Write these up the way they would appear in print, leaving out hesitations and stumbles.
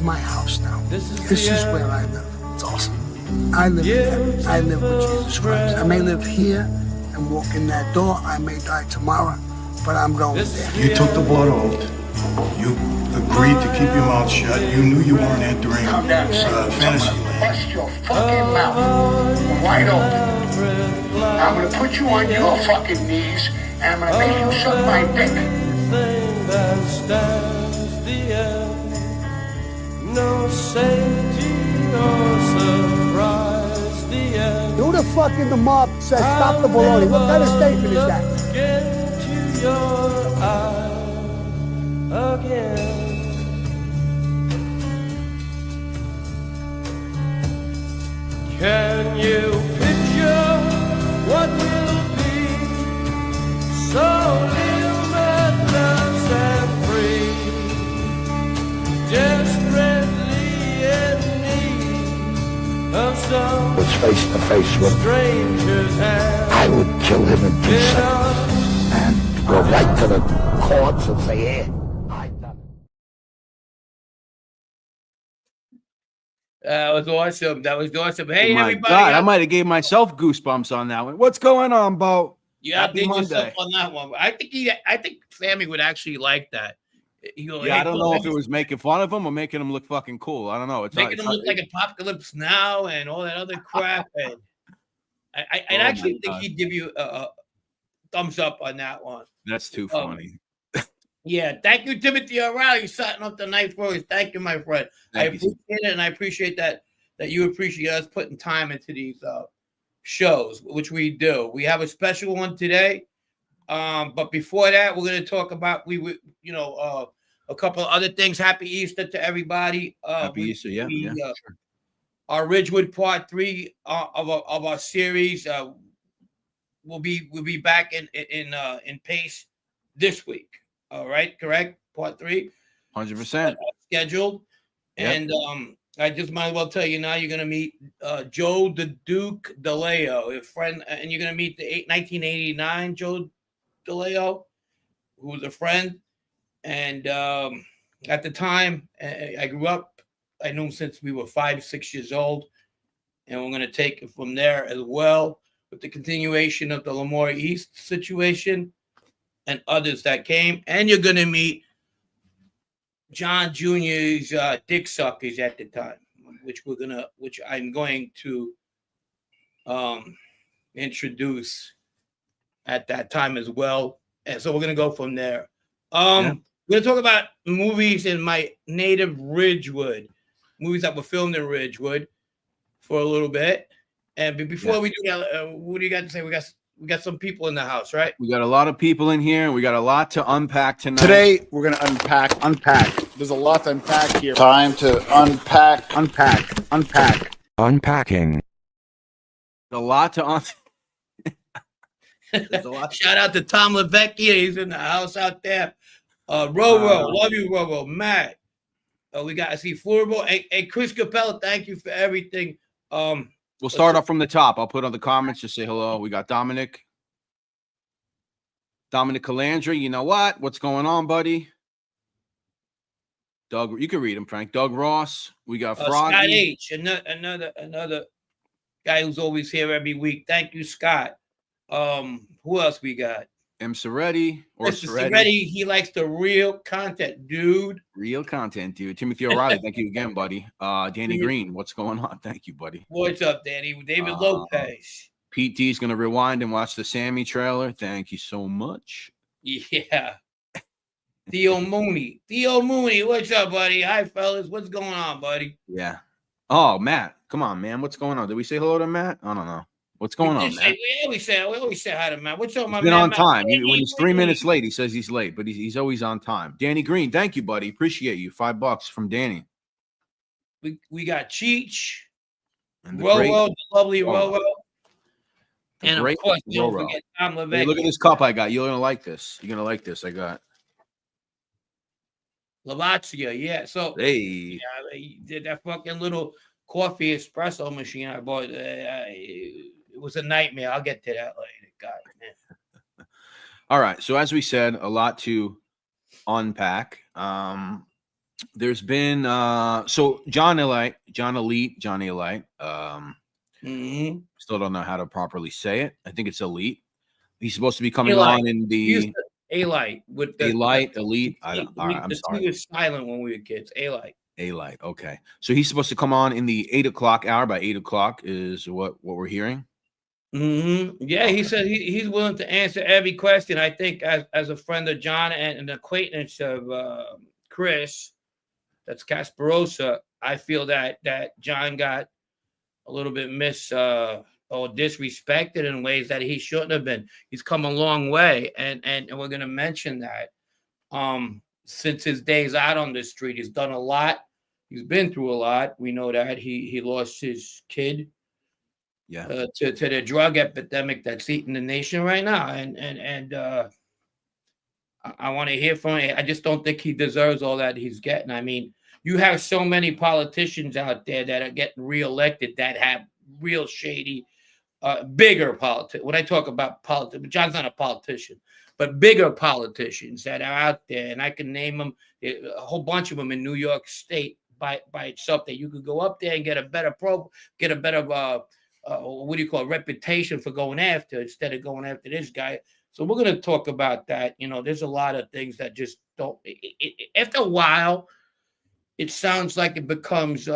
my house now. This is where I live. It's awesome. I live here. I live with Jesus Christ. I may live here and walk in that door. I may die tomorrow, but I'm going there. You took the blood oath. You agreed to keep your mouth shut. You knew you weren't entering fantasy land. Bust your fucking mouth wide open. I'm gonna put you on your fucking knees and I'm gonna make you suck my dick. No safety, no surprise, the end. Who the fuck in the mob says stop the baloney? What kind of statement is that? Get to your eyes again. Can you picture what will be? So limitless and free, desperately in need of some was face to face with stranger's hand. I would kill him in 2 seconds and go right to the courts and say, "Hey, I done it." That was awesome. That was awesome. Hey, Oh my everybody! God, I might have gave myself goosebumps on that one. What's going on, Bo? You Happy outdid yourself Monday. on that one. I think Sammy would actually like that. Yeah, I don't know if it was making fun of him or making him look fucking cool. I don't know. It's making him look like Apocalypse Now and all that other crap. And I actually think he'd give you a thumbs up on that one. That's too funny. Yeah, thank you, Timothy O'Reilly, setting up the nice rose. Thank you, my friend. I appreciate it, and I appreciate that you appreciate us putting time into these shows, which we do. We have a special one today, but before that, we're going to talk about a couple of other things. Happy Easter to everybody. Happy Easter, yeah. Sure. Our Ridgewood Part 3 of our series will be back in pace this week. All right, correct? Part 3, 100% scheduled, yep. And I just might as well tell you now, you're going to meet Joe the Duke DeLeo, a friend, and you're going to meet the 1989 Joe DeLeo, who was a friend. And at the time, I grew up. I knew him since we were 5, 6 years old, and we're going to take it from there as well with the continuation of the Lemoore East situation and others that came. And you're going to meet John Jr.'s dick suckers at the time, which I'm going to introduce at that time as well. And so we're going to go from there. We're going to talk about movies in my native Ridgewood, movies that were filmed in Ridgewood for a little bit. And before we do that, what do you got to say? We got some people in the house, right? We got a lot of people in here. We got a lot to unpack tonight. Today, we're going to unpack. There's a lot to unpack here. Time to unpack. Unpacking. A lot to Shout out to Tom Lavecchia. He's in the house out there. Roro, love you, Roro. Matt. I see Florbo. Hey, Chris Capella, thank you for everything. We'll start off from the top. I'll put on the comments. Just say hello. We got Dominic Calandra. You know what? What's going on, buddy? Doug, you can read him, Frank. Doug Ross. We got Froggy. Scott H. Another guy who's always here every week. Thank you, Scott. Who else we got? M. Soretti. Mr. Soretti, he likes the real content, dude. Real content, dude. Timothy O'Reilly, thank you again, buddy. Danny Green, what's going on? Thank you, buddy. What's up, Danny? David Lopez. Pete D's going to rewind and watch the Sammy trailer. Thank you so much. Yeah. Theo Mooney, what's up, buddy? Hi, fellas. What's going on, buddy? Yeah. Oh, Matt, come on, man. What's going on? Did we say hello to Matt? I don't know. What's going on, man? We always say hi to Matt. What's up, my man? He's been on time. When he's 3 minutes late, he says he's late, but he's always on time. Danny Green, thank you, buddy. Appreciate you. $5 from Danny. We got Cheech, and Rolo, the lovely Rolo. And of course, don't Roro. forget Tom Levesque. Hey, look at this cup I got. You're gonna like this. You're gonna like this. I got Lavazia, yeah. So hey, did that fucking little coffee espresso machine I bought. It was a nightmare. I'll get to that later. God, man. All right. So as we said, a lot to unpack. there's been so John Alite. Still don't know how to properly say it. I think it's Elite. He's supposed to be coming on in the Alite with the Elite. I'm the sorry. T was silent when we were kids. Alite. Okay, so he's supposed to come on in the 8 o'clock hour. By 8 o'clock is what we're hearing. Yeah, okay. He said he's willing to answer every question. I think as a friend of John and an acquaintance of Chris, that's Casperosa, I feel that John got a little bit or disrespected in ways that he shouldn't have been. He's come a long way, and we're going to mention that. Since his days out on the street, he's done a lot. He's been through a lot. We know that he lost his kid. To the drug epidemic that's eating the nation right now, and I want to hear from him. I just don't think he deserves all that he's getting. I mean, you have so many politicians out there that are getting reelected that have real shady, bigger politics. When I talk about politics, John's not a politician, but bigger politicians that are out there, and I can name them, a whole bunch of them in New York State by itself, that you could go up there and get a better reputation for going after, instead of going after this guy. So we're going to talk about that. You know, there's a lot of things that just don't. After a while, it sounds like it becomes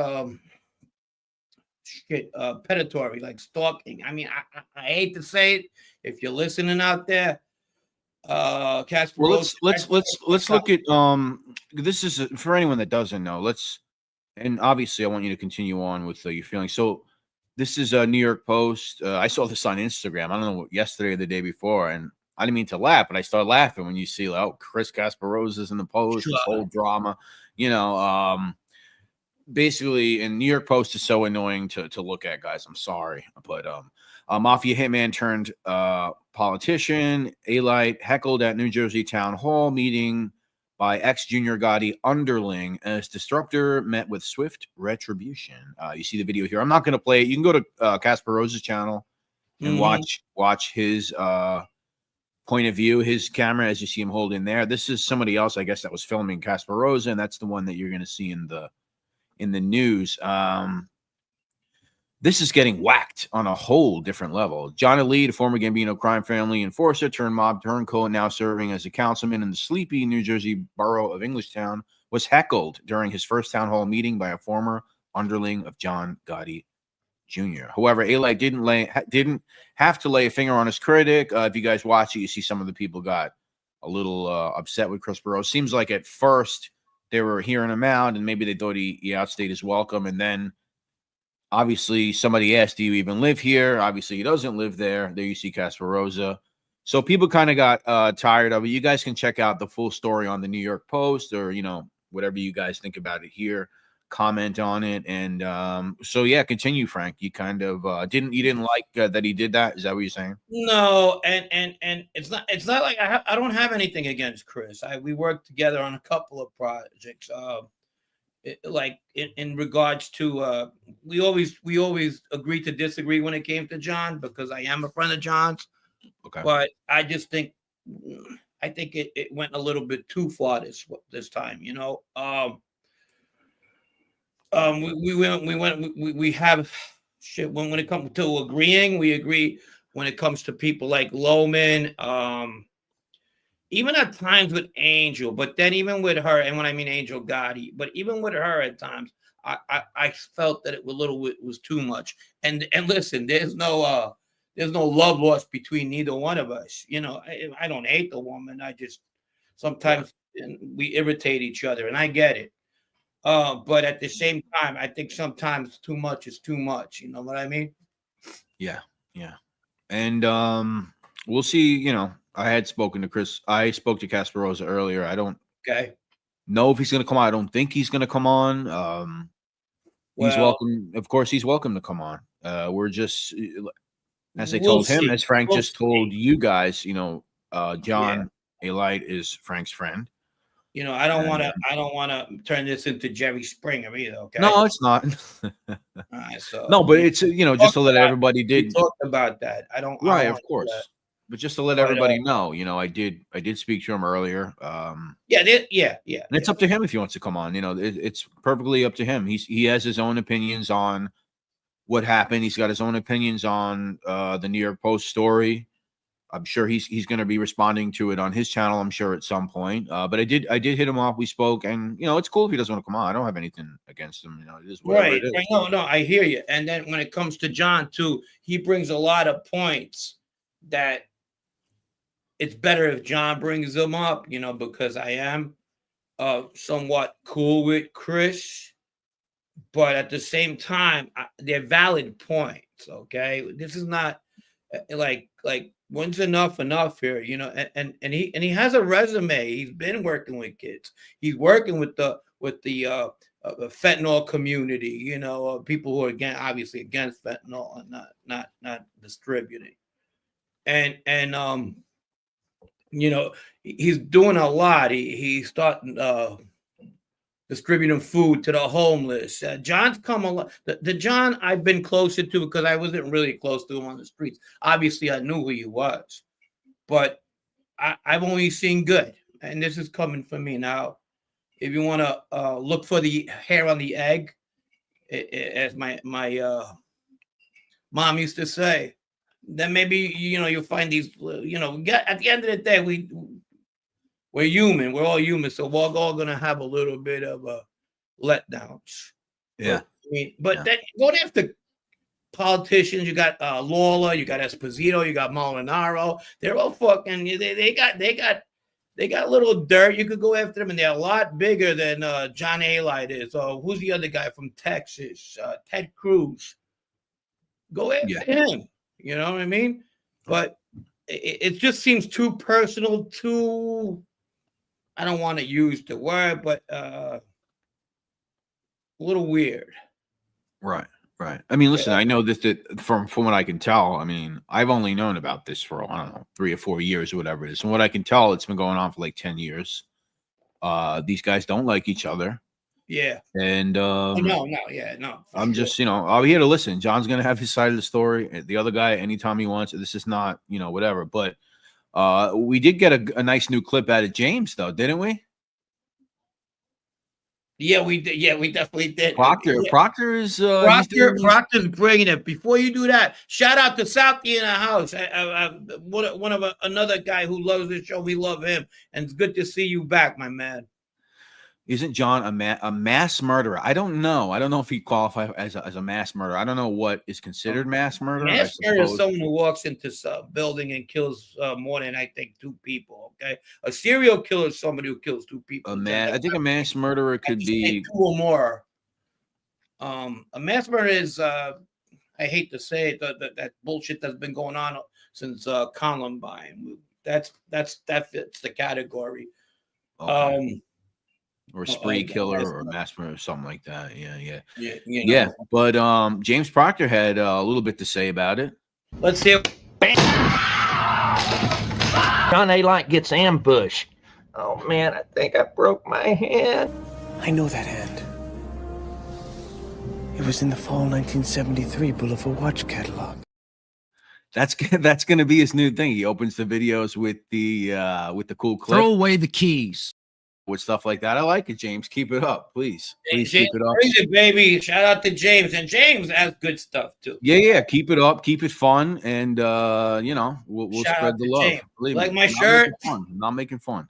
predatory, like stalking. I mean, I hate to say it. If you're listening out there, Casper. Well, let's look at this is for anyone that doesn't know. And obviously I want you to continue on with your feelings. So this is a New York Post. I saw this on Instagram. I don't know, yesterday or the day before, and I didn't mean to laugh, but I started laughing when you see, Chris Casperosa's in the Post, this whole drama. Basically, and New York Post is so annoying to look at, guys. I'm sorry, but Mafia hitman turned politician Alite heckled at New Jersey town hall meeting by ex-Junior Gotti underling as disruptor met with swift retribution. You see the video here. I'm not going to play it. You can go to Casperosa's channel and watch his point of view, his camera, as you see him holding there. This is somebody else, I guess, that was filming Casperosa, and that's the one that you're going to see in the news. This is getting whacked on a whole different level. John Alite, a former Gambino crime family enforcer turned mob turncoat, now serving as a councilman in the sleepy New Jersey borough of Englishtown, was heckled during his first town hall meeting by a former underling of John Gotti Jr. However, Alite didn't have to lay a finger on his critic. If you guys watch it, you see some of the people got a little upset with Chris Burrows. Seems like at first they were hearing him out, and maybe they thought he outstayed his welcome, and then obviously somebody asked, do you even live here? Obviously he doesn't live there. There you see Casperosa. So people kind of got tired of it. You guys can check out the full story on the New York Post, or, whatever you guys think about it here, comment on it. And so, yeah, continue, Frank. You kind of didn't like that he did that. Is that what you're saying? No. And it's not like I don't have anything against Chris. We worked together on a couple of projects. In regards to we always agreed to disagree when it came to John, because I am a friend of John's. Okay. But I just think it went a little bit too far this time, we have shit when it comes to agreeing, we agree when it comes to people like Loman, even at times with Angel, but then even with her, and when I mean Angel Gotti, but even with her at times, I felt that it was too much. And listen, there's no love lost between neither one of us. I don't hate the woman. I just sometimes we irritate each other, and I get it. But at the same time, I think sometimes too much is too much. You know what I mean? Yeah. And we'll see. I had spoken to Chris. I spoke to Casperosa earlier. I don't know if he's going to come on. I don't think he's going to come on. He's welcome. Of course, he's welcome to come on. We're just, as I told him, as Frank just told you guys, John Alite is Frank's friend. I don't want to turn this into Jerry Springer either. Okay. No, it's not. All right, so no, but it's just so that everybody did talk about that. I don't. Right, of course. But just to let everybody know, I did speak to him earlier. Yeah. And it's up to him if he wants to come on. It's perfectly up to him. He has his own opinions on what happened. He's got his own opinions on the New York Post story. I'm sure he's going to be responding to it on his channel, I'm sure, at some point. But I did hit him off. We spoke, and it's cool if he doesn't want to come on. I don't have anything against him. It is whatever it is. Right. No, I hear you. And then when it comes to John too, he brings a lot of points that it's better if John brings them up, because I am somewhat cool with Chris, but at the same time, they're valid points. Okay, this is not like when's enough here, and he has a resume. He's been working with kids. He's working with the fentanyl community, people who are obviously against fentanyl and not distributing, and he's doing a lot. He's starting distributing food to the homeless. John's come a lot. The John I've been closer to, because I wasn't really close to him on the streets. Obviously, I knew who he was, but I've only seen good. And this is coming from me now. If you want to look for the hair on the egg, as my mom used to say, then maybe you'll find these. At the end of the day, we're human. We're all human, so we're all gonna have a little bit of letdowns. Yeah. But then going after politicians, you got Lawler, you got Esposito, you got Molinaro. They're all fucking. They got a little dirt. You could go after them, and they're a lot bigger than John Alite is. Or who's the other guy from Texas? Ted Cruz. Go after him. You know what I mean? But it just seems too personal, too. I don't want to use the word, but a little weird. Right. I mean, listen, I know this from what I can tell. I mean, I've only known about this for, I don't know, 3 or 4 years or whatever it is. From what I can tell, it's been going on for like 10 years. These guys don't like each other. Yeah. And no. I'm just, I'm here to listen. John's going to have his side of the story. The other guy, anytime he wants. This is not, whatever. But we did get a nice new clip out of James, though, didn't we? Yeah, we did. Yeah, we definitely did. Proctor's bringing it. Before you do that, shout out to Southie in the house. Another guy who loves the show. We love him, and it's good to see you back, my man. Isn't John a mass murderer? I don't know. I don't know if he qualifies as a mass murderer. I don't know what is considered mass murder. Mass murder is someone who walks into some building and kills more than, I think, 2 people. Okay, a serial killer is somebody who kills 2 people. I think a mass murderer could be 2 or more. A mass murder is, I hate to say it, that bullshit that's been going on since Columbine. That fits the category. Okay. Or spree killer or mass murder, something like that. Yeah. But James Proctor had a little bit to say about it. Let's hear. John Alite gets ambushed. Oh man, I think I broke my hand. I know that hand. It was in the fall 1973 Boulevard watch catalog. That's going to be his new thing. He opens the videos with the cool clip. Throw away the keys. With stuff like that. I like it, James. Keep it up, please. Please James, keep it up. It, baby. Shout out to James. And James has good stuff too. Yeah. Keep it up. Keep it fun. And we'll spread the love. Like my shirt. Not making fun.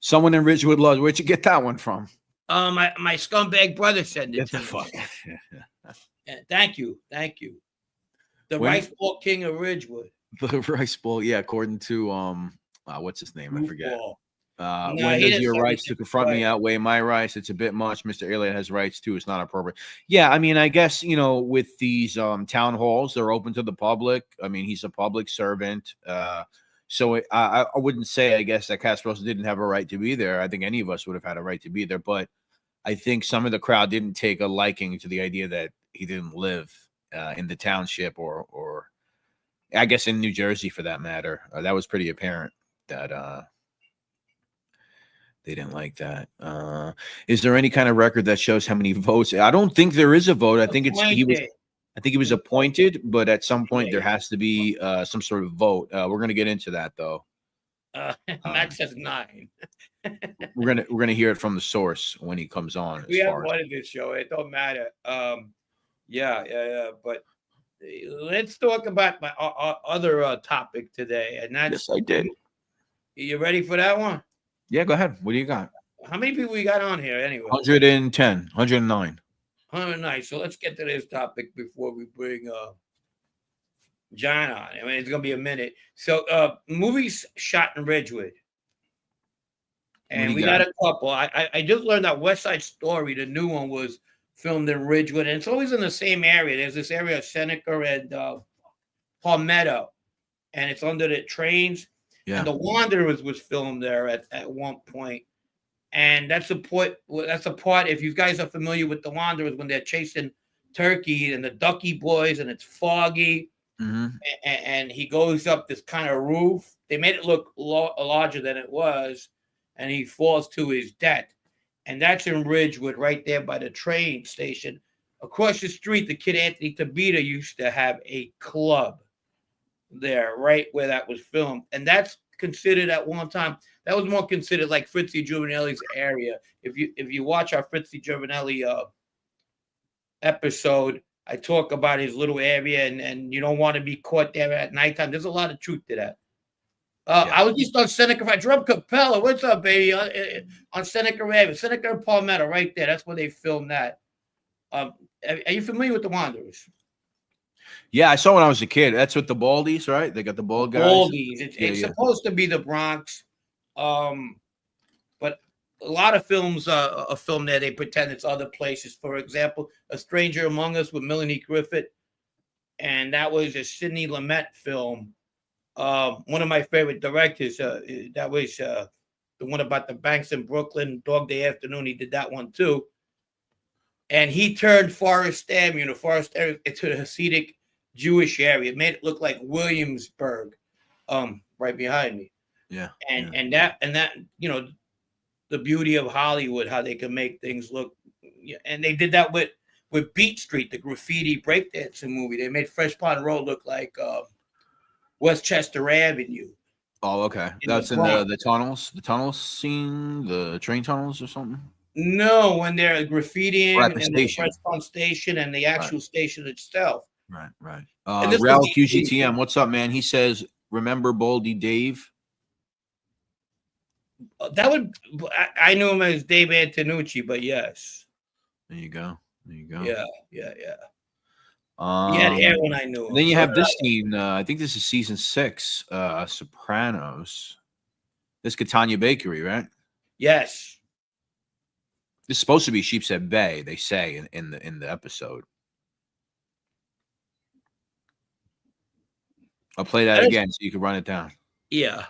Someone in Ridgewood loves. Where'd you get that one from? My scumbag brother sent it to me. Thank you. The Rice Bowl King of Ridgewood. The Rice Bowl, yeah, according to what's his name? I forget. Ball. When does your rights to confront me outweigh my rights? It's a bit much. Mr. Alien has rights too. It's not appropriate. Yeah, I mean, I guess, with these town halls, they're open to the public. I mean, he's a public servant. So I wouldn't say, I guess, that Castros didn't have a right to be there. I think any of us would have had a right to be there. But I think some of the crowd didn't take a liking to the idea that he didn't live in the township or I guess in New Jersey for that matter. That was pretty apparent that they didn't like that. Is there any kind of record that shows how many votes? I don't think there is a vote. I think he I think he was appointed, but at some point there has to be some sort of vote. We're going to get into that though. Matt says 9. We're gonna hear it from the source when he comes on. We have one in this show. It don't matter. Yeah. But let's talk about my other topic today, and that's. Yes, I did. You ready for that one? Yeah, go ahead. What do you got? How many people we got on here anyway? 110, 109. 109. So let's get to this topic before we bring John on. I mean, it's gonna be a minute. So movies shot in Ridgewood. And we got a couple. I just learned that West Side Story, the new one, was filmed in Ridgewood, and it's always in the same area. There's this area of Seneca and Palmetto, and it's under the trains. Yeah. And The Wanderers was filmed there at one point. And that's a part. If you guys are familiar with The Wanderers, when they're chasing Turkey and the Ducky Boys, and it's foggy, and he goes up this kind of roof. They made it look larger than it was, and he falls to his death. And that's in Ridgewood, right there by the train station. Across the street, the kid Anthony Tabita used to have a club there, right where that was filmed. And that's considered at one time, that was more considered like Fritzi Giovanelli's area. If you watch our Fritzi Giovanelli episode, I talk about his little area, and you don't want to be caught there at nighttime. There's a lot of truth to that. I was just on Seneca. Drum Capella, what's up, baby? On Seneca Avenue, Seneca and Palmetto, right there. That's where they filmed that. Are you familiar with The Wanderers? Yeah, I saw when I was a kid. That's with the Baldies, right? They got the bald guys. Baldies. It's supposed to be the Bronx, but a lot of films are filmed there. They pretend it's other places. For example, A Stranger Among Us with Melanie Griffith, and that was a Sidney Lumet film. One of my favorite directors, that was the one about the banks in Brooklyn, Dog Day Afternoon. He did that one too. And he turned Forest Avenue into the Hasidic Jewish area. It made it look like Williamsburg, right behind me. Yeah. And that, the beauty of Hollywood, how they can make things look. And they did that with Beat Street, the graffiti breakdancing movie. They made Fresh Pond Road look like Westchester Avenue. Oh, okay. That's in the tunnel scene, the train tunnels or something? No, when they're graffitiing in the Fresh Pond station and the actual station itself. Right. Real QGTM, what's up, man? He says, remember Baldy Dave? I knew him as Dave Antonucci, but yes. There you go. Yeah. He had hair when I knew him. Then you have this scene. I think this is season 6, Sopranos. This Catania Bakery, right? Yes. This is supposed to be Sheepshead Bay. They say in the episode. I'll play that again so you can run it down. Yeah.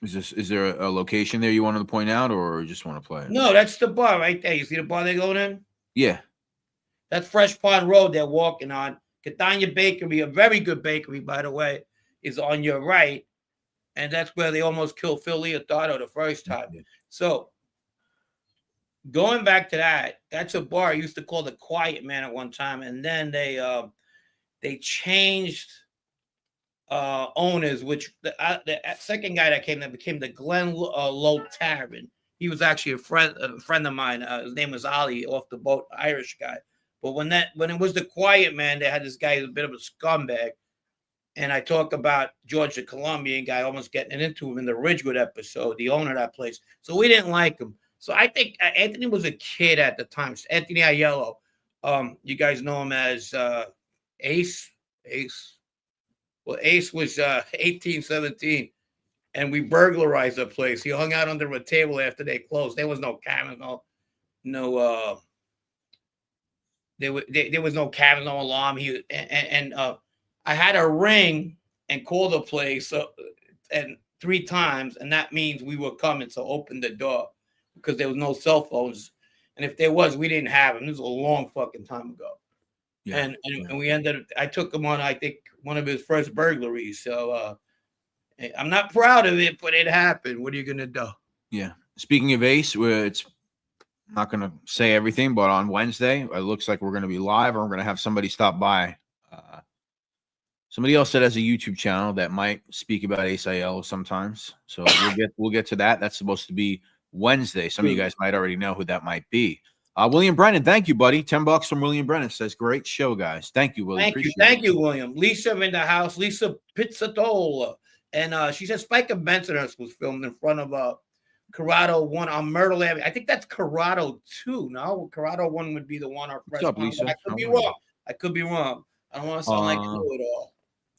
Is there a location there you wanted to point out, or you just want to play it? No, that's the bar right there. You see the bar they're going in? Yeah. That's Fresh Pond Road they're walking on. Catania Bakery, a very good bakery, by the way, is on your right. And that's where they almost killed Phil Leotardo the first time. Yeah. So going back to that, that's a bar I used to call the Quiet Man at one time. And then they changed owners, which the second guy that came that became the Glen Low Tavern. He was actually a friend of mine. His name was Ali, off the boat, Irish guy. But when it was the Quiet Man, they had this guy who was a bit of a scumbag. And I talk about George, the Colombian guy, almost getting into him in the Ridgewood episode, the owner of that place. So we didn't like him. So I think Anthony was a kid at the time. Anthony Aiello. You guys know him as Ace. Well, Ace was 18, 17, and we burglarized the place. He hung out under a table after they closed. There was no cameras, there was no cameras, no alarm. I had to ring and call the place and 3 times, and that means we were coming. So open the door because there was no cell phones, and if there was, we didn't have them. This was a long fucking time ago. Yeah, and we ended up. I took him on, I think, one of his first burglaries. So I'm not proud of it, but it happened. What are you gonna do? Yeah. Speaking of Ace, not going to say everything, but on Wednesday, it looks like we're going to be live, or we're going to have somebody stop by. Somebody else that has a YouTube channel that might speak about ASIL sometimes. So we'll get to that. That's supposed to be Wednesday. Some of you guys might already know who that might be. William Brennan, thank you, buddy. $10 from William Brennan says, great show, guys. Thank you, William. Thank you, William. Lisa in the house, Lisa Pizzatola. And she says Spike and Bensonhurst was filmed in front of Corrado 1 on Myrtle Avenue. I think that's Corrado 2. No, Corrado 1 would be the one. What's up, Lisa? I could be wrong. I don't want to sound like you know it all.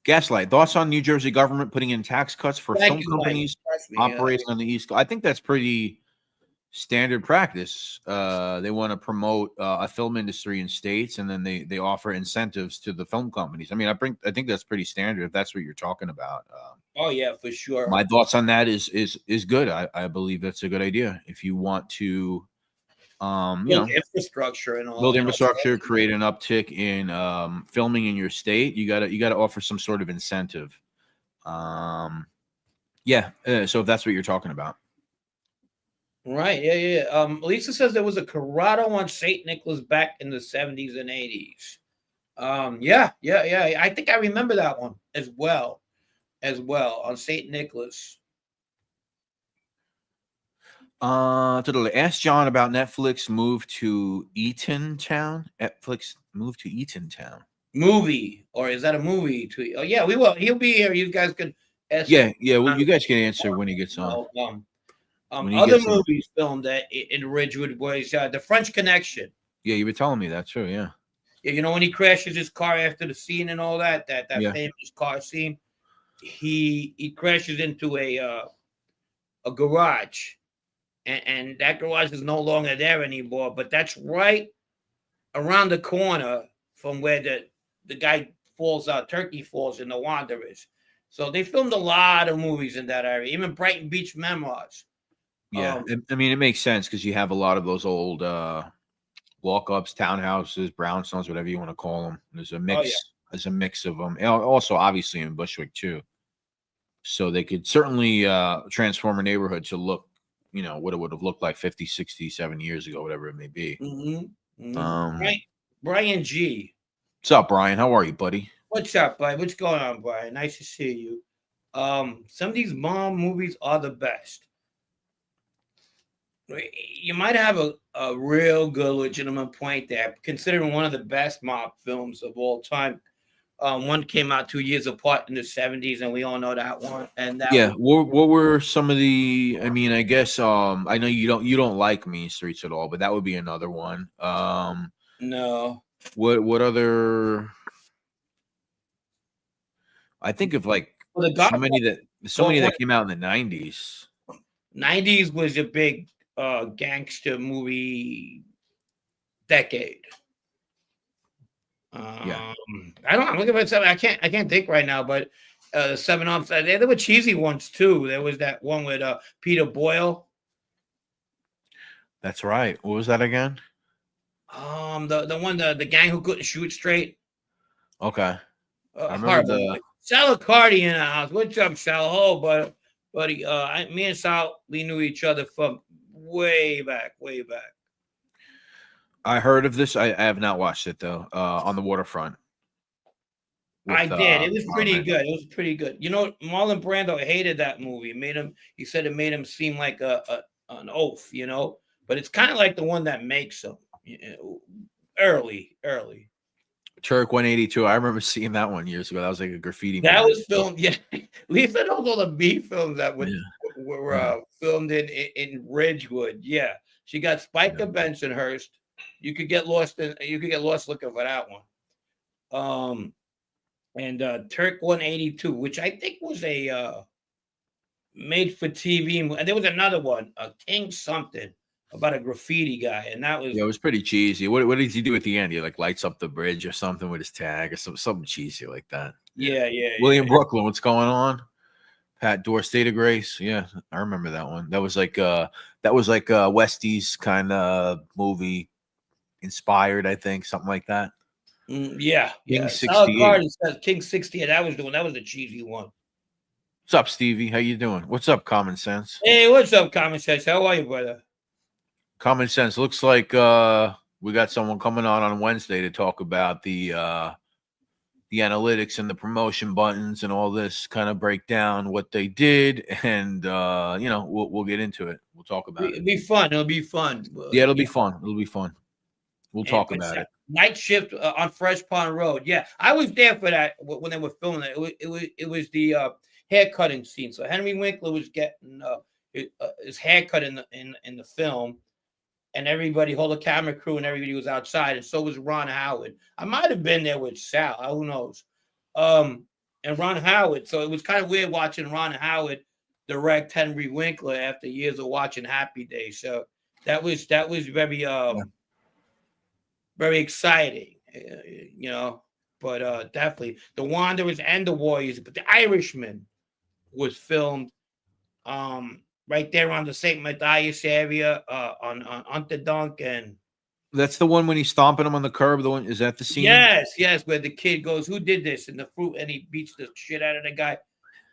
Gaslight, thoughts on New Jersey government putting in tax cuts for film companies operating on the East Coast? I think that's pretty standard practice. They want to promote a film industry in states, and then they offer incentives to the film companies. I mean, I think that's pretty standard if that's what you're talking about. Oh yeah, for sure. My thoughts on that is good. I believe that's a good idea. If you want to build infrastructure and all, build infrastructure, create an uptick in filming in your state, you gotta offer some sort of incentive. So if that's what you're talking about. Right. Yeah. Lisa says there was a Corrado on St. Nicholas back in the 70s and 80s. Yeah. I think I remember that one as well on St. Nicholas. Ask John about Netflix move to Eatontown. Netflix move to Eatontown. Movie, or is that a movie? Oh yeah, we will. He'll be here. You guys can ask. Yeah. Well, you guys can answer when he gets on. Other movies filmed in Ridgewood was The French Connection. Yeah, you were telling me that too. Yeah. Yeah, you know when he crashes his car after the scene and all that famous car scene, he crashes into a garage. And that garage is no longer there anymore, but that's right around the corner from where the guy falls out, Turkey falls in The Wanderers. So they filmed a lot of movies in that area, even Brighton Beach Memoirs. Yeah, I mean, it makes sense because you have a lot of those old walk-ups, townhouses, brownstones, whatever you want to call them. There's a mix. There's a mix of them. And also, obviously, in Bushwick too. So they could certainly transform a neighborhood to look, what it would have looked like 50, 60, 70 years ago, whatever it may be. Right. Brian G. What's up, Brian? How are you, buddy? What's up, buddy? What's going on, Brian? Nice to see you. Some of these mom movies are the best. You might have a real good, legitimate point there, considering one of the best mob films of all time. One came out 2 years apart in the 70s, and we all know that one. And that what were some of the? I mean, I guess I know you don't like Mean Streets at all, but that would be another one. No. What other? I think of like so many that came out in the 90s. 90s was a big gangster movie decade. I'm looking for something. I can't think right now, but 7 Up. There were cheesy ones too. There was that one with Peter Boyle. That's right. What was that again? The one the gang who couldn't shoot straight. Okay. I remember Sal Cardi in the house. What's up, Sal? Oh, buddy. Me and Sal, we knew each other from way back. I heard of this. I have not watched it though. On the waterfront. I did. It was pretty good. It was pretty good. Marlon Brando hated that movie. He said it made him seem like an oaf, But it's kind of like the one that makes him early. Turk 182. I remember seeing that one years ago. That was like a graffiti movie. That was filmed. Yeah, Lisa knows all the B films that were filmed in Ridgewood. Yeah, she got Spike and Bensonhurst. You could get lost looking for that one. And Turk 182, which I think was a made for TV. And there was another one, King something, about a graffiti guy, and that was it was pretty cheesy. What did he do at the end? He like lights up the bridge or something with his tag or something cheesy like that. Yeah. William Brooklyn, what's going on? Pat Dorr, State of Grace. Yeah, I remember that one. That was like Westie's kind of movie inspired, I think, something like that. King 68. King 68. That was the cheesy one. What's up, Stevie? How you doing? What's up, Common Sense? Hey, what's up, Common Sense? How are you, brother? Common sense. Looks like we got someone coming on Wednesday to talk about the analytics and the promotion buttons and all this, kind of break down what they did, and we'll get into it. We'll talk about it. It'll be fun. It'll be fun. Yeah, it'll be fun. It'll be fun. We'll talk about it. Night shift on Fresh Pond Road. Yeah, I was there for that when they were filming it. It was the hair cutting scene. So Henry Winkler was getting his hair cut in the film, and everybody, whole the camera crew and everybody was outside, and so was Ron Howard. I might have been there with Sal. Who knows? And Ron Howard. So it was kind of weird watching Ron Howard direct Henry Winkler after years of watching Happy Days. So that was very very exciting, But definitely the Wanderers and the Warriors. But the Irishman was filmed right there on the St. Matthias area on Unterdunk, and that's the one when he's stomping him on the curb. The one, is that the scene? Yes, where the kid goes, "Who did this?" and the fruit, and he beats the shit out of the guy.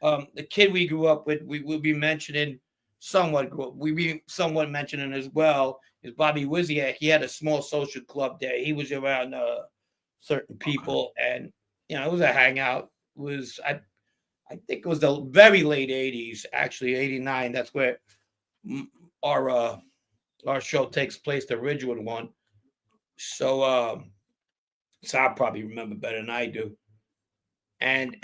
The kid we grew up with, we will be mentioning somewhat. We be somewhat mentioning as well is Bobby Wizziak. He had a small social club there. He was around certain people, and it was a hangout. I think it was the very late 80s, actually 89. That's where our show takes place, the Ridgewood one. So I'll probably remember better than I do. And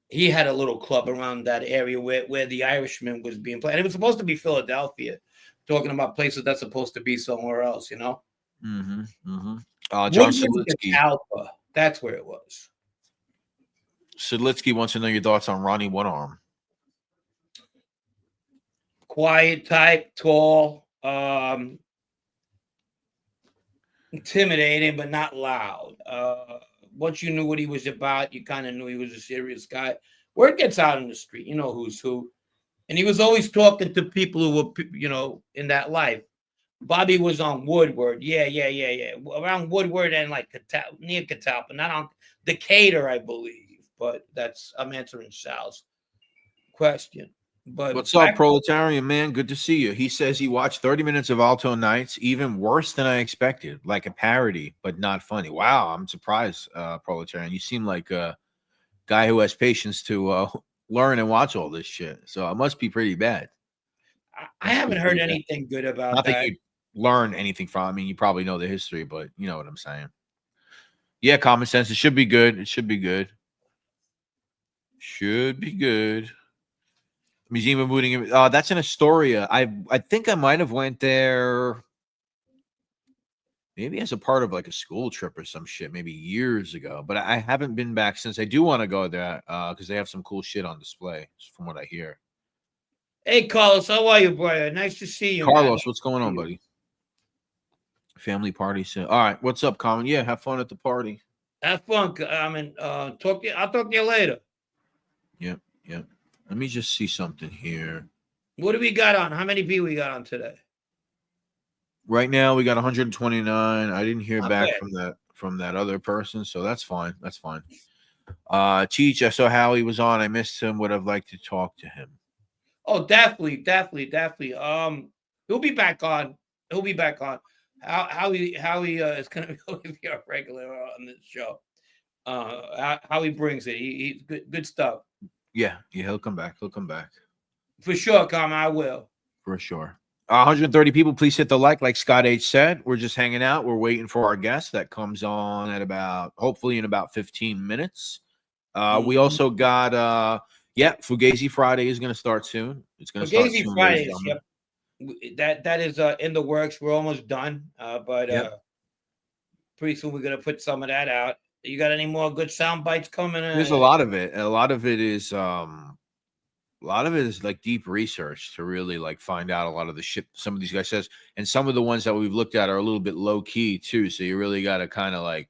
he had a little club around that area where the Irishman was being played. And it was supposed to be Philadelphia, talking about places that's supposed to be somewhere else, Mm-hmm. Mm-hmm. John Sidlitsky. That's where it was. Sidlitsky wants to know your thoughts on Ronnie One Arm. Quiet type, tall, intimidating, but not loud. Once you knew what he was about, you kind of knew he was a serious guy. Word gets out in the street, you know who's who. And he was always talking to people who were, in that life. Bobby was on Woodward. Yeah. Around Woodward and like near Catalpa, not on Decatur, I believe. But I'm answering Sal's question. But what's up, Proletarian man? Good to see you. He says he watched 30 minutes of Alto Nights, even worse than I expected, like a parody, but not funny. Wow, I'm surprised, Proletarian. You seem like a guy who has patience to learn and watch all this shit. So it must be pretty bad. I haven't heard anything good about not that. that you learn anything from. I mean, you probably know the history, but you know what I'm saying. Yeah, common sense. It should be good. It should be good. Should be good. Museum of Mooting. That's in Astoria. I think I might have went there maybe as a part of like a school trip or some shit, maybe years ago. But I haven't been back since. I do want to go there because they have some cool shit on display, from what I hear. Hey, Carlos, how are you, brother? Nice to see you. Carlos, man. What's going on, buddy? Family party. So, all right, what's up, Colin? Yeah, have fun at the party. Have fun. I'll talk to you later. Yep. Let me just see something here. What do we got on? How many people we got on today? Right now, we got 129. I didn't hear back bad. from that other person, so that's fine. That's fine. Cheech, I saw Howie was on. I missed him. Would have liked to talk to him. Oh, definitely. He'll be back on. Howie is going to be a regular on this show. How he brings it. He's good stuff. Yeah, he'll come back. For sure, Carmen, I will. For sure. 130 people, please hit the like Scott H said. We're just hanging out. We're waiting for our guest that comes on at hopefully in about 15 minutes. We also got Fugazi Friday is going to start soon. It's going to start soon. Fugazi Fridays, yep. That is in the works. We're almost done. But pretty soon we're going to put some of that out. You got any more good sound bites coming in? There's a lot of it. A lot of it is like deep research to really like find out a lot of the shit some of these guys says, and some of the ones that we've looked at are a little bit low key too. So you really got to kind of like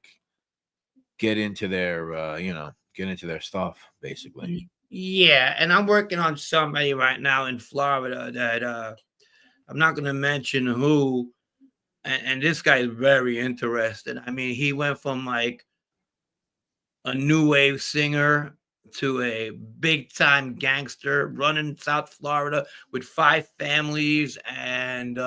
get into their stuff basically. Yeah, and I'm working on somebody right now in Florida that I'm not going to mention who, and this guy is very interested. I mean, he went from like a new wave singer to a big time gangster running South Florida with 5 families and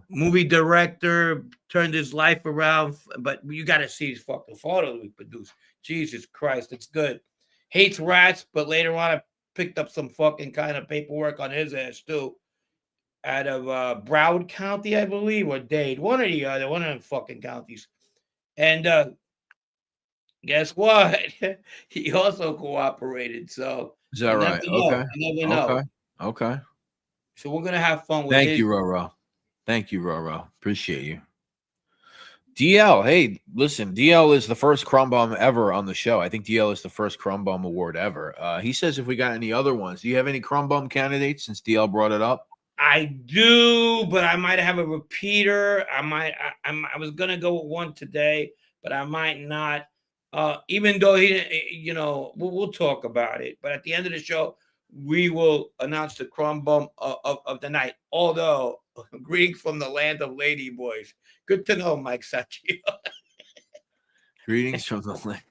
movie director, turned his life around. But you got to see his fucking photos we produced. Jesus Christ, it's good. Hates rats, but later on I picked up some fucking kind of paperwork on his ass too. Out of Broward County, I believe, or Dade, one or the other, one of them fucking counties. And guess what? He also cooperated. So Is that right? Okay. You never know. Okay. So we're gonna have fun with. Thank you, Roro. Thank you, Roro. Appreciate you. DL, hey, listen, DL is the first Crumb Bum ever on the show. I think DL is the first Crumb Bum award ever. He says if we got any other ones. Do you have any Crumb Bum candidates since DL brought it up? I do, but I might have a repeater. I was gonna go with one today, but I might not. Even though we'll talk about it. But at the end of the show, we will announce the Crumb Bum of the night. Although, greetings from the land of lady boys. Good to know, Mike Sacchio. Greetings from the land.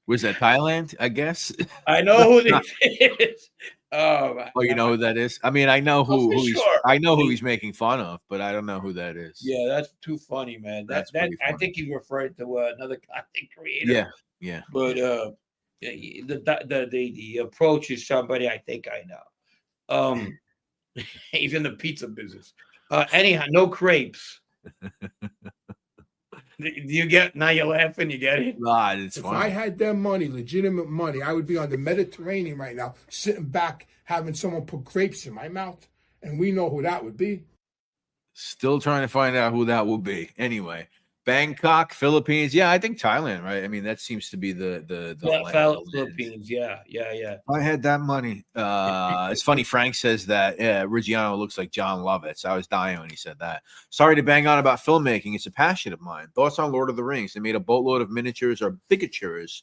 Was that Thailand? I guess. I know who this is. Oh, you know who that is? I mean, I know who he's making fun of, but I don't know who that is. Yeah, that's too funny, man. That funny. I think he referred to another content creator. Yeah. But the approach is somebody I think I know. He's in the pizza business. Anyhow, no crepes. Do you get? Now you're laughing. You get it? God, it's funny. If I had their money, legitimate money, I would be on the Mediterranean right now, sitting back, having someone put grapes in my mouth, and we know who that would be. Still trying to find out who that will be. Anyway, Bangkok, Philippines. Yeah, I think Thailand, right? I mean, that seems to be the Philippines. Yeah. I had that money. It's funny. Frank says that Reggiano looks like John Lovitz. I was dying when he said that. Sorry to bang on about filmmaking. It's a passion of mine. Thoughts on Lord of the Rings? They made a boatload of miniatures or bigatures.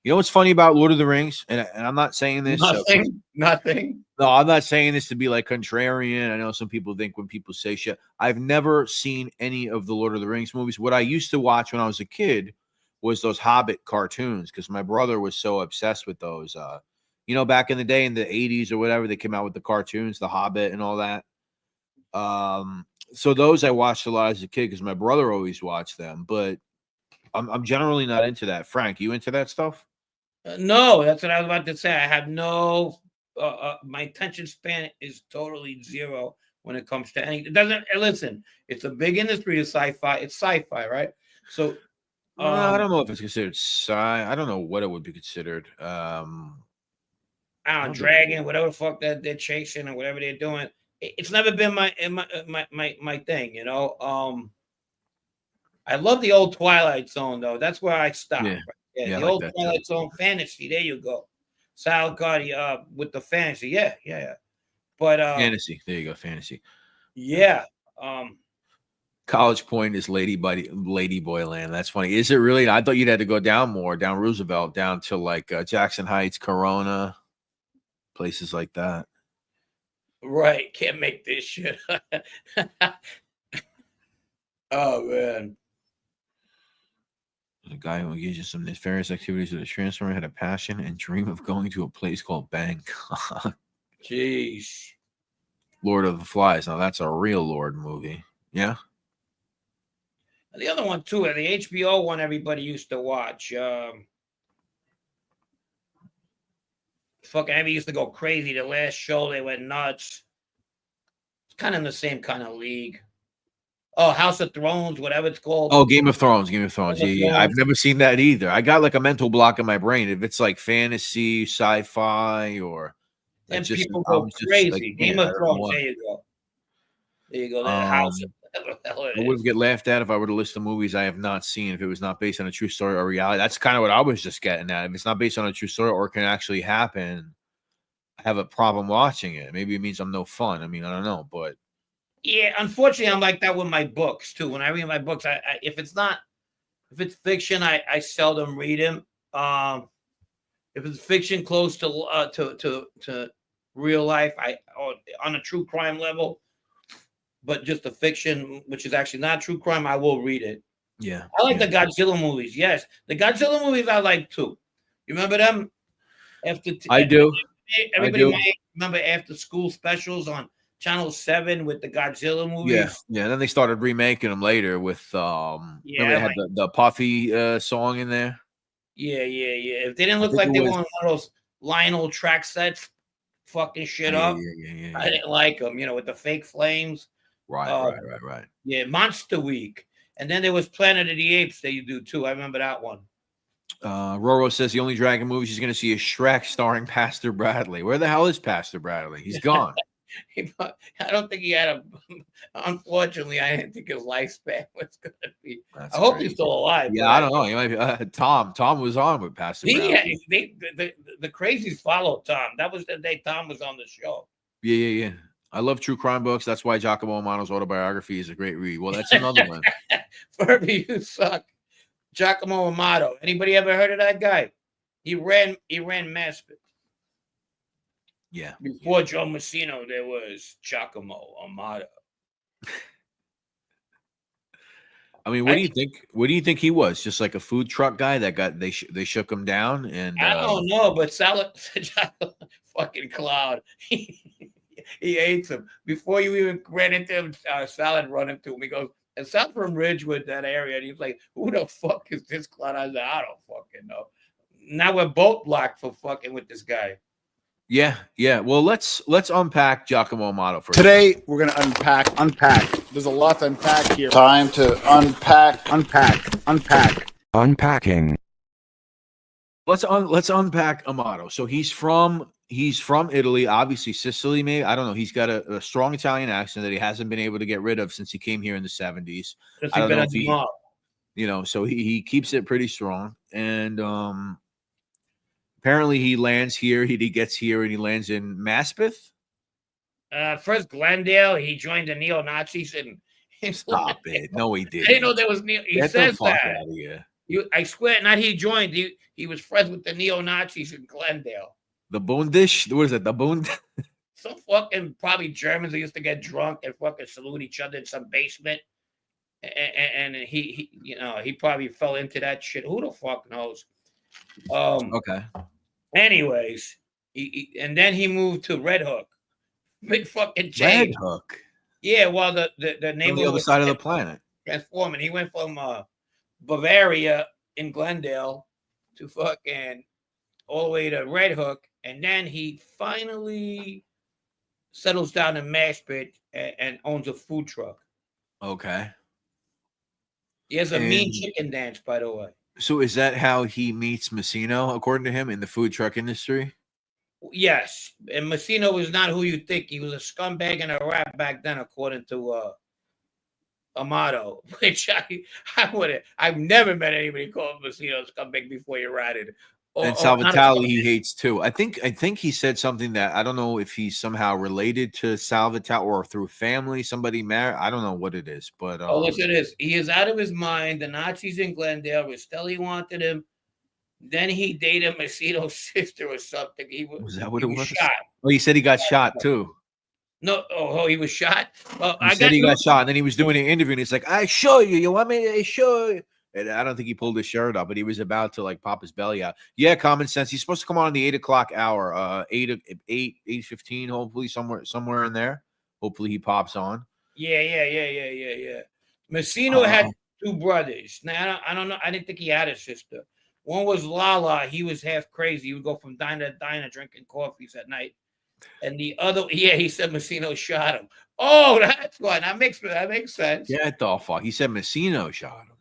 You know what's funny about Lord of the Rings? And I'm not saying this. Nothing. No, I'm not saying this to be like contrarian. I know some people think when people say shit. I've never seen any of the Lord of the Rings movies. What I used to watch when I was a kid was those Hobbit cartoons because my brother was so obsessed with those. Back in the day in the 80s or whatever, they came out with the cartoons, the Hobbit and all that. So those I watched a lot as a kid because my brother always watched them. But I'm generally not into that. Frank, you into that stuff? No, that's what I was about to say. I have no. My attention span is totally zero when it comes to anything. It doesn't listen. It's a big industry of sci-fi. It's sci-fi, right? So I don't know if it's considered sci. I don't know what it would be considered. I don't know, dragon, whatever the fuck that they're chasing or whatever they're doing. It's never been my thing, you know. I love the old Twilight Zone though. That's where I stopped. Yeah, the old Twilight Zone fantasy. There you go. Sal Gotti with the fantasy. Yeah. But fantasy. There you go, fantasy. Yeah. College Point is Lady Boy land. That's funny. Is it really? I thought you'd had to go down Roosevelt, down to like Jackson Heights, Corona, places like that. Right. Can't make this shit. Oh man. The guy who engages some nefarious activities with a transformer had a passion and dream of going to a place called Bangkok. Jeez. Lord of the Flies. Now that's a real Lord movie. Yeah. The other one too, the HBO one everybody used to watch. Fucking everybody used to go crazy. The last show they went nuts. It's kind of in the same kind of league. Oh, House of Thrones, whatever it's called. Oh, Game of Thrones. Yeah. I've never seen that either. I got like a mental block in my brain. If it's like fantasy, sci-fi, or and people go crazy. Like, Game of Thrones. There you go. That House of I would get laughed at if I were to list the movies I have not seen if it was not based on a true story or reality. That's kind of what I was just getting at. If it's not based on a true story or can actually happen, I have a problem watching it. Maybe it means I'm no fun. I mean, I don't know, but yeah, unfortunately, I'm like that with my books too. When I read my books, if it's fiction, I seldom read them. If it's fiction close to real life, or on a true crime level, but just a fiction which is actually not true crime, I will read it. Yeah, I like the Godzilla movies. Yes, the Godzilla movies I like too. You remember them? I do. Everybody might remember after school specials on Channel 7 with the Godzilla movies. Yeah, yeah. Then they started remaking them later with remember they had the Puffy song in there. Yeah. If they didn't look like they were on one of those Lionel track sets, fucking shit up. Yeah. I didn't like them, with the fake flames. Right. Yeah, Monster Week. And then there was Planet of the Apes that you do too. I remember that one. Roro says the only dragon movie she's going to see is Shrek starring Pastor Bradley. Where the hell is Pastor Bradley? He's gone. I don't think he had a. Unfortunately, I didn't think his lifespan was going to be. That's I hope crazy. he's still alive. Yeah, I don't know. He might be, Tom was on with Pastor Bradley. The crazies followed Tom. That was the day Tom was on the show. Yeah. I love true crime books. That's why Giacomo Amato's autobiography is a great read. Well, that's another one. Furby, you suck. Giacomo Amato. Anybody ever heard of that guy? He ran Maspeth. Yeah. Before Joe Messino, there was Giacomo Amato. I mean, what do you think? What do you think he was? Just like a food truck guy that got they shook him down, and I don't know, but Salad fucking clown. He hates him. Before you even ran into him, Salad run into him. He goes, and Salad from Ridgewood, that area, and he's like, "Who the fuck is this clown?" I said, "I don't fucking know." Now we're both blocked for fucking with this guy. Yeah. Well, let's unpack Giacomo Amato first. Today we're gonna unpack. There's a lot to unpack here. Time to unpack. Unpacking. Let's unpack Amato. So he's from Italy, obviously Sicily, maybe. I don't know. He's got a strong Italian accent that he hasn't been able to get rid of since he came here in the 70s. I don't know if he, so he keeps it pretty strong. And apparently he lands here. He gets here and he lands in Maspeth. First Glendale, he joined the neo-Nazis and Stop it. No, he didn't. I didn't know there was neo. He Get says the fuck that. out of here. I swear, not he joined. He was friends with the neo-Nazis in Glendale. The Bundish? What is it? The Bund? Some fucking probably Germans who used to get drunk and fucking salute each other in some basement. And he probably fell into that shit. Who the fuck knows? Okay. Anyways, and then he moved to Red Hook. Big fucking change. Red Hook. Yeah, well, the name on the other side of the planet. Transforming. He went from Bavaria in Glendale to fucking all the way to Red Hook, and then he finally settles down in Maspeth and owns a food truck. Okay. He has a mean chicken dance, by the way. So is that how he meets Messino, according to him, in the food truck industry? Yes, and Messino was not who you think. He was a scumbag and a rat back then, according to Amato. Which I've never met anybody called Messino a scumbag before you ratted. And Salvatore he hates too. I think he said something that I don't know if he's somehow related to Salvatore or through family, somebody married. I don't know what it is, but listen to this. He is out of his mind. The Nazis in Glendale, Rastelli wanted him. Then he dated Messino's sister or something. Was that what it was? Shot. Oh, he said he got shot too. No, he was shot. Well, he said he got shot, and then he was doing an interview, and he's like, "I show you. You want me to show you?" And I don't think he pulled his shirt up, but he was about to like pop his belly out. Yeah, common sense. He's supposed to come on the 8 o'clock hour, 8:15, hopefully somewhere in there. Hopefully he pops on. Yeah. Messino had two brothers. Now I don't know. I didn't think he had a sister. One was Lala. He was half crazy. He would go from diner to diner drinking coffees at night. And the other, he said Messino shot him. Oh, that's why. That makes sense. Get the fuck. He said Messino shot him.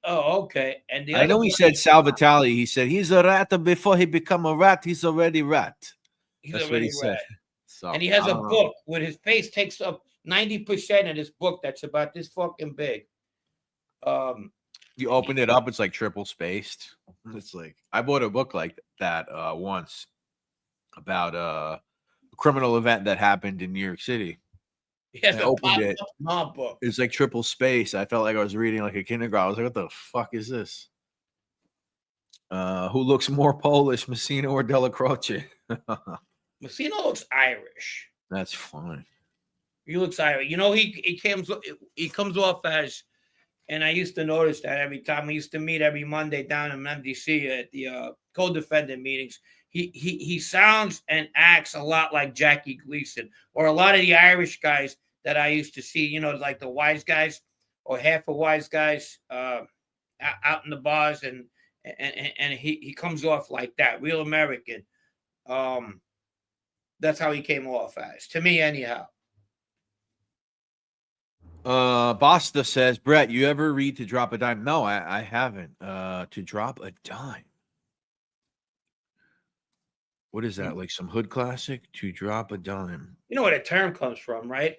Oh, okay. And I know he said Salvatore. He said he's a rat before he become a rat. He's already rat. That's what he said. So, and he has a book where his face takes up 90% of this book that's about this fucking big. You open it up, it's like triple spaced. It's like I bought a book like that once about a criminal event that happened in New York City. Yes, I opened it. Book. It's like triple space. I felt like I was reading like a kindergarten. I was like, "What the fuck is this?" Who looks more Polish, Messino or Della Croce? Messino looks Irish. That's funny. He looks Irish. He comes off as. And I used to notice that every time we used to meet every Monday down in MDC at the co-defendant meetings, he sounds and acts a lot like Jackie Gleason, or a lot of the Irish guys that I used to see, you know, like the wise guys or half of wise guys out in the bars, and he comes off like that, real American. That's how he came off as, to me anyhow. Basta says, Brett, you ever read To Drop a Dime? No, I haven't. To Drop a Dime. What is that? Like some hood classic? To Drop a Dime. You know where the term comes from, right?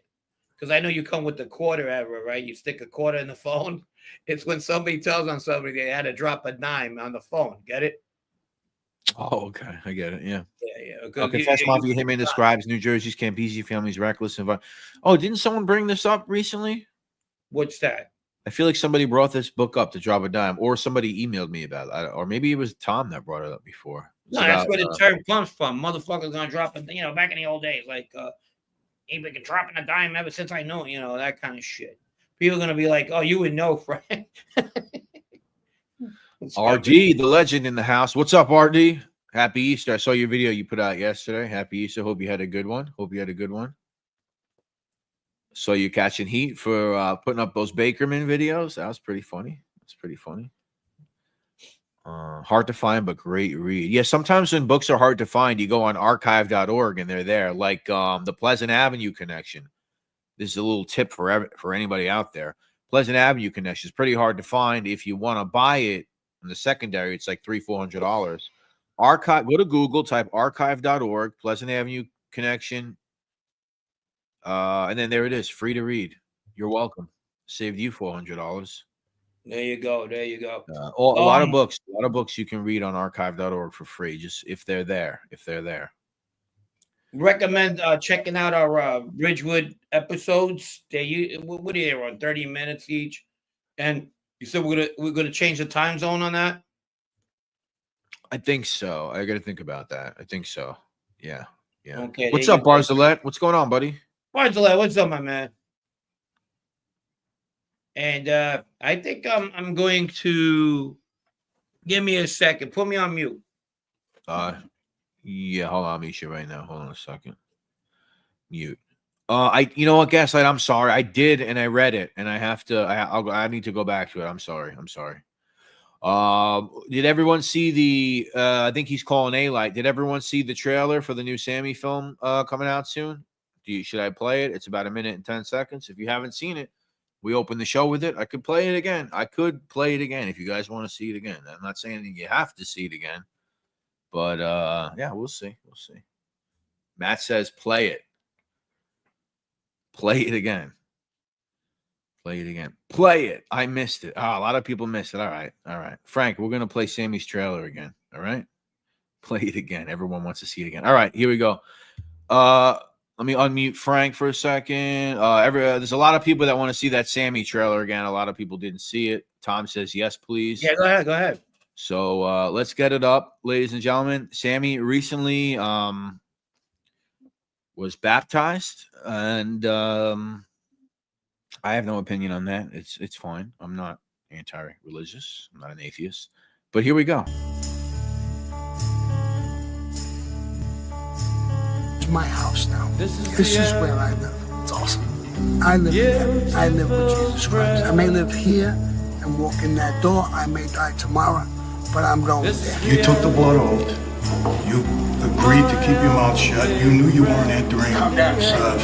Because I know you come with the quarter era, right? You stick a quarter in the phone. It's when somebody tells on somebody they had to drop a dime on the phone. Get it? Oh, okay. I get it. Yeah. Yeah. Confess Mafia Hitman describes New Jersey's Campese family's reckless environment. Oh, didn't someone bring this up recently? What's that? I feel like somebody brought this book up, To Drop a Dime, or somebody emailed me about it. Or maybe it was Tom that brought it up before. No, that's where the term comes from. Motherfuckers gonna drop it, you know, back in the old days, like ain't been dropping a dime ever since I know, you know, that kind of shit. People are gonna be like, oh, you would know, Frank. RD, the legend in the house. What's up, RD? Happy Easter. I saw your video you put out yesterday. Happy Easter. Hope you had a good one. Saw you catching heat for putting up those Bakerman videos. That was pretty funny. Hard to find, but great read. Yeah, sometimes when books are hard to find, you go on archive.org and they're there. Like the Pleasant Avenue Connection. This is a little tip for anybody out there. Pleasant Avenue Connection is pretty hard to find. If you want to buy it in the secondary, it's like $300-400. Archive. Go to Google, type archive.org, Pleasant Avenue Connection, and then there it is, free to read. You're welcome. Saved you $400. There you go. A lot of books you can read on archive.org for free, just if they're there. Recommend checking out our Ridgewood episodes. What are they on? 30 minutes each. And you said we're gonna change the time zone on that? I think so. I gotta think about that. I think so. Yeah. Okay. What's up, Barzalette? What's going on, buddy? Barzalette, what's up, my man? And I think I'm going to give me a second. Put me on mute. Yeah, hold on, Misha, right now. Hold on a second. Mute. You know what, Gaslight? I'm sorry. I did, and I read it, and I have to. I need to go back to it. I'm sorry. Did everyone see the? I think he's calling Alite. Did everyone see the trailer for the new Sammy film coming out soon? Should I play it? It's about 1 minute and 10 seconds. If you haven't seen it, we opened the show with it. I could play it again. If you guys want to see it again. I'm not saying that you have to see it again, but yeah, we'll see. Matt says play it. Play it again. Play it. I missed it. Oh, a lot of people missed it. All right. Frank, we're gonna play Sammy's trailer again. All right. Play it again. Everyone wants to see it again. All right, here we go. Let me unmute Frank for a second. There's a lot of people that want to see that Sammy trailer again. A lot of people didn't see it. Tom says yes, please. Yeah, go ahead. So let's get it up, ladies and gentlemen. Sammy recently was baptized, and I have no opinion on that. It's fine. I'm not anti-religious. I'm not an atheist. But here we go. My house now. This is where I live. It's awesome. I live here. I live with Jesus Christ. I may live here and walk in that door. I may die tomorrow, but I'm going there. You took the blood oath. You agreed to keep your mouth shut. You knew you weren't entering fantasy land.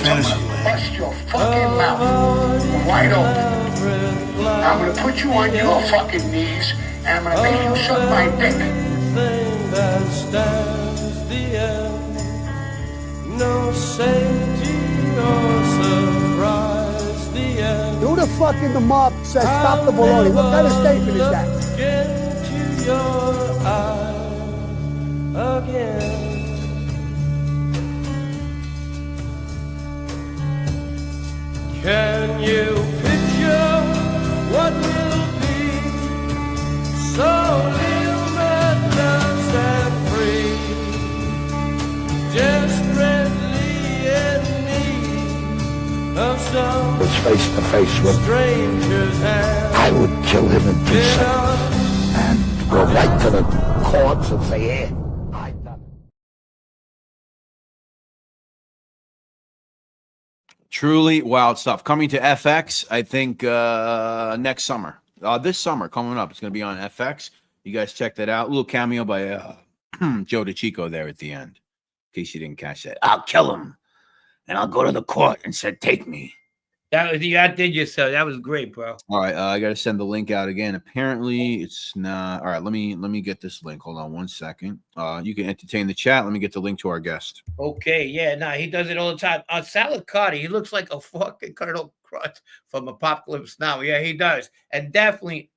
Bust your fucking mouth wide open. I'm gonna put you on your fucking knees and I'm gonna make you suck my dick. No safety or surprise. Who the fuck in the mob says stop the baloney? What kind of statement is that? Get into your eyes again. Can you picture what will be? So live madness and free. Desperately in need of some was face to face with stranger's hand. I would kill him in 2 seconds and go right to the courts and say, hey, Truly wild stuff. Coming to FX, I think next summer. This summer coming up. It's going to be on FX. You guys check that out. A little cameo by Joe DeChico there at the end. In case you didn't catch that. I'll kill him. And I'll go to the court and say, take me. That was, you outdid yourself. That was great, bro. All right, I got to send the link out again. Apparently, it's not. All right, let me get this link. Hold on 1 second. You can entertain the chat. Let me get the link to our guest. Okay, yeah, no, he does it all the time. Salicotti, he looks like a fucking Colonel Crutch from Apocalypse Now. Yeah, he does, and definitely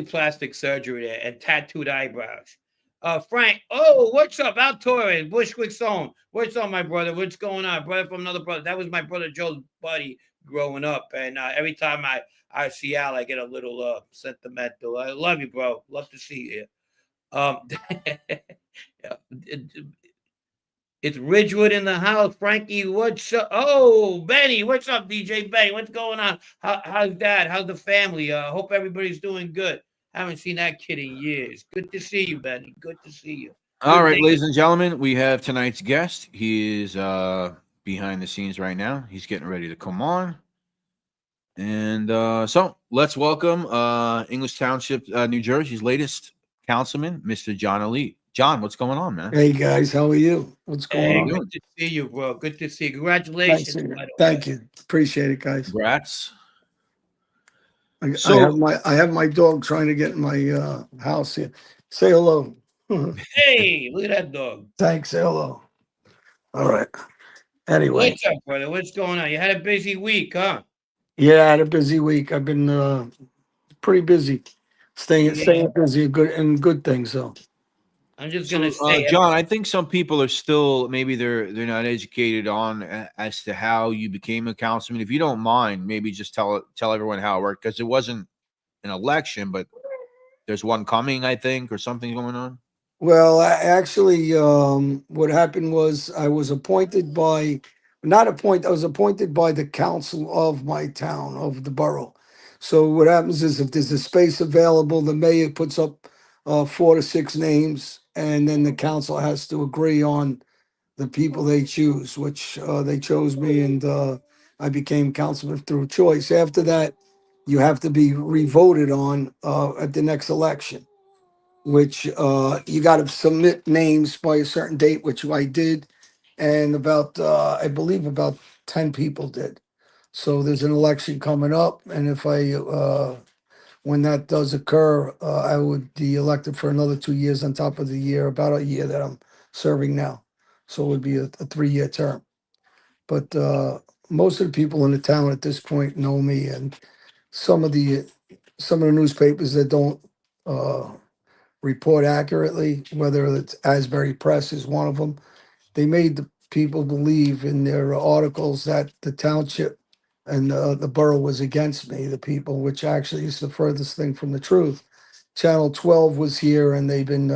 plastic surgery there and tattooed eyebrows. Frank, oh, what's up? Out touring, Bushwick's own. What's up, my brother? What's going on? Brother from another brother. That was my brother Joe's buddy growing up. And every time I see Al, I get a little sentimental. I love you, bro. Love to see you. It's Ridgewood in the house. Frankie, what's up? Oh, Benny, what's up, DJ Benny? What's going on? How's Dad? How's the family? Hope everybody's doing good. Haven't seen that kid in years. Good to see you, Benny. Good to see you. All right, ladies and gentlemen, we have tonight's guest. He is behind the scenes right now. He's getting ready to come on. And so let's welcome English Township, New Jersey's latest councilman, Mr. John Alite. John, what's going on, man? Hey, guys. How are you? What's going on? Good to see you, bro. Good to see you. Congratulations. Thank you. Appreciate it, guys. Congrats. I have my dog trying to get in my house here. Say hello. Hey, look at that dog. Thanks. Say hello. All right. Anyway. What's up, brother? What's going on? You had a busy week, huh? Yeah, I had a busy week. I've been pretty busy. Staying busy, good things. So I'm just gonna say, John, I think some people are still maybe they're not educated on as to how you became a councilman. If you don't mind, maybe just tell everyone how it worked, because it wasn't an election, but there's one coming, I think, or something going on. Well, actually, what happened was I was appointed by the council of my town, of the borough. So what happens is if there's a space available, the mayor puts up 4 to 6 names, and then the council has to agree on the people they choose, which they chose me, and I became councilman through choice. After that, you have to be revoted on at the next election, which you got to submit names by a certain date, which I did, and I believe about 10 people did. So there's an election coming up, and if when that does occur, I would be elected for another 2 years on top of about a year that I'm serving now. So it would be a 3-year term. But most of the people in the town at this point know me, and some of the newspapers that don't report accurately, whether it's Asbury Press is one of them, they made the people believe in their articles that the township and the borough was against me, the people, which actually is the furthest thing from the truth. Channel 12 was here, and they've been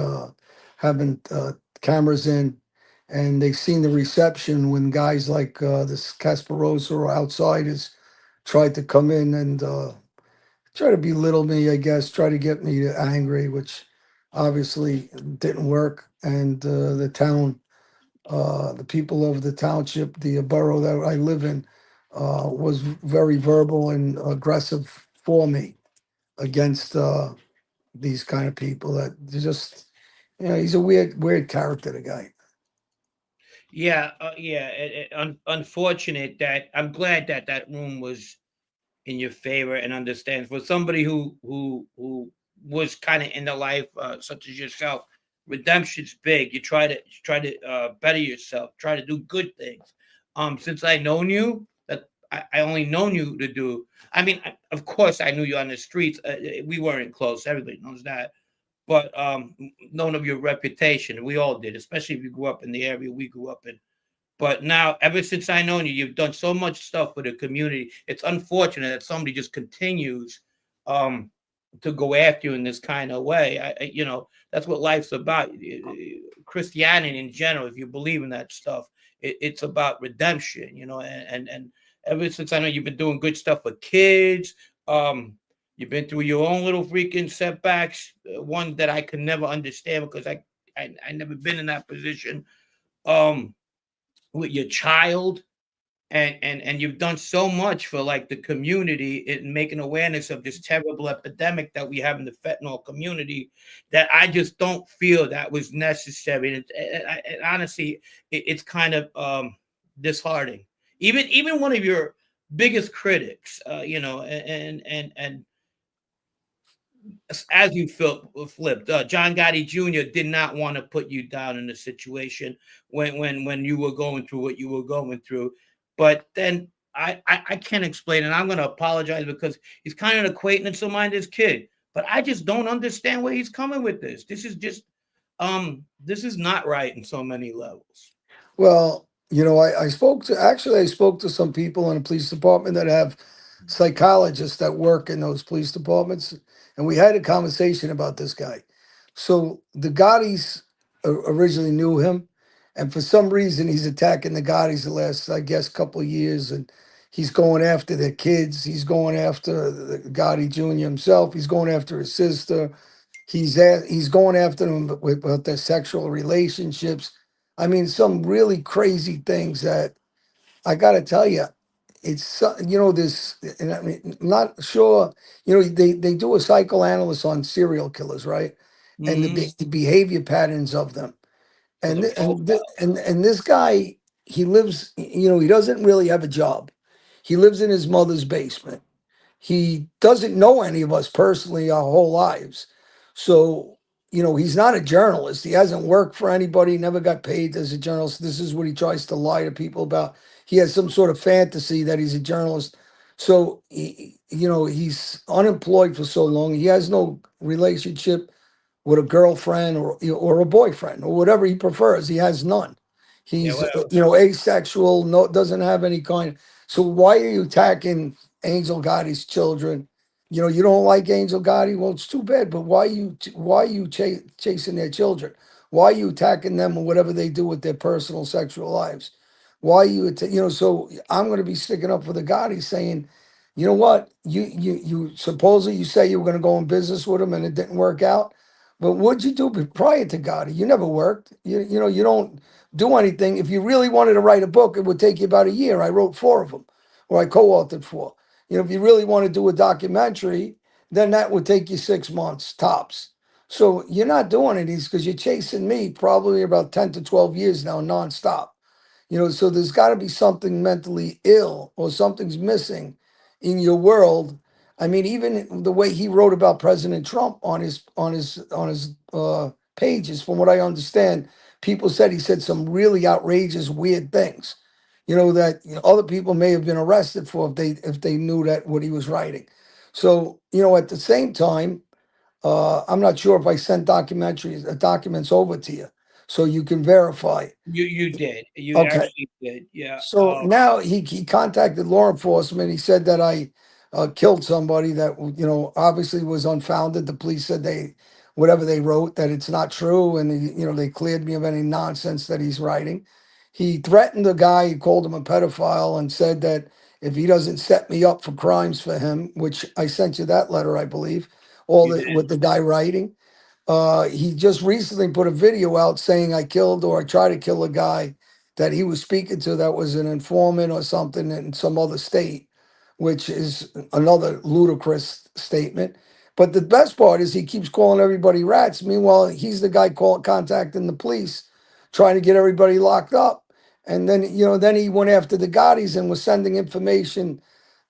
having cameras in, and they've seen the reception when guys like this Kasparosa or outsiders tried to come in and try to belittle me, I guess, try to get me angry, which obviously didn't work. And the town, the people of the township, the borough that I live in, was very verbal and aggressive for me against these kind of people that just, he's a weird character, the guy. Yeah, unfortunate that I'm glad that room was in your favor and understands for somebody who was kind of in the life such as yourself. Redemption's big. You try to better yourself, try to do good things. Since I known you, that I only known you to do. I mean, of course, I knew you on the streets. We weren't close. Everybody knows that. But known of your reputation, we all did, especially if you grew up in the area we grew up in. But now, ever since I known you, you've done so much stuff for the community. It's unfortunate that somebody just continues to go after you in this kind of way. That's what life's about. Christianity in general, if you believe in that stuff, it's about redemption, and ever since I know you've been doing good stuff for kids, you've been through your own little freaking setbacks, one that I could never understand because I never been in that position. with your child, and you've done so much for like the community in making awareness of this terrible epidemic that we have in the fentanyl community, that I just don't feel that was necessary. And honestly, it's kind of disheartening. Even one of your biggest critics, and as you flipped, John Gotti Jr. did not want to put you down in a situation when you were going through what you were going through. But then I can't explain, and I'm going to apologize because he's kind of an acquaintance of mine, this kid. But I just don't understand where he's coming with this. This is just this is not right in so many levels. Well, I spoke to some people in the police department that have psychologists that work in those police departments, and we had a conversation about this guy. So the Gottis originally knew him, and for some reason he's attacking the Gottis the last, I guess, couple of years, and he's going after their kids. He's going after the Gotti Jr. himself. He's going after his sister. He's going after them with their sexual relationships. I mean, some really crazy things that I got to tell you, this, and I mean, I'm not sure, they do a psychoanalysis on serial killers, right? And the behavior patterns of them. And this guy, he lives, he doesn't really have a job. He lives in his mother's basement. He doesn't know any of us personally our whole lives. So, he's not a journalist. He hasn't worked for anybody, never got paid as a journalist. This is what he tries to lie to people about. He has some sort of fantasy that he's a journalist. So, he's unemployed for so long. He has no relationship with a girlfriend or a boyfriend or whatever he prefers. He has none. He's asexual. No, doesn't have any kind. So why are you attacking Angel Gotti's children? You don't like Angel Gotti. Well, it's too bad. But why are you chasing their children? Why are you attacking them or whatever they do with their personal sexual lives? Why are you So I'm going to be sticking up for the Gottis, saying, you know what? You supposedly you say you were going to go in business with him and it didn't work out. But what'd you do prior to Gotti? You never worked. You don't do anything. If you really wanted to write a book, it would take you about a year. I wrote 4 of them, or I co-authored 4. If you really want to do a documentary, then that would take you 6 months tops. So you're not doing it because you're chasing me probably about 10 to 12 years now, nonstop. So there's got to be something mentally ill or something's missing in your world. I mean, even the way he wrote about President Trump on his pages, from what I understand, people said he said some really outrageous, weird things. That other people may have been arrested for if they knew that what he was writing. So at the same time, I'm not sure if I sent documents over to you so you can verify. You did. You Okay. actually did. Yeah. So now he contacted law enforcement. He said that I killed somebody that obviously was unfounded. The police said whatever they wrote, that it's not true, and they cleared me of any nonsense that he's writing. He threatened the guy. He called him a pedophile and said that if he doesn't set me up for crimes for him, which I sent you that letter, I believe, with the guy writing. He just recently put a video out saying I killed or I tried to kill a guy that he was speaking to that was an informant or something in some other state, which is another ludicrous statement. But the best part is he keeps calling everybody rats. Meanwhile, he's the guy contacting the police, trying to get everybody locked up. And then, then he went after the Gottis and was sending information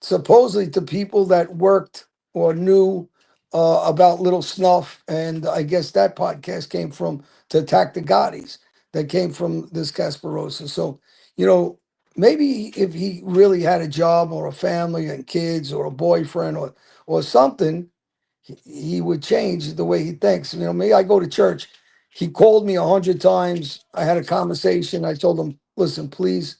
supposedly to people that worked or knew about Little Snuff. And I guess that podcast came from to attack the Gottis that came from this Kasparosa. So, maybe if he really had a job or a family and kids or a boyfriend or something, he would change the way he thinks. Maybe I go to church. He called me 100 times. I had a conversation. I told him, listen, please,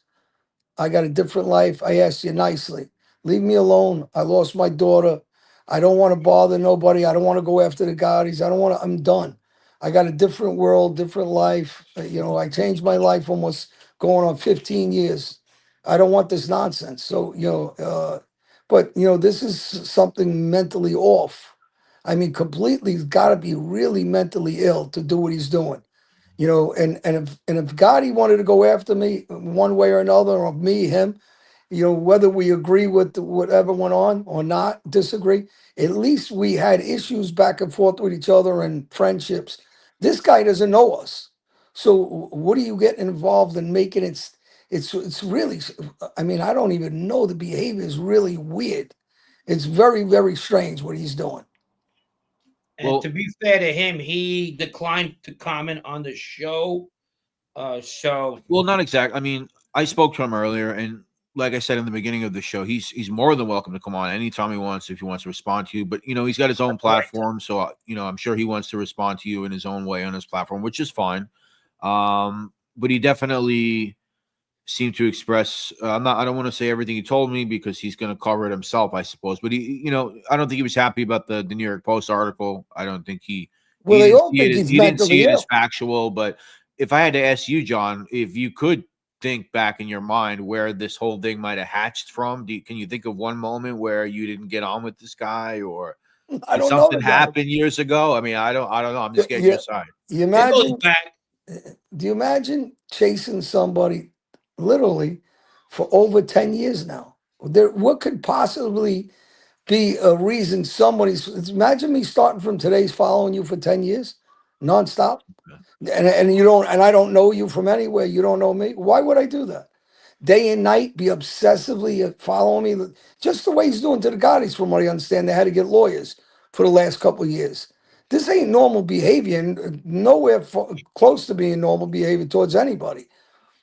I got a different life. I asked you nicely. Leave me alone. I lost my daughter. I don't want to bother nobody. I don't want to go after the Gaudis. I'm done. I got a different world, different life. I changed my life almost going on 15 years. I don't want this nonsense. So, but, this is something mentally off. I mean, completely, he's got to be really mentally ill to do what he's doing. You know, and if Gotti wanted to go after me one way or another, or me, him, you know, whether we agree with whatever went on or not, disagree, at least we had issues back and forth with each other and friendships. This guy doesn't know us. So what are you getting involved in making it? It's really, I mean, I don't even know. The behavior is really weird. It's very, very strange what he's doing. And to be fair to him, he declined to comment on the show. Well, not exactly. I mean, I spoke to him earlier, and like I said in the beginning of the show, he's more than welcome to come on anytime he wants if he wants to respond to you. But you know, he's got his own platform, so you know, I'm sure he wants to respond to you in his own way on his platform, which is fine. But he definitely seemed to express. I don't want to say everything he told me because he's going to cover it himself, I suppose. But he, you know, I don't think he was happy about the New York Post article. I don't think he. Well, He they didn't all see think it. he's He didn't see mentally it as ill. factual, but if I had to ask you, John, if you could think back in your mind where this whole thing might have hatched from, can you think of one moment where you didn't get on with this guy, or I did don't know something the guy. happen years ago? I mean, I don't know. I'm just getting Yeah, your side. you it goes imagine? back. Do you imagine chasing somebody literally for over 10 years now? What could possibly be a reason somebody's imagine me starting from today's following you for 10 years nonstop? And you don't, and I don't know you from anywhere. You don't know me. Why would I do that? Day and night, be obsessively following me, just the way he's doing to the Gottis. From what I understand, they had to get lawyers for the last couple of years. This ain't normal behavior, and nowhere close to being normal behavior towards anybody.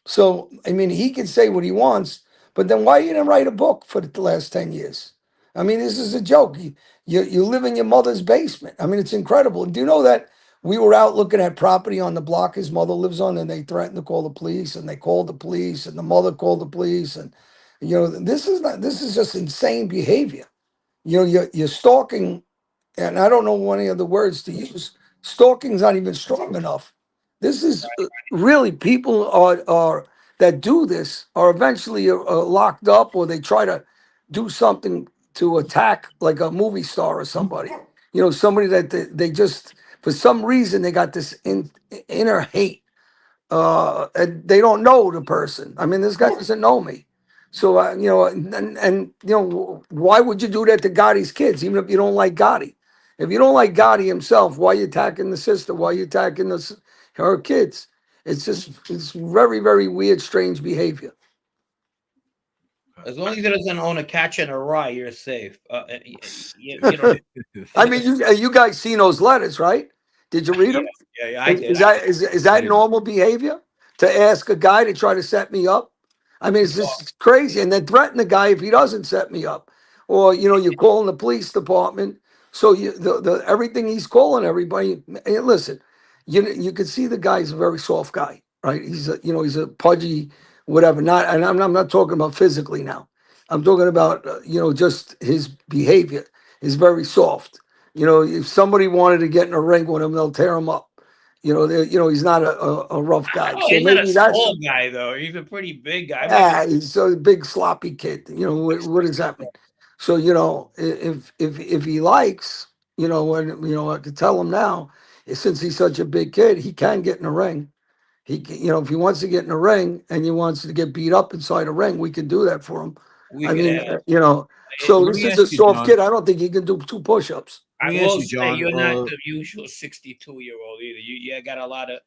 So, I mean, he can say what he wants, but then why you didn't write a book for the last 10 years? I mean, this is a joke. You live in your mother's basement. I mean, it's incredible. Do you know that we were out looking at property on the block his mother lives on, and they threatened to call the police, and they called the police, and the mother called the police, and you know, this is just insane behavior. You know, you're stalking, and I don't know any other words to use. Stalking's not even strong enough. This is really people are that do this are eventually locked up, or they try to do something to attack like a movie star or somebody. You know, somebody that they just for some reason they got this inner hate. And they don't know the person. I mean, this guy doesn't know me. So, you know, and, you know, why would you do that to Gotti's kids, even if you don't like Gotti? If you don't like Gotti himself, why are you attacking the sister? Why are you attacking her kids? It's very, very weird, strange behavior. As long as he doesn't own a catch and a rye, you're safe. You know. I mean, you guys seen those letters, right? Did you read them? Yeah, I did. Is that normal behavior to ask a guy to try to set me up? I mean, it's just crazy, and then threaten the guy if he doesn't set me up, or you know, you're calling the police department. So the everything he's calling everybody. And listen, you can see the guy's a very soft guy, right? He's a pudgy, whatever. Not, and I'm not talking about physically now. I'm talking about just his behavior is very soft. You know, if somebody wanted to get in a ring with him, they'll tear him up. He's not a rough guy. Oh, So he's not a maybe that's small guy though. He's a pretty big guy. he's a big sloppy kid. You know what does that mean? So if he likes, and I could tell him now, since he's such a big kid, he can get in a ring. If he wants to get in a ring and he wants to get beat up inside a ring, we can do that for him. I mean, So Let this me is a ask you, soft John. kid. I don't think he can do 2 push-ups. I Let me ask will you, say John, you're not the usual 62-year-old either. You got a lot of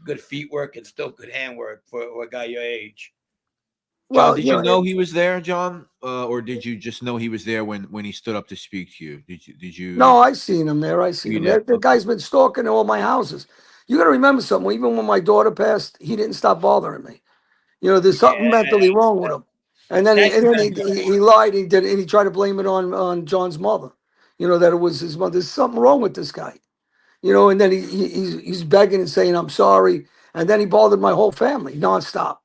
good feet work and still good handwork for a guy your age. John, Well, did you know he was there, John, or did you just know he was there when he stood up to speak to you? Did you? No, I seen him there. I seen You him did? there. The guy's been stalking all my houses. You got to remember something. Even when my daughter passed, he didn't stop bothering me. There's something mentally wrong with him. And then he lied. He tried to blame it on John's mother. That it was his mother. There's something wrong with this guy. And then he's begging and saying I'm sorry. And then he bothered my whole family nonstop.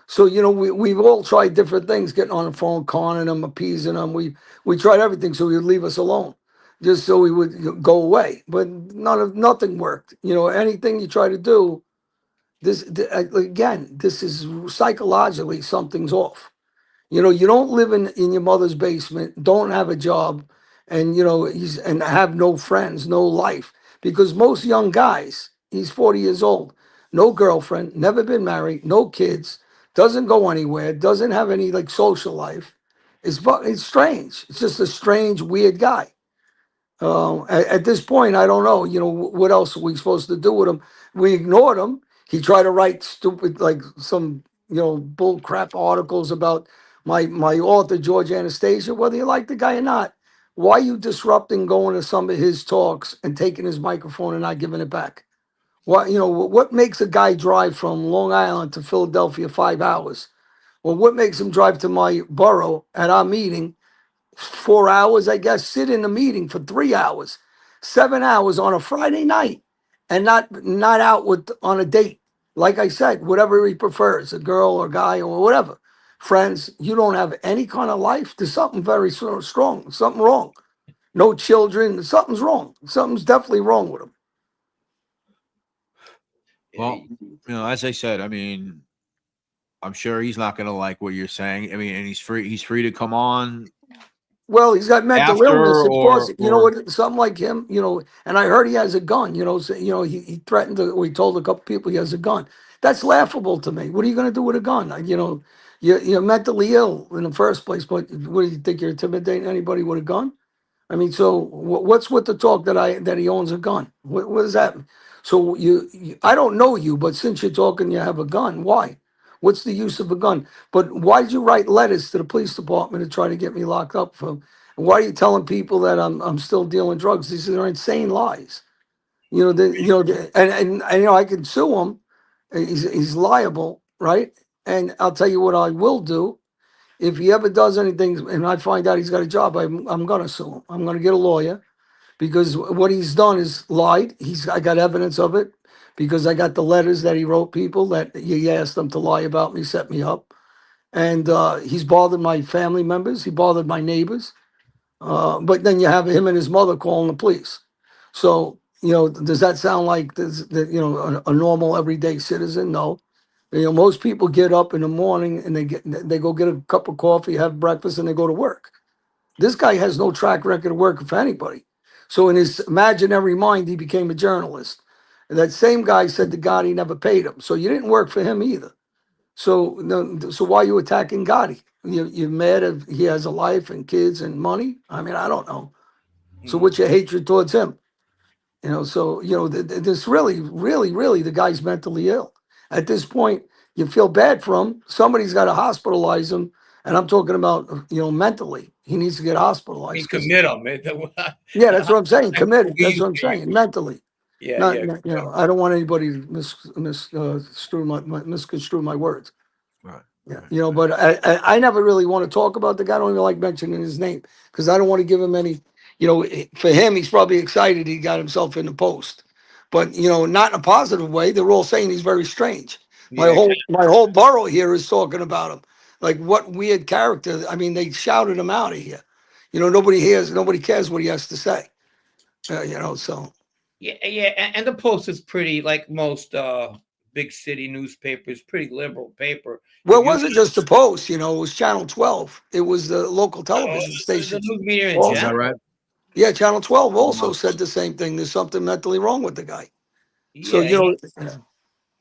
So we've all tried different things, getting on the phone, conning him, appeasing him. We tried everything so he would leave us alone, just so he would go away. But nothing worked. Anything you try to do, again, this is psychologically something's off. You don't live in your mother's basement, don't have a job, and and have no friends, no life. Because most young guys, he's 40 years old. no girlfriend, never been married, no kids, doesn't go anywhere, doesn't have any like social life. It's strange. It's just a strange, weird guy. At this point, I don't know. You know, what else are we supposed to do with him? We ignored him. He tried to write stupid, like some, bull crap articles about my author, George Anastasia, whether you like the guy or not. Why are you disrupting going to some of his talks and taking his microphone and not giving it back? What makes a guy drive from Long Island to Philadelphia 5 hours? Well, what makes him drive to my borough at our meeting 4 hours, I guess, sit in the meeting for 3 hours, 7 hours on a Friday night, and not out with on a date. Like I said, whatever he prefers, a girl or guy or whatever. Friends, you don't have any kind of life. There's something very strong, something wrong. No children, something's wrong. Something's definitely wrong with him. Well, as I said, I mean, I'm sure he's not going to like what you're saying. I mean, and he's free to come on. Well, he's got mental After illness, of course. You know or- what? Something like him, and I heard he has a gun. So, he threatened to. We told a couple people he has a gun. That's laughable to me. What are you going to do with a gun? You're mentally ill in the first place. But what do you think? You're intimidating anybody with a gun? I mean, so what's with the talk that he owns a gun? What does that mean? So I don't know you, but since you're talking, you have a gun. Why? What's the use of a gun? But why did you write letters to the police department to try to get me locked up? Why are you telling people that I'm still dealing drugs? These are insane lies. And I can sue him. He's liable, right? And I'll tell you what I will do. If he ever does anything and I find out he's got a job, I'm going to sue him. I'm going to get a lawyer because what he's done is lied. I got evidence of it because I got the letters that he wrote people that he asked them to lie about me, set me up. And he's bothered my family members. He bothered my neighbors. But then you have him and his mother calling the police. So, does that sound like a normal everyday citizen? No. Most people get up in the morning and they go get a cup of coffee, have breakfast, and they go to work. This guy has no track record of working for anybody. So in his imaginary mind, he became a journalist. And that same guy said to God he never paid him. So you didn't work for him either. So so why are you attacking Gotti? You're mad if he has a life and kids and money? I mean, I don't know. So what's your hatred towards him? This really, really, really, the guy's mentally ill. At this point, you feel bad for him. Somebody's got to hospitalize him. And I'm talking about, mentally. He needs to get hospitalized. Commit him. Yeah, that's what I'm saying. Committed. That's what I'm saying. Mentally. Yeah, I don't want anybody to misconstrue my words. Right. Yeah, but I never really want to talk about the guy. I don't even like mentioning his name because I don't want to give him any. For him, he's probably excited he got himself in the post, but not in a positive way. They're all saying he's very strange. My whole borough here is talking about him. Like, what weird character? I mean, they shouted him out of here. Nobody cares what he has to say. So. Yeah, and the Post is pretty, like most big city newspapers, pretty liberal paper. Well, it wasn't just the Post, it was Channel 12. It was the local television station. The news media in general. Is that right? Yeah, Channel 12 also said the same thing. There's something mentally wrong with the guy. So,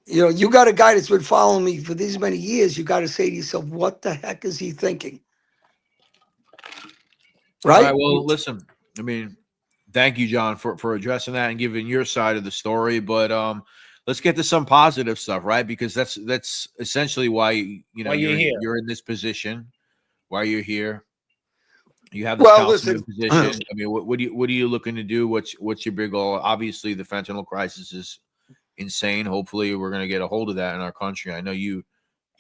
you got a guy that's been following me for these many years. You got to say to yourself, what the heck is he thinking? Right? All right. Well, listen, I mean, thank you, John, for addressing that and giving your side of the story. But let's get to some positive stuff, right? Because that's essentially why you're in this position, why you're here. You have this councilman position. I mean, what are you looking to do? What's your big goal? Obviously, the fentanyl crisis is insane. Hopefully, we're going to get a hold of that in our country. I know you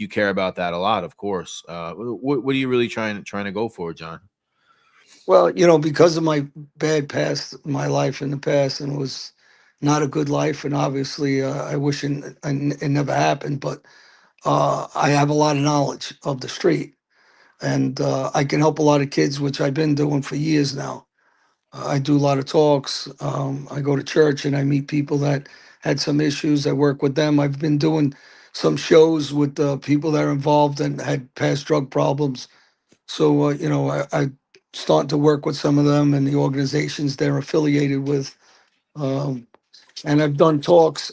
care about that a lot, of course. What are you really trying to go for, John? Well, because of my bad past, my life in the past, and it was not a good life, and obviously, I wish it never happened. But I have a lot of knowledge of the street. And I can help a lot of kids, which I've been doing for years now. I do a lot of talks. I go to church and I meet people that had some issues. I work with them. I've been doing some shows with people that are involved and had past drug problems. So, I starting to work with some of them and the organizations they're affiliated with. And I've done talks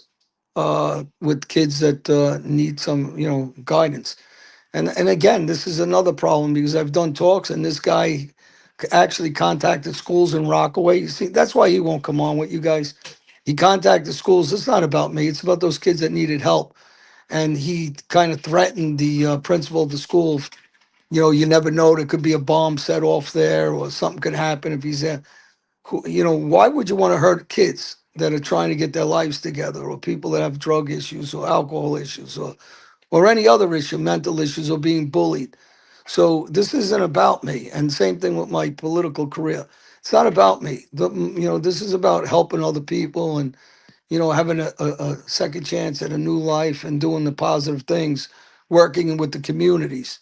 with kids that need some, guidance. And again, this is another problem because I've done talks, and this guy actually contacted schools in Rockaway. You see, that's why he won't come on with you guys. He contacted schools. It's not about me. It's about those kids that needed help. And he kind of threatened the principal of the school. You never know. There could be a bomb set off there, or something could happen if he's there. Why would you want to hurt kids that are trying to get their lives together, or people that have drug issues or alcohol issues, or any other issue, mental issues, or being bullied? So this isn't about me. And same thing with my political career. It's not about me. This is about helping other people and, having a second chance at a new life and doing the positive things, working with the communities.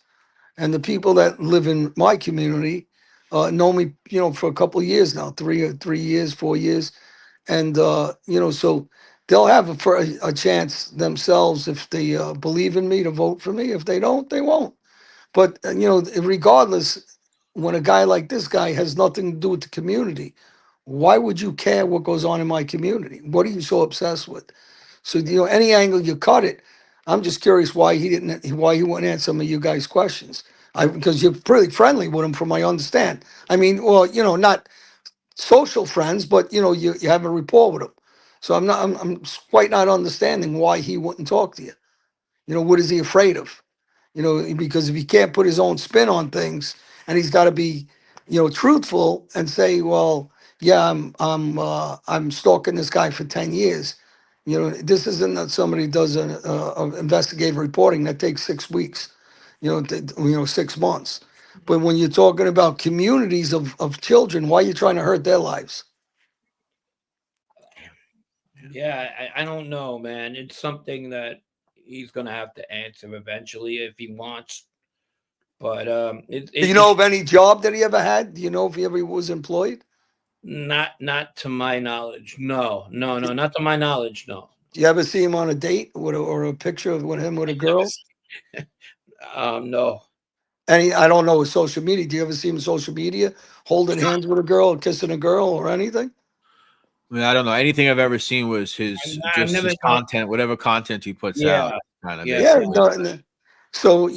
And the people that live in my community know me, for a couple of years now, 3 years, 4 years. And, so they'll have a chance themselves if they believe in me to vote for me. If they don't, they won't. But regardless, when a guy like this guy has nothing to do with the community, why would you care what goes on in my community? What are you so obsessed with? So any angle you cut it, I'm just curious why he wouldn't answer some of you guys' questions. Because you're pretty friendly with him, from I understand. I mean, well, not social friends, but you have a rapport with him. So I'm quite not understanding why he wouldn't talk to you. What is he afraid of? Because if he can't put his own spin on things, and he's got to be, truthful and say, well, yeah, I'm stalking this guy for 10 years. This isn't that somebody does an investigative reporting that takes 6 weeks, 6 months. But when you're talking about communities of children, why are you trying to hurt their lives? Yeah, I don't know, man. It's something that he's gonna have to answer eventually if he wants. But Do you know of any job that he ever had? Do you know if he ever was employed? not to my knowledge. No, not to my knowledge. No. Do you ever see him on a date or a picture of him with a girl? No. I don't know, with social media. Do you ever see him on social media holding hands with a girl, or kissing a girl, or anything? I mean, I don't know. Anything I've ever seen was I've never his content, whatever content he puts Yeah, out. Kind of yeah. Yeah. basically. So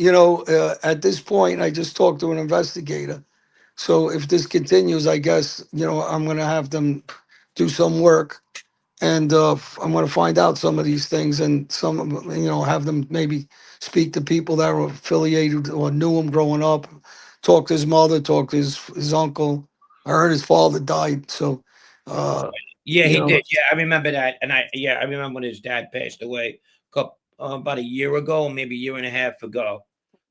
at this point, I just talked to an investigator. So if this continues, I guess I'm going to have them do some work, and I'm going to find out some of these things, and some of them, have them maybe speak to people that were affiliated or knew him growing up, talk to his mother, talk to his uncle. I heard his father died, so Yeah, you he know, did. Yeah, I remember that. And I remember when his dad passed away about a year ago, maybe a year and a half ago.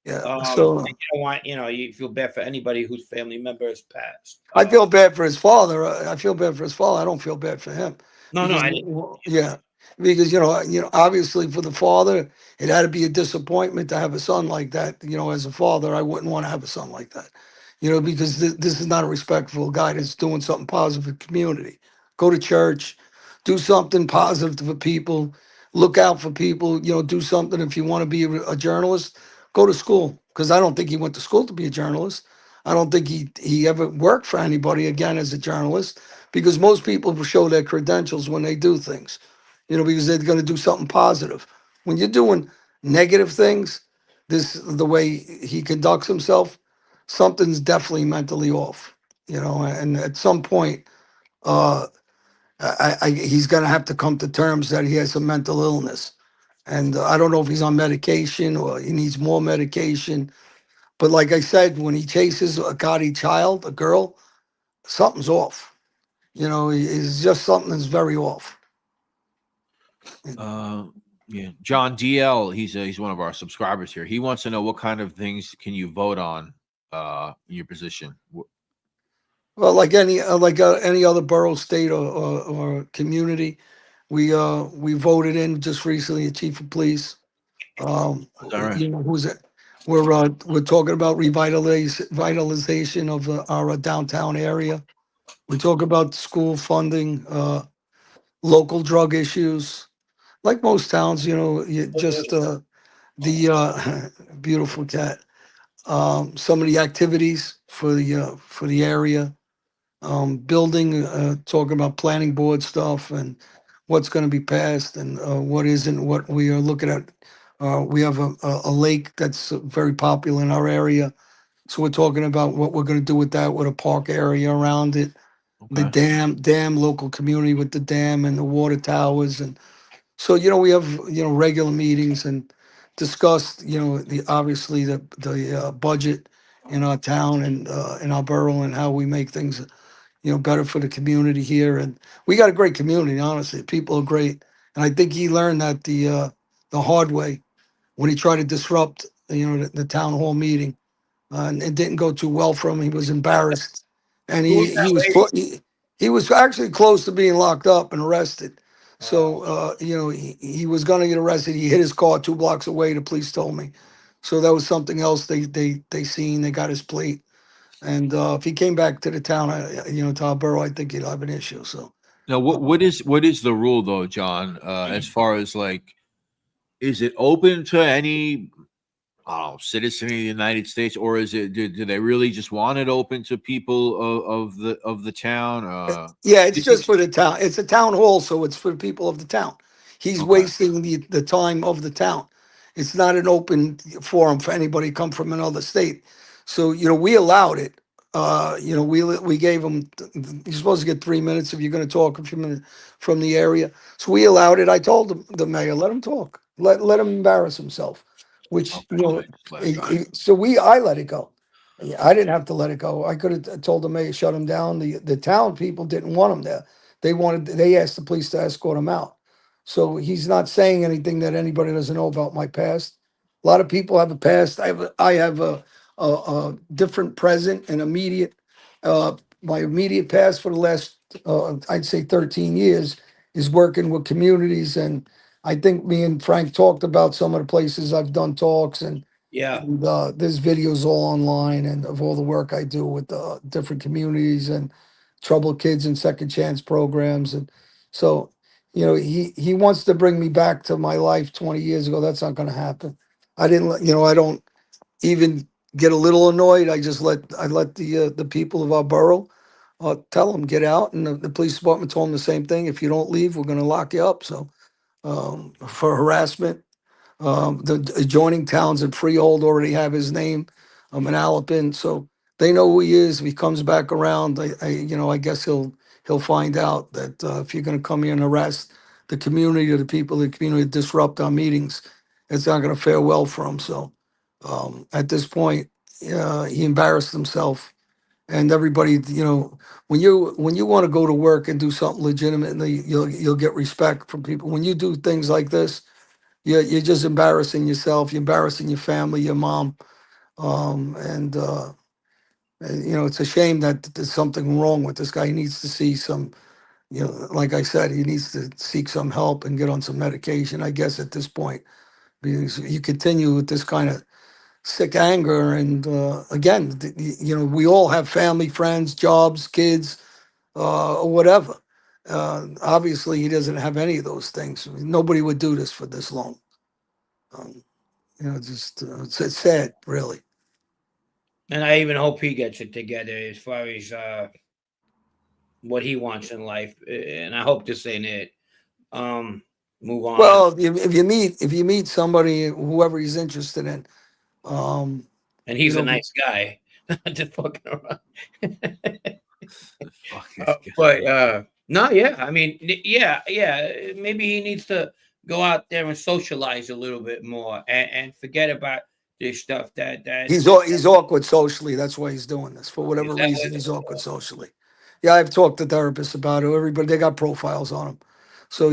yeah. And So you don't want, you feel bad for anybody whose family member has passed. I feel bad for his father. I feel bad for his father. I don't feel bad for him No, because, I didn't. yeah, because obviously for the father, it had to be a disappointment to have a son like that. As a father, I wouldn't want to have a son like that. Because this is not a respectful guy that's doing something positive for the community. Go to church, do something positive for people, look out for people. Do something. If you want to be a journalist, go to school. Because I don't think he went to school to be a journalist. I don't think he ever worked for anybody again as a journalist, because most people show their credentials when they do things, because they're going to do something positive. When you're doing negative things, the way he conducts himself, something's definitely mentally off, and at some point, uh, he's going to have to come to terms that he has a mental illness. And I don't know if he's on medication or he needs more medication. But like I said, when he chases a gaudy child, a girl, something's off. It's just something that's very off. Yeah, John DL. He's one of our subscribers here. He wants to know what kind of things can you vote on in your position. Well, like any other borough, state, or community, we voted in just recently a chief of police. Um, All right. who's it? We're talking about revitalization of our downtown area. We talk about school funding, local drug issues, like most towns. Just the beautiful cat. Some of the activities for the area, building, talking about planning board stuff, and what's going to be passed and what isn't. What we are looking at. We have a lake that's very popular in our area, so we're talking about what we're going to do with that, with a park area around it, the Okay. dam, local community with the dam and the water towers, and so we have regular meetings and discuss the obviously the budget in our town and in our borough and how we make things better for the community here. And we got a great community, honestly. People are great, and I think he learned that the hard way when he tried to disrupt the town hall meeting, and it didn't go too well for him. He was embarrassed, and Who was he that was lady? he was actually close to being locked up and arrested. So Oh, he was going to get arrested. He hit his car 2 blocks away. The police told me. So that was something else they seen. They got his plate, and if he came back to the town, to our borough, I think he'd have an issue. So Now, uh, what is the rule though, John? As far as like, is it open to any citizen of the United States, or is it do they really just want it open to people of the town? yeah, it's just for the town. It's a town hall, so it's for the people of the town. He's Okay. wasting the time of the town. It's not an open forum for anybody to come from another state. So we allowed it. We gave him. You're supposed to get 3 minutes if you're going to talk from the area. So we allowed it. I told the mayor, let him talk. Let him embarrass himself. Which Okay, so they just let it go. so I let it go. Yeah, I didn't have to let it go. I could have told the mayor shut him down. The town people didn't want him there. They asked the police to escort him out. So he's not saying anything that anybody doesn't know about my past. A lot of people have a past. I have a different present and immediate. My immediate past for the last I'd say 13 years is working with communities, and I think me and Frank talked about some of the places I've done talks and yeah. and there's videos all online and of all the work I do with different communities and troubled kids and second chance programs. And so, he wants to bring me back to my life 20 years ago. That's not going to happen. I don't even get a little annoyed. I let the people of our borough tell them get out. And the police department told them the same thing. If you don't leave, we're going to lock you up. So for harassment. The adjoining towns in Freehold already have his name, in Alapin, so they know who he is. If he comes back around, I guess he'll find out that if you're going to come here and harass the community or the people in the community, disrupt our meetings, it's not going to fare well for him. So at this point, he embarrassed himself, and everybody, when you want to go to work and do something legitimately, you'll get respect from people. When you do things like this, you're just embarrassing yourself. You're embarrassing your family, your mom, and it's a shame that there's something wrong with this guy. He needs to see some, like I said, he needs to seek some help and get on some medication. I guess at this point, because you continue with this kind of sick anger, and again, we all have family, friends, jobs, kids, or whatever. Obviously, he doesn't have any of those things. Nobody would do this for this long. Um, just it's sad, really. And I even hope he gets it together as far as what he wants in life. And I hope this ain't it. Move on. Well, if you meet somebody, whoever he's interested in, um, And you he's a know, nice guy. Just fucking around. Fuck this guy. But no, yeah. I mean, yeah. Maybe he needs to go out there and socialize a little bit more and forget about this stuff. he's awkward socially. That's why he's doing this. For Is whatever that reason, what he's awkward socially. Yeah, I've talked to therapists about it. Everybody, they got profiles on him. So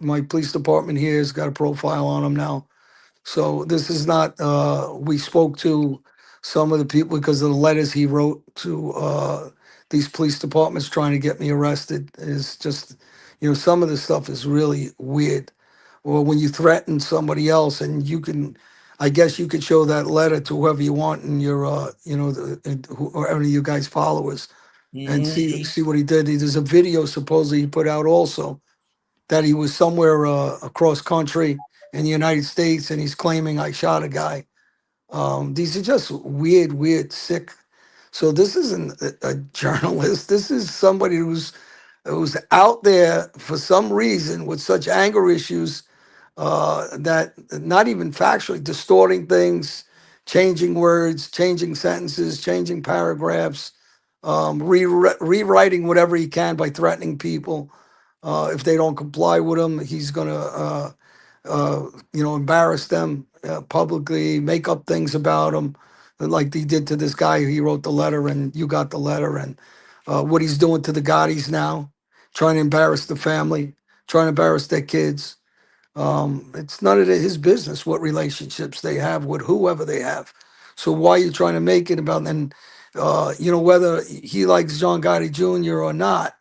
my police department here has got a profile on him now. So this is not, we spoke to some of the people because of the letters he wrote to these police departments trying to get me arrested. Is just, some of the stuff is really weird. Or when you threaten somebody else and I guess you could show that letter to whoever you want in your, whoever you guys followers and see what he did. There's a video supposedly he put out also that he was somewhere across country in the United States, and he's claiming I shot a guy. These are just weird, sick. So this isn't a journalist. This is somebody who's who's out there for some reason with such anger issues that not even factually distorting things, changing words, changing sentences, changing paragraphs, rewriting whatever he can by threatening people. If they don't comply with him, he's going to, embarrass them publicly, make up things about them, like he did to this guy. He wrote the letter, and you got the letter, and what he's doing to the Gottis now, trying to embarrass the family, trying to embarrass their kids. It's none of his business what relationships they have with whoever they have. So why are you trying to make it about, and whether he likes John Gotti Jr. or not,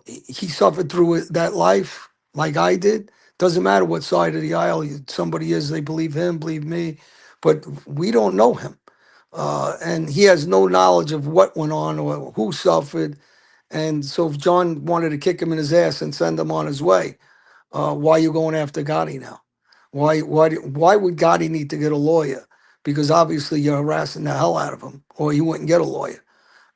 he suffered through that life like I did. Doesn't matter what side of the aisle somebody is, they believe him, believe me, but we don't know him. And he has no knowledge of what went on or who suffered. And so if John wanted to kick him in his ass and send him on his way, why are you going after Gotti now? Why would Gotti need to get a lawyer? Because obviously you're harassing the hell out of him, or he wouldn't get a lawyer,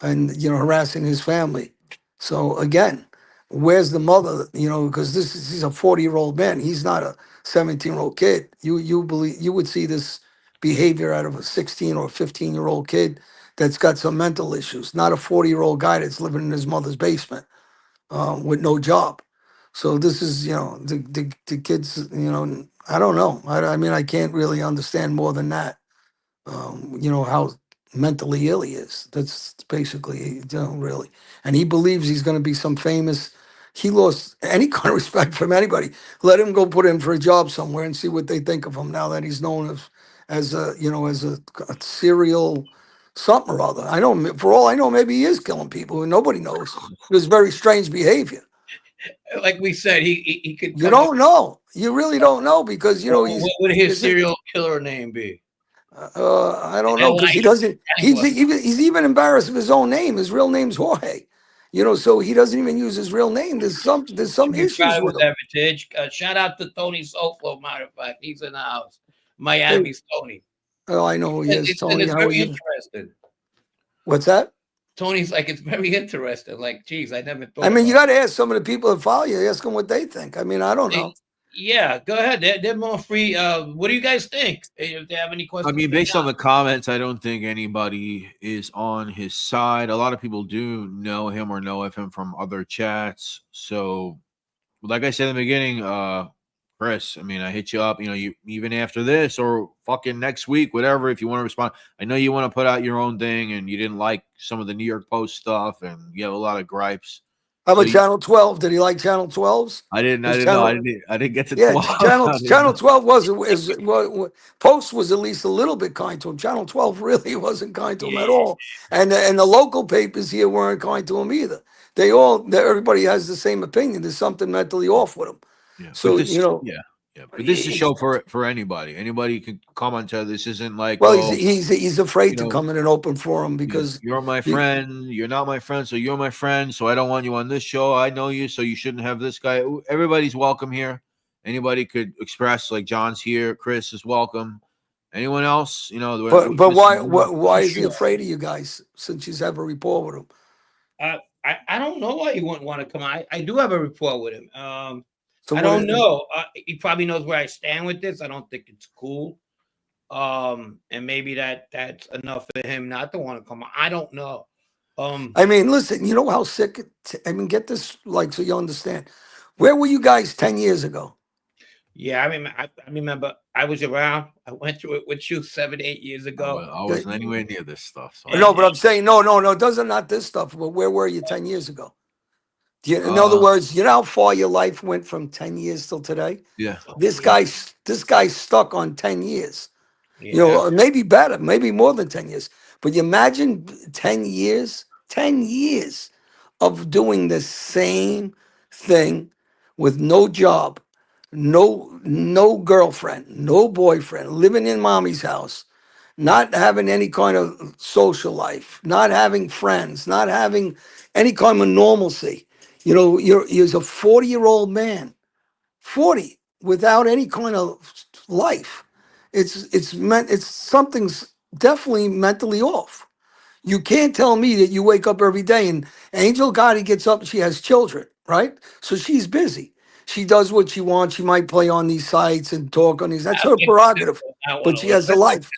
and harassing his family. So again, where's the mother? Because he's a 40-year-old man. He's not a 17-year-old kid. You believe you would see this behavior out of a 16 or 15-year-old kid that's got some mental issues, not a 40-year-old guy that's living in his mother's basement with no job. So this is, the kids, I don't know. I mean, I can't really understand more than that. How mentally ill he is. That's basically, really. And he believes he's going to be some famous. He lost any kind of respect from anybody. Let him go put in for a job somewhere and see what they think of him now that he's known as a serial something or other. I know, for all I know, maybe he is killing people and nobody knows. It was very strange behavior. Like we said, he could. You don't know. You really don't know because he's. What would his serial killer name be? I don't know because he doesn't. He's even embarrassed of his own name. His real name's Jorge. So he doesn't even use his real name. There's some issues with him. Shout out to Tony Soflo. Matter of fact, he's in the house. Miami's Tony. Oh, I know who he is. Tony, it's very interesting. What's that? Tony's like, it's very interesting. Like, geez, I never thought. I mean, you got to ask some of the people that follow you. Ask them what they think. I mean, I don't know. Yeah, go ahead. They're more free. What do you guys think? If they have any questions, I mean, based on the comments, I don't think anybody is on his side. A lot of people do know him or know of him from other chats. So, like I said in the beginning, Chris, I mean, I hit you up. You even after this or fucking next week, whatever. If you want to respond, I know you want to put out your own thing, and you didn't like some of the New York Post stuff, and you have a lot of gripes. How about Channel 12? Did he like Channel 12s? I didn't know. I didn't get to 12. Channel 12 Post was at least a little bit kind to him. Channel 12 really wasn't kind to him at all. And the local papers here weren't kind to him either. Everybody has the same opinion. There's something mentally off with him. Yeah. So but this is a show for anybody. Anybody can comment to this. Isn't like, well, he's afraid to come in and open for him because you're my friend. You're not my friend, so you're my friend. So I don't want you on this show. I know you, so you shouldn't have this guy. Everybody's welcome here. Anybody could express, like John's here. Chris is welcome. Anyone else? But why is he afraid of you guys? Since you have a rapport with him. I don't know why he wouldn't want to come. I do have a rapport with him. So I don't know. He probably knows where I stand with this. I don't think it's cool. And maybe that's enough for him not to want to come. I don't know. I mean, listen, you know how sick. I mean, get this, like, so you understand. Where were you guys 10 years ago? Yeah, I remember I was around. I went through it with you 7, 8 years ago. I wasn't anywhere near this stuff. So. No, but I'm saying no. Doesn't not this stuff. But where were you 10 years ago? In other words, you know how far your life went from 10 years till today? Yeah. This guy's stuck on 10 years. Yeah. Maybe better, maybe more than 10 years. But you imagine 10 years of doing the same thing with no job, no girlfriend, no boyfriend, living in mommy's house, not having any kind of social life, not having friends, not having any kind of normalcy. You're a 40-year-old man, 40 without any kind of life. It's something's definitely mentally off. You can't tell me that you wake up every day and Angel Gotti gets up and she has children, right? So she's busy. She does what she wants. She might play on these sites and talk on these. That's her prerogative. But she has a life.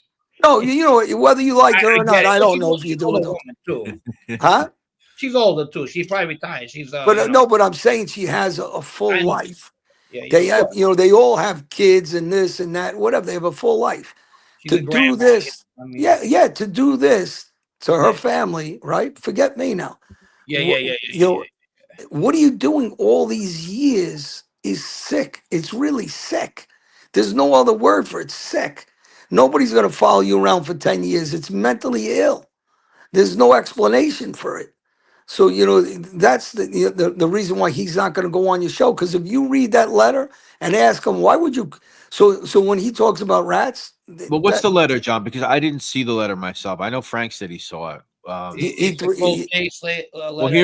No, you know, whether you like her or not, I don't know if you do or not. Too. Huh? She's older too. She's probably retired. She's But no, but I'm saying she has a full life. Yeah, They of have, course. you know, they all have kids and this and that, whatever. They have a full life. She's To a do grandma. this, I mean, yeah, to do this to her family, right? Forget me now. You know, what are you doing all these years is sick. It's really sick. There's no other word for it. Sick. Nobody's going to follow you around for 10 years. It's mentally ill. There's no explanation for it. So, you know, that's the reason why he's not going to go on your show. Because if you read that letter and ask him, why would you? So when he talks about rats. Well, what's the letter, John? Because I didn't see the letter myself. I know Frank said he saw it. Well, here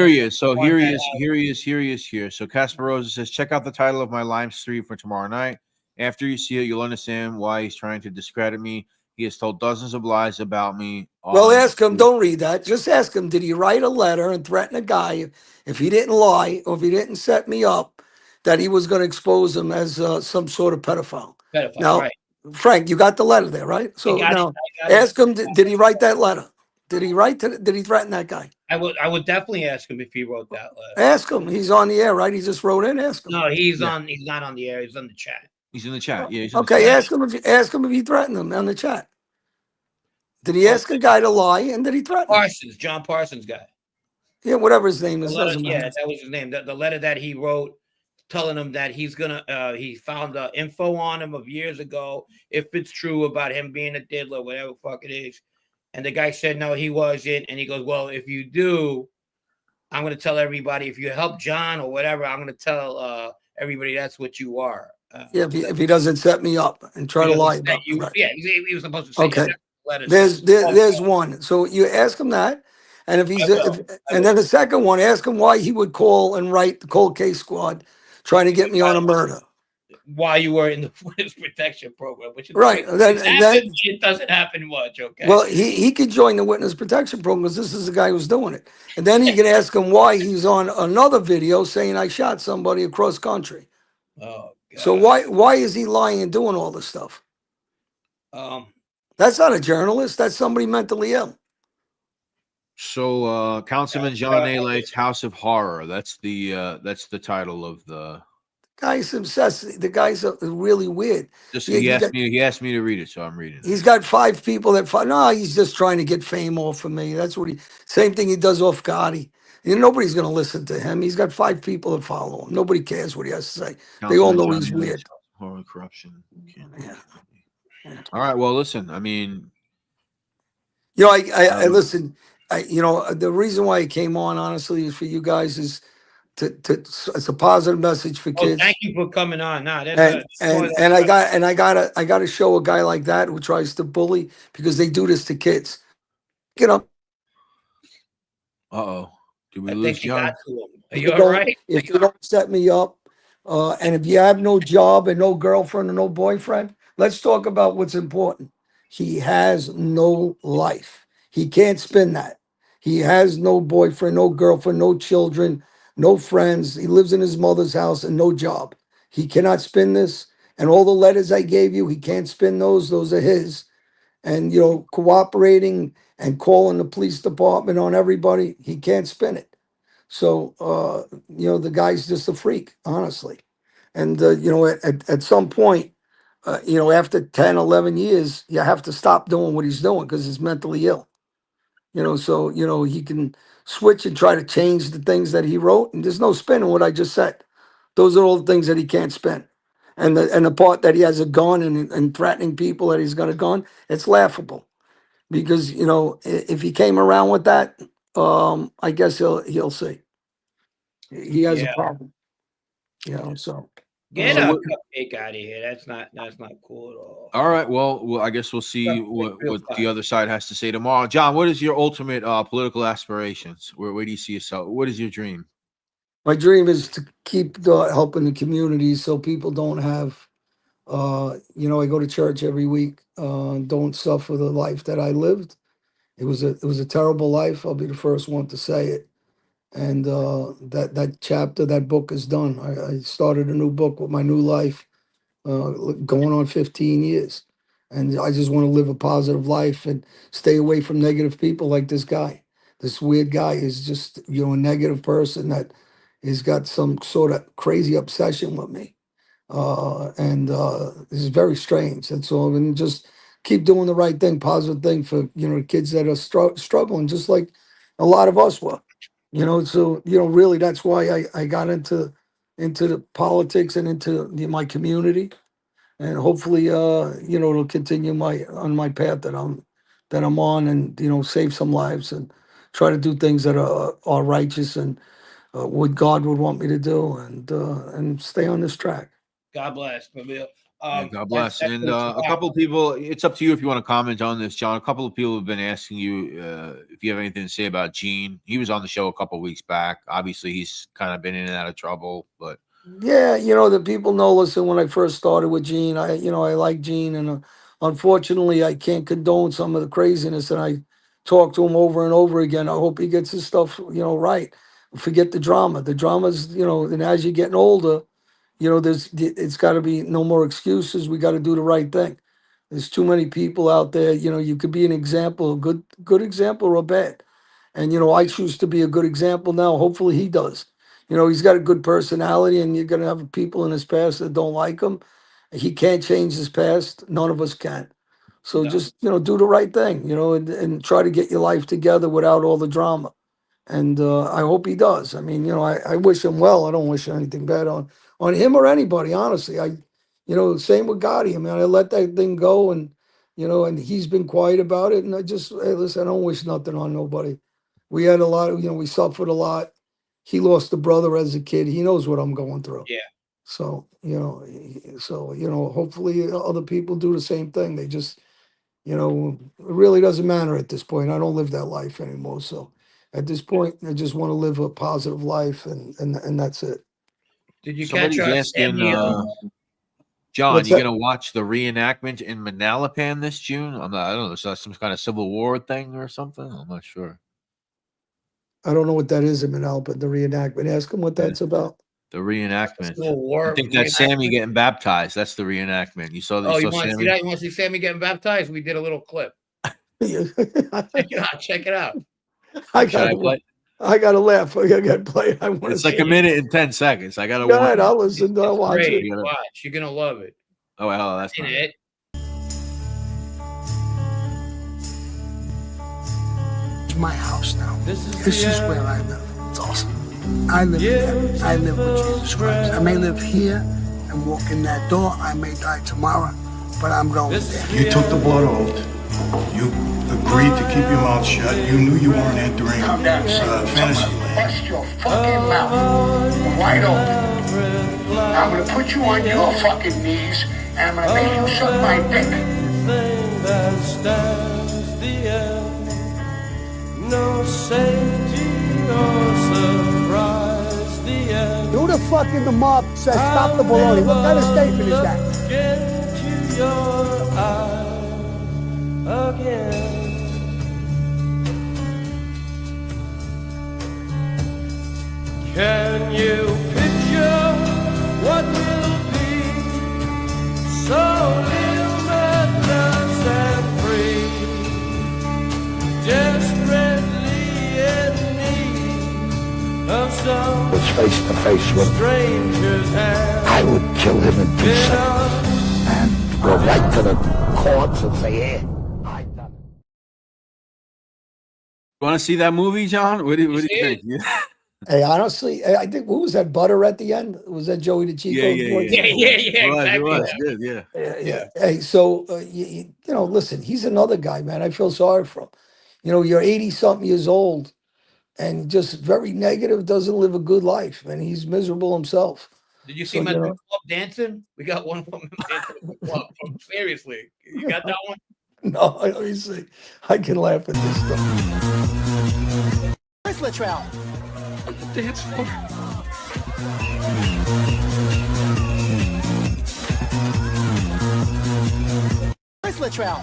he is. So here he is here. So Casparosa says, check out the title of my live stream for tomorrow night. After you see it, you'll understand why he's trying to discredit me. He has told dozens of lies about me. Well, ask him. Don't read that. Just ask him, did he write a letter and threaten a guy if he didn't lie or if he didn't set me up, that he was going to expose him as some sort of pedophile? Now, right. Frank, you got the letter there, right? So now ask him, did he write that letter? Did he threaten that guy? I would definitely ask him if he wrote that letter. Ask him. He's on the air, right? He just wrote in. Ask him. No, he's not on the air. He's on the chat. He's in the chat. Yeah. Okay, ask him if he threatened him on the chat. Did he ask a guy to lie and did he threaten Parsons, John Parsons guy? Yeah, whatever his name is. Letter, that was his name. The letter that he wrote telling him that he's gonna he found info on him of years ago, if it's true, about him being a diddler, whatever fuck it is. And the guy said no, he wasn't. And he goes, well, if you do, I'm gonna tell everybody. If you help John or whatever, I'm gonna tell everybody that's what you are. If he doesn't set me up and try to lie about you, right. Yeah, he was supposed to say. Okay. There's one. So you ask him that, and if he's and then the second one, ask him why he would call and write the cold case squad trying to get me on a murder. While you were in the witness protection program, which is right. It doesn't happen much. Okay. Well, he could join the witness protection program because this is the guy who's doing it, and then you can ask him why he's on another video saying I shot somebody across country. Oh. God. So why is he lying and doing all this stuff? That's not a journalist. That's somebody mentally ill. So, Councilman John Alite's House of Horror. That's the title of the. Guy's obsessed. The guy's really weird. He asked me to read it, so I'm reading it. He's got 5 people that no, he's just trying to get fame off of me. That's what same thing he does off Gotti. Nobody's going to listen to him. He's got 5 people that follow him. Nobody cares what he has to say. Councilman, they all know he's weird. Horror, corruption. Yeah. All right. Well, listen. I mean, I listen. The reason why I came on, honestly, is for you guys. Is it's a positive message for kids. Thank you for coming on. Nah, I got to show a guy like that who tries to bully because they do this to kids. Get up. Uh-oh. Did we lose John? Are you all right? If you don't set me up, and if you have no job and no girlfriend and no boyfriend, let's talk about what's important. He has no life. He can't spin that. He has no boyfriend, no girlfriend, no children, no friends. He lives in his mother's house and no job. He cannot spin this. And all the letters I gave you, he can't spin those. Those are his. And, cooperating and calling the police department on everybody, he can't spin it. So, the guy's just a freak, honestly. And, at some point, after 10, 11 years, you have to stop doing what he's doing because he's mentally ill. So, he can switch and try to change the things that he wrote. And there's no spin on what I just said. Those are all the things that he can't spin. And the part that he has a gun and threatening people that he's got a gun, it's laughable. Because, if he came around with that, I guess he'll see. He has a problem. So. Get a cupcake out of here. That's not cool at all. All right. Well, I guess we'll see what the other side has to say tomorrow. John, what is your ultimate political aspirations? Where do you see yourself? What is your dream? My dream is to keep helping the community so people don't have, I go to church every week, don't suffer the life that I lived. It was a terrible life. I'll be the first one to say it. And that chapter, that book is done. I started a new book with my new life, going on 15 years. And I just want to live a positive life and stay away from negative people like this guy. This weird guy is just, a negative person that has got some sort of crazy obsession with me. And this is very strange. That's all. And just keep doing the right thing, positive thing for, kids that are struggling, just like a lot of us were. So really, that's why I got into the politics and into my community, and hopefully, it'll continue on my path that I'm on, and save some lives and try to do things that are righteous and what God would want me to do, and stay on this track. God bless, Mobile. Yeah, God bless. And a couple of people, it's up to you if you want to comment on this, John. A couple of people have been asking you if you have anything to say about Gene. He was on the show a couple of weeks back. Obviously, he's kind of been in and out of trouble, but Yeah, the people know. Listen, when I first started with Gene, I like Gene, and unfortunately, I can't condone some of the craziness, and I talk to him over and over again. I hope he gets his stuff, right. Forget the drama. The drama's, and as you're getting older, it's got to be no more excuses. We got to do the right thing. There's too many people out there. You could be an example, a good example or a bad. And I choose to be a good example now. Hopefully he does. He's got a good personality, and you're gonna have people in his past that don't like him. He can't change his past. None of us can. So No. just do the right thing, and try to get your life together without all the drama. And I hope he does. I mean, I wish him well. I don't wish anything bad on him or anybody. Honestly, same with Gotti. I mean, I let that thing go, and and he's been quiet about it. And I just, hey, listen, I don't wish nothing on nobody. We had a lot of, we suffered a lot. He lost a brother as a kid. He knows what I'm going through. Yeah. So hopefully other people do the same thing. They just, it really doesn't matter at this point. I don't live that life anymore. So at this point, I just want to live a positive life, and that's it. Did you somebody's catch our asking, Sammy, John, What's you that? gonna watch the reenactment in Manalapan this June? I don't know. Is that some kind of Civil War thing or something? I'm not sure. I don't know what that is, Manal, but the reenactment. Ask him what that's about. The reenactment. Civil War I think that's Sammy reenactment? getting baptized. That's the reenactment. You saw that? Oh, You you saw want to see Sammy? that? You want to see Sammy getting baptized? We did a little clip. Check it out. Check it out. I Should I play? gotta laugh. I gotta play. I want to It's like see a minute and 10 seconds. I gotta Go warn ahead, you. I'll listen. I'll watch Great. it. Watch. You're gonna love it. Oh, well, that's In not it. It's my house now. This is where I live. It's awesome. I live there. I live with Jesus Christ. I may live here and walk in that door. I may die tomorrow, but I'm going there. You took the blood oath. You agreed to keep your mouth shut. You knew you weren't entering fantasy land. Bust your fucking mouth wide open. I'm gonna put you on your fucking knees and I'm gonna make you suck my dick. That stands the end. No safety or surprise. The end. Who the fuck in the mob says stop the baloney? What kind of statement is that? Into your eyes again. Can you picture what will be so limitless and free? Desperately in need of some Was face to face with him. stranger's hand. I would kill him in 2 seconds and go right to the courts and say, hey, I done it. You want to see that movie, John? What do you see think? it? Hey, honestly, I think who was that? Butter at the end? Was that Joey DeChico? Yeah. It Exactly. was good, yeah. Yeah. Hey, so listen, he's another guy, man. I feel sorry for him. You're 80-something years old, and just very negative. Doesn't live a good life, and he's miserable himself. Did you see So, him at the club dancing? We got one from him dancing at the club. Seriously, you got that one? No, let me see. I can laugh at this stuff. Where's Latrell? Dance floor. Where's Latrell?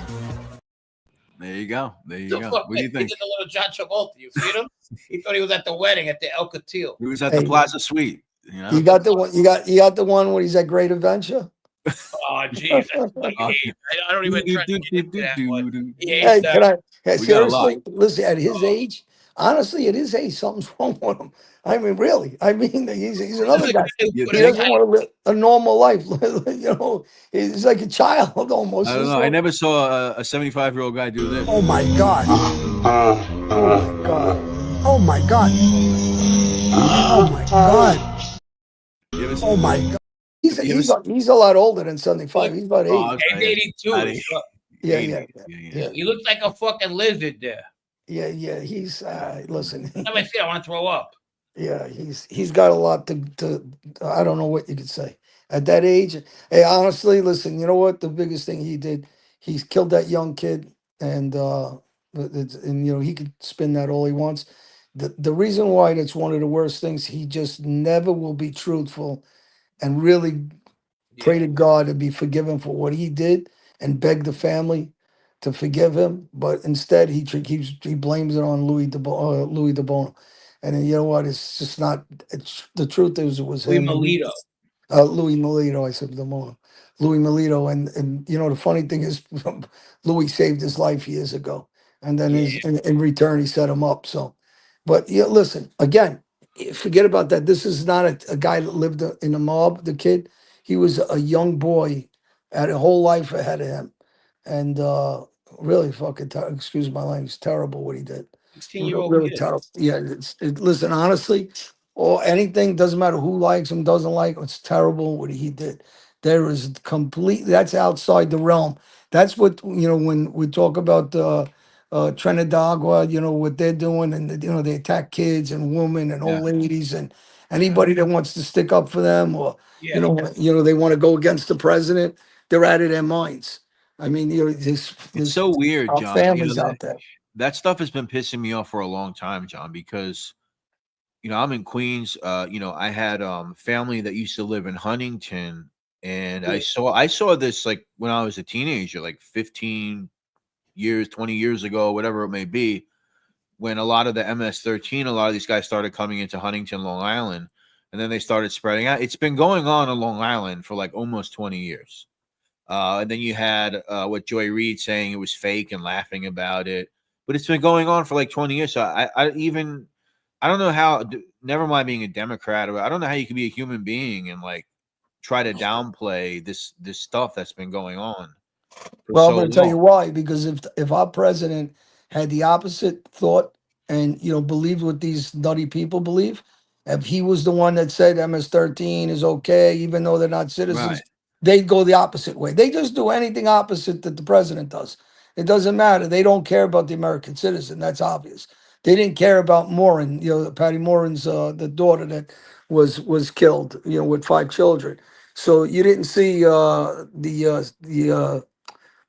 There you go. There you The go. fuck, What do you he think? did the little John Travolta. You seen him? He thought he was at the wedding at the El Catil. He was at the Plaza Suite. You know? You got the one. You got the one when he's at Great Adventure. Oh, jeez, that's fucking hate. I don't even try to get into that one. He hates Hey, that. can I? Hey, We got a lot. seriously, listen. At his age, honestly, at his age, something's wrong with him. I mean, really. I mean, he's another guy. You He think? doesn't want to live a normal life. You know, he's like a child almost. I don't know. I never saw a 75-year-old guy do this. Oh my God. Oh my God. Oh my God. Oh my God. You ever see- Oh my God. He's You ever he's a lot older than 75. He's about 80. Oh, okay. He's 82. At 80. Yeah, 80. yeah. He looks like a fucking lizard there. Yeah. He's listen. Let me see. I want to throw up. Yeah, he's got a lot to I don't know what you could say. At that age, hey, honestly, listen, you know what? The biggest thing he did, he's killed that young kid, and you know, he could spin that all he wants. The reason why that's one of the worst things, he just never will be truthful and really pray to God to be forgiven for what he did and beg the family to forgive him. But instead, he blames it on Louis DeBono. And then, you know what? It's just not. It's the truth is it was Louis him. Melito. Louis Melito. I said DeBono. Louis Melito. And you know the funny thing is, Louis saved his life years ago, and then in return he set him up. So, but yeah, listen again. Forget about that. This is not a guy that lived in a mob. The kid, he was a young boy, had a whole life ahead of him, and really fucking excuse my language, terrible what he did. 16-year-old Really kid. terrible. Yeah, listen, honestly, or anything doesn't matter who likes him, doesn't like him. It's terrible what he did. There is that's outside the realm. That's what you know when we talk about Trinidad, you know what they're doing, and you know they attack kids and women and old ladies and anybody that wants to stick up for them or Yeah. you know they want to go against the president. They're out of their minds. I mean, you know, It's so weird, our John. families out there. That stuff has been pissing me off for a long time, John, because you know, I'm in Queens. You know, I had family that used to live in Huntington, and I saw this like when I was a teenager, like 15 years, 20 years ago, whatever it may be, when a lot of the MS-13, a lot of these guys started coming into Huntington, Long Island, and then they started spreading out. It's been going on Long Island for like almost 20 years. And then you had what Joy Reid saying it was fake and laughing about it. But it's been going on for like 20 years. So I don't know how, never mind being a Democrat, I don't know how you can be a human being and like try to downplay this stuff that's been going on. Well, I'm going to tell you why. Because if our president had the opposite thought and you know believed what these nutty people believe, if he was the one that said MS-13 is okay, even though they're not citizens, they'd go the opposite way. They just do anything opposite that the president does. It doesn't matter. They don't care about the American citizen. That's obvious. They didn't care about Morin, you know, Patty Morin's the daughter that was killed, you know, with 5 children. So you didn't see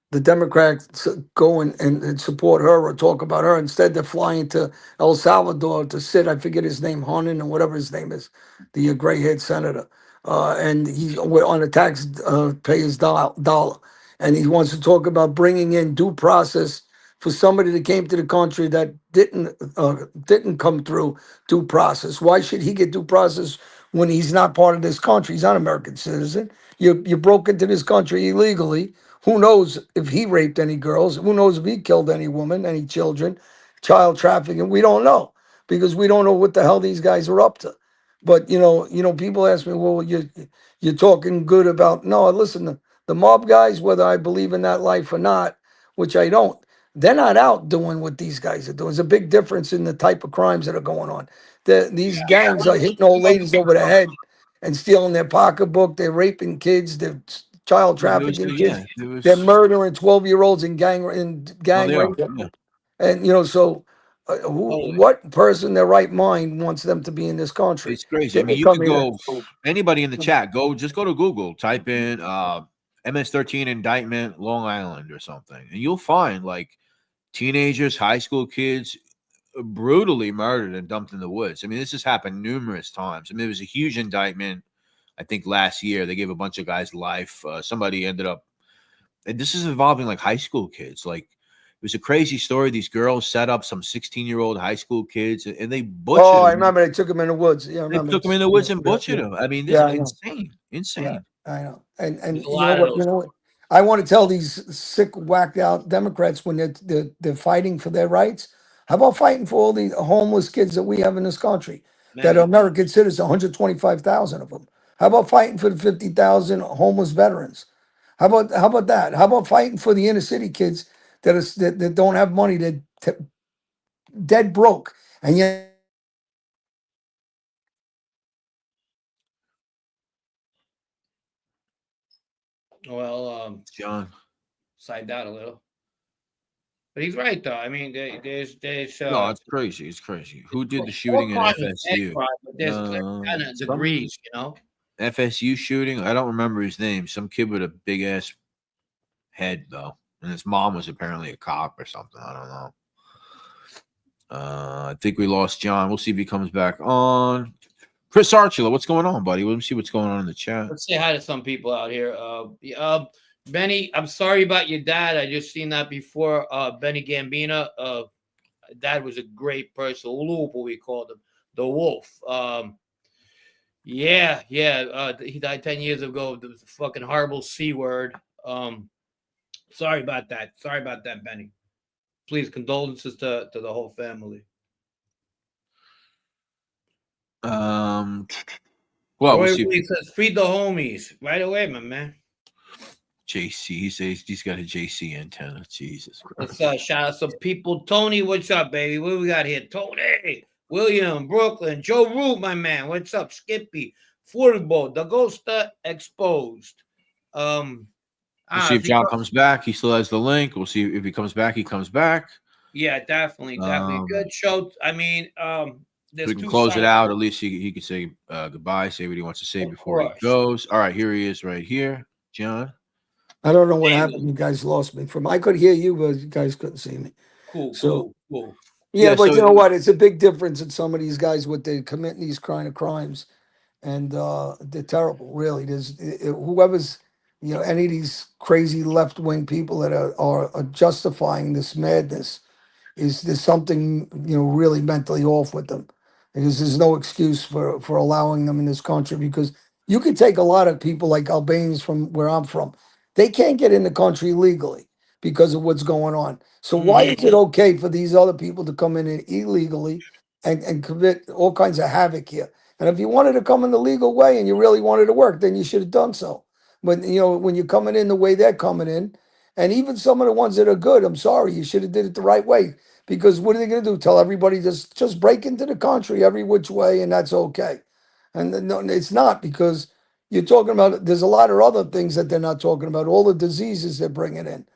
the Democrats go and support her or talk about her. Instead, they're flying to El Salvador to sit. I forget his name, Honan or whatever his name is, the gray-haired senator. And he's on a tax payer's dollar. And he wants to talk about bringing in due process for somebody that came to the country that didn't come through due process. Why should he get due process when he's not part of this country? He's not an American citizen. You broke into this country illegally. Who knows if he raped any girls? Who knows if he killed any woman, any children, child trafficking? We don't know because we don't know what the hell these guys are up to. But you know, people ask me, well, you're talking good about. No, listen, the mob guys, whether I believe in that life or not, which I don't, they're not out doing what these guys are doing. There's a big difference in the type of crimes that are going on. These gangs are hitting old ladies over the head and stealing their pocketbook. They're raping kids. They're child trafficking kids. They're murdering 12-year-olds in gang rape. And you know, so what person in their right mind wants them to be in this country? It's crazy. I mean, you could go, anybody in the chat, just go to Google, type in MS-13 indictment Long Island or something, and you'll find like teenagers, high school kids brutally murdered and dumped in the woods. I mean, this has happened numerous times. I mean, there was a huge indictment, I think last year. They gave a bunch of guys life. Somebody ended up, and this is involving like high school kids. Like was a crazy story. These girls set up some 16-year-old high school kids, and they butchered Oh, I them. remember they took him in the woods. Yeah, I They remember. took them in the woods and butchered them. I mean, this Yeah, is I know. insane. Yeah, I know. And There's a you know lot of what? those. You know what? I want to tell these sick, whacked out Democrats when they're fighting for their rights. How about fighting for all the homeless kids that we have in this country that are Many. American citizens, 125,000 of them? How about fighting for the 50,000 homeless veterans? How about that? How about fighting for the inner city kids that don't have money, that dead broke, and yet Well, John. side out a little. But he's right, though. I mean, there's No, it's crazy. It's crazy. Who did the all shooting at kinds of hate FSU? crime, but there's kind of Some degrees, you know. FSU shooting. I don't remember his name. Some kid with a big ass head though, and his mom was apparently a cop or something. I don't know. I think we lost John. We'll see if he comes back on. Chris Archula, what's going on, buddy? Let me see what's going on in the chat. Let's say hi to some people out here. Benny, I'm sorry about your dad. I just seen that before. Benny Gambina. Dad was a great person. Lupo, we called him, the Wolf. Yeah. He died 10 years ago. There was a fucking horrible C word. Sorry about that. Sorry about that, Benny. Please, condolences to the whole family. Well, Roy we'll see. Lee says, feed the homies right away, my man. JC, he says he's got a JC antenna. Jesus Christ. Let's shout out some people. Tony, what's up, baby? What we got here? Tony, William, Brooklyn, Joe Root, my man. What's up, Skippy? Football, the Ghosta exposed. We'll see if John comes back. He still has the link. We'll see if he comes back. He comes back. Yeah, definitely. Good show. I mean, we can close it out. At least he could say goodbye, say what he wants to say before he goes. All right, here he is right here. John. I don't know what happened. You guys lost me from. I could hear you, but you guys couldn't see me. Cool. Yeah, but you know what? It's a big difference in some of these guys what they commit these kind of crimes, and they're terrible. Really, there's whoever's any of these crazy left wing people that are justifying this madness. Is there's something really mentally off with them, because there's no excuse for allowing them in this country, because you could take a lot of people like Albanians from where I'm from. They can't get in the country legally because of what's going on. So why is it okay for these other people to come in illegally and commit all kinds of havoc here? And if you wanted to come in the legal way and you really wanted to work, then you should have done so. But when you're coming in the way they're coming in, and even some of the ones that are good, I'm sorry, you should have did it the right way. Because what are they going to do? Tell everybody just break into the country every which way, and that's okay. And no, it's not, because you're talking about. There's a lot of other things that they're not talking about. All the diseases they're bringing in.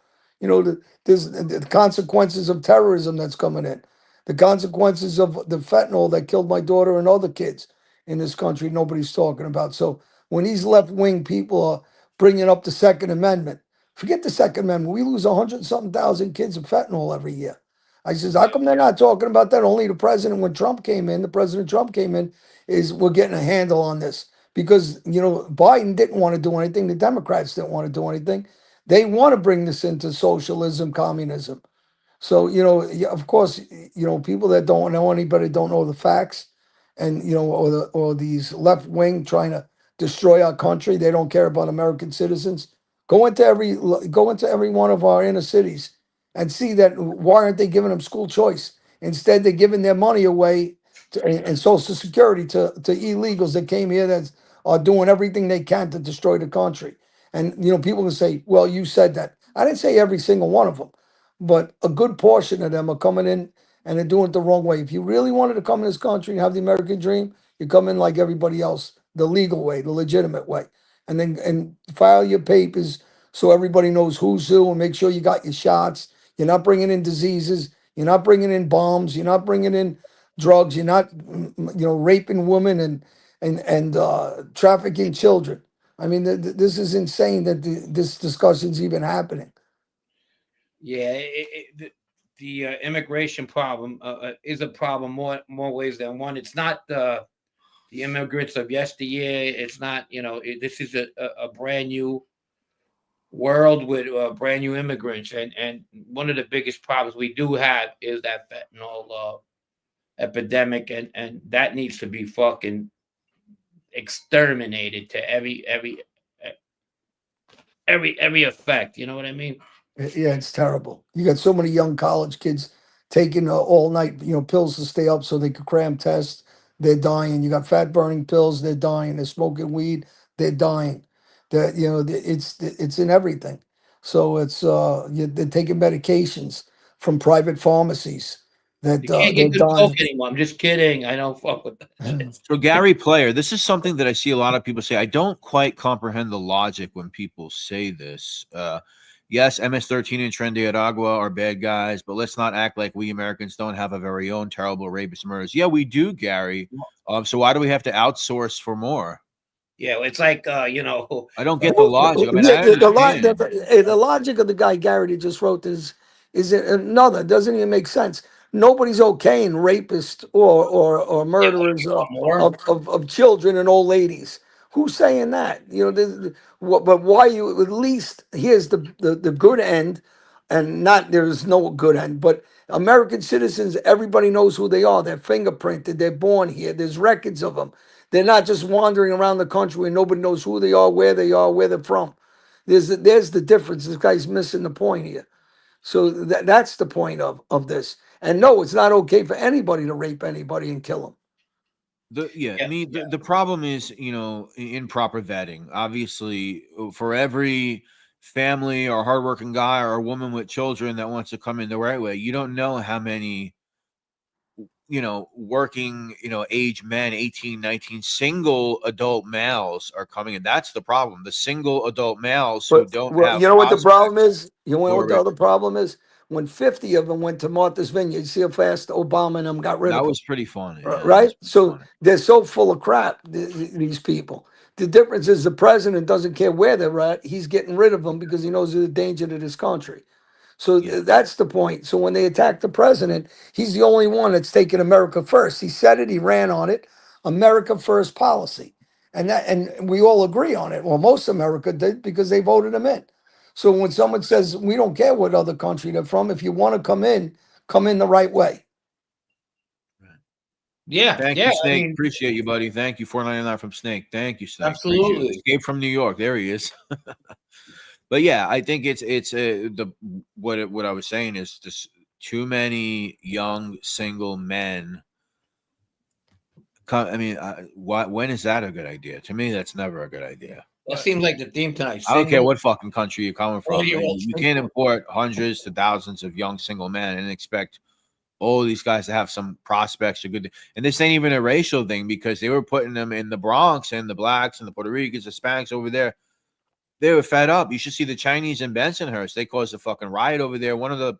There's the consequences of terrorism that's coming in. The consequences of the fentanyl that killed my daughter and other kids in this country. Nobody's talking about. So when these left wing people are bringing up the Second Amendment, forget the Second Amendment. We lose 100-something thousand kids of fentanyl every year. I says, how come they're not talking about that? Only the president, when the President Trump came in, is we're getting a handle on this. Because, Biden didn't want to do anything. The Democrats didn't want to do anything. They want to bring this into socialism, communism. So, of course, people that don't know anybody don't know the facts, and, or these left wing trying to destroy our country. They don't care about American citizens. Go into every one of our inner cities and see that. Why aren't they giving them school choice? Instead, they're giving their money away and Social Security to illegals that came here that are doing everything they can to destroy the country. And, people can say, well, you said that. I didn't say every single one of them, but a good portion of them are coming in and they're doing it the wrong way. If you really wanted to come in this country and have the American dream, you come in like everybody else, the legal way, the legitimate way, and file your papers so everybody knows who's who, and make sure you got your shots. You're not bringing in diseases. You're not bringing in bombs. You're not bringing in drugs. You're not, raping women and trafficking children. I mean, this is insane that this discussion's even happening. Yeah, the immigration problem is a problem more ways than one. It's not the immigrants of yesteryear. It's not, this is a brand new world with brand new immigrants, and one of the biggest problems we do have is that fentanyl epidemic, and that needs to be fucking exterminated to every effect. You know what I mean? Yeah, it's terrible. You got so many young college kids taking all night, pills to stay up so they could cram tests. They're dying. You got fat burning pills. They're dying. They're smoking weed. They're dying. That it's in everything. So they're taking medications from private pharmacies that You can't they're get good coke dying. anymore. I'm just kidding. I don't fuck with that shit. So Gary Player, this is something that I see a lot of people say. I don't quite comprehend the logic when people say this. Yes, MS-13 and Tren de Aragua are bad guys, but let's not act like we Americans don't have a very own terrible rapist murders. Yeah, we do, Gary. So why do we have to outsource for more? Yeah, it's like I don't get the logic. I mean, Yeah, I understand. the logic of the guy Garrity just wrote is another. It doesn't even make sense. Nobody's okaying rapists or murderers of children and old ladies. Who's saying that? But why you at least here's the good end, and not there's no good end, but American citizens, everybody knows who they are. They're fingerprinted. They're born here. There's records of them. They're not just wandering around the country and nobody knows who they are, where they're from. There's the difference. This guy's missing the point here. So that's the point of this. And no, it's not okay for anybody to rape anybody and kill them. The problem is, improper vetting. Obviously, for every family or hardworking guy or woman with children that wants to come in the right way, you don't know how many working, age men, 18, 19, single adult males are coming in. That's the problem. The single adult males who don't have. You know what the problem is? You know what the other problem is? When 50 of them went to Martha's Vineyard, you see how fast Obama and them got rid of them. That was pretty funny. Right? So they're so full of crap, these people. The difference is the president doesn't care where they're at. He's getting rid of them because he knows they're a danger to this country. So that's the point. So when they attack the president, he's the only one that's taking America first. He said it. He ran on it. America first policy, and we all agree on it. Well, most America did because they voted him in. So when someone says we don't care what other country they're from, if you want to come in the right way. Yeah. Thank you, Snake. Appreciate you, buddy. Thank you. $4.99 from Snake. Thank you, Snake. Absolutely. Escape from New York. There he is. But yeah, I think it's what I was saying is just too many young single men. I mean, when is that a good idea? To me, that's never a good idea. That seems like the theme tonight. I don't care what fucking country you're coming from. You can't import hundreds to thousands of young single men and expect these guys to have some prospects or good. And this ain't even a racial thing because they were putting them in the Bronx and the blacks and the Puerto Ricans, the Hispanics over there. They were fed up. You should see the Chinese in Bensonhurst. They caused a fucking riot over there. One of the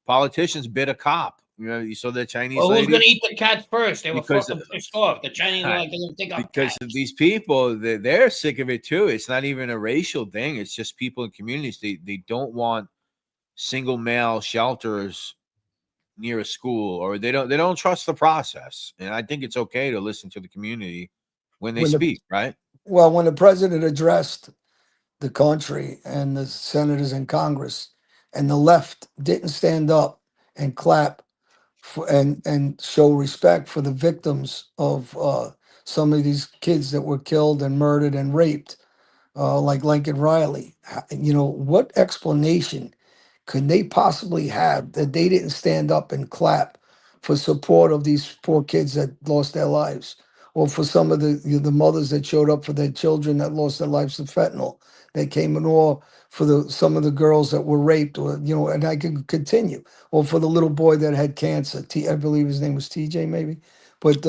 politicians bit a cop. You saw the Chinese. Well, who's going to eat the cats first? They were fucking pissed off. The Chinese are like, they're going to take out because cats. These people, they're sick of it too. It's not even a racial thing. It's just people in communities. They don't want single male shelters near a school, or they don't trust the process. And I think it's okay to listen to the community when they speak, right? Well, when the president addressed the country and the senators in Congress, and the left didn't stand up and clap and show respect for the victims of some of these kids that were killed and murdered and raped, like Lincoln Riley. What explanation could they possibly have that they didn't stand up and clap for support of these poor kids that lost their lives, or for some of the mothers that showed up for their children that lost their lives to fentanyl? They came in, or for some of the girls that were raped, or and I could continue, or for the little boy that had cancer. I believe his name was TJ, maybe, but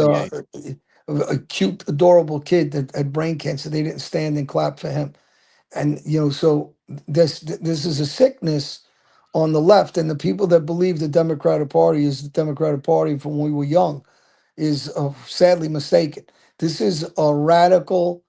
a cute, adorable kid that had brain cancer. They didn't stand and clap for him, and so this is a sickness on the left, and the people that believe the Democratic Party is the Democratic Party from when we were young is sadly mistaken. This is a radical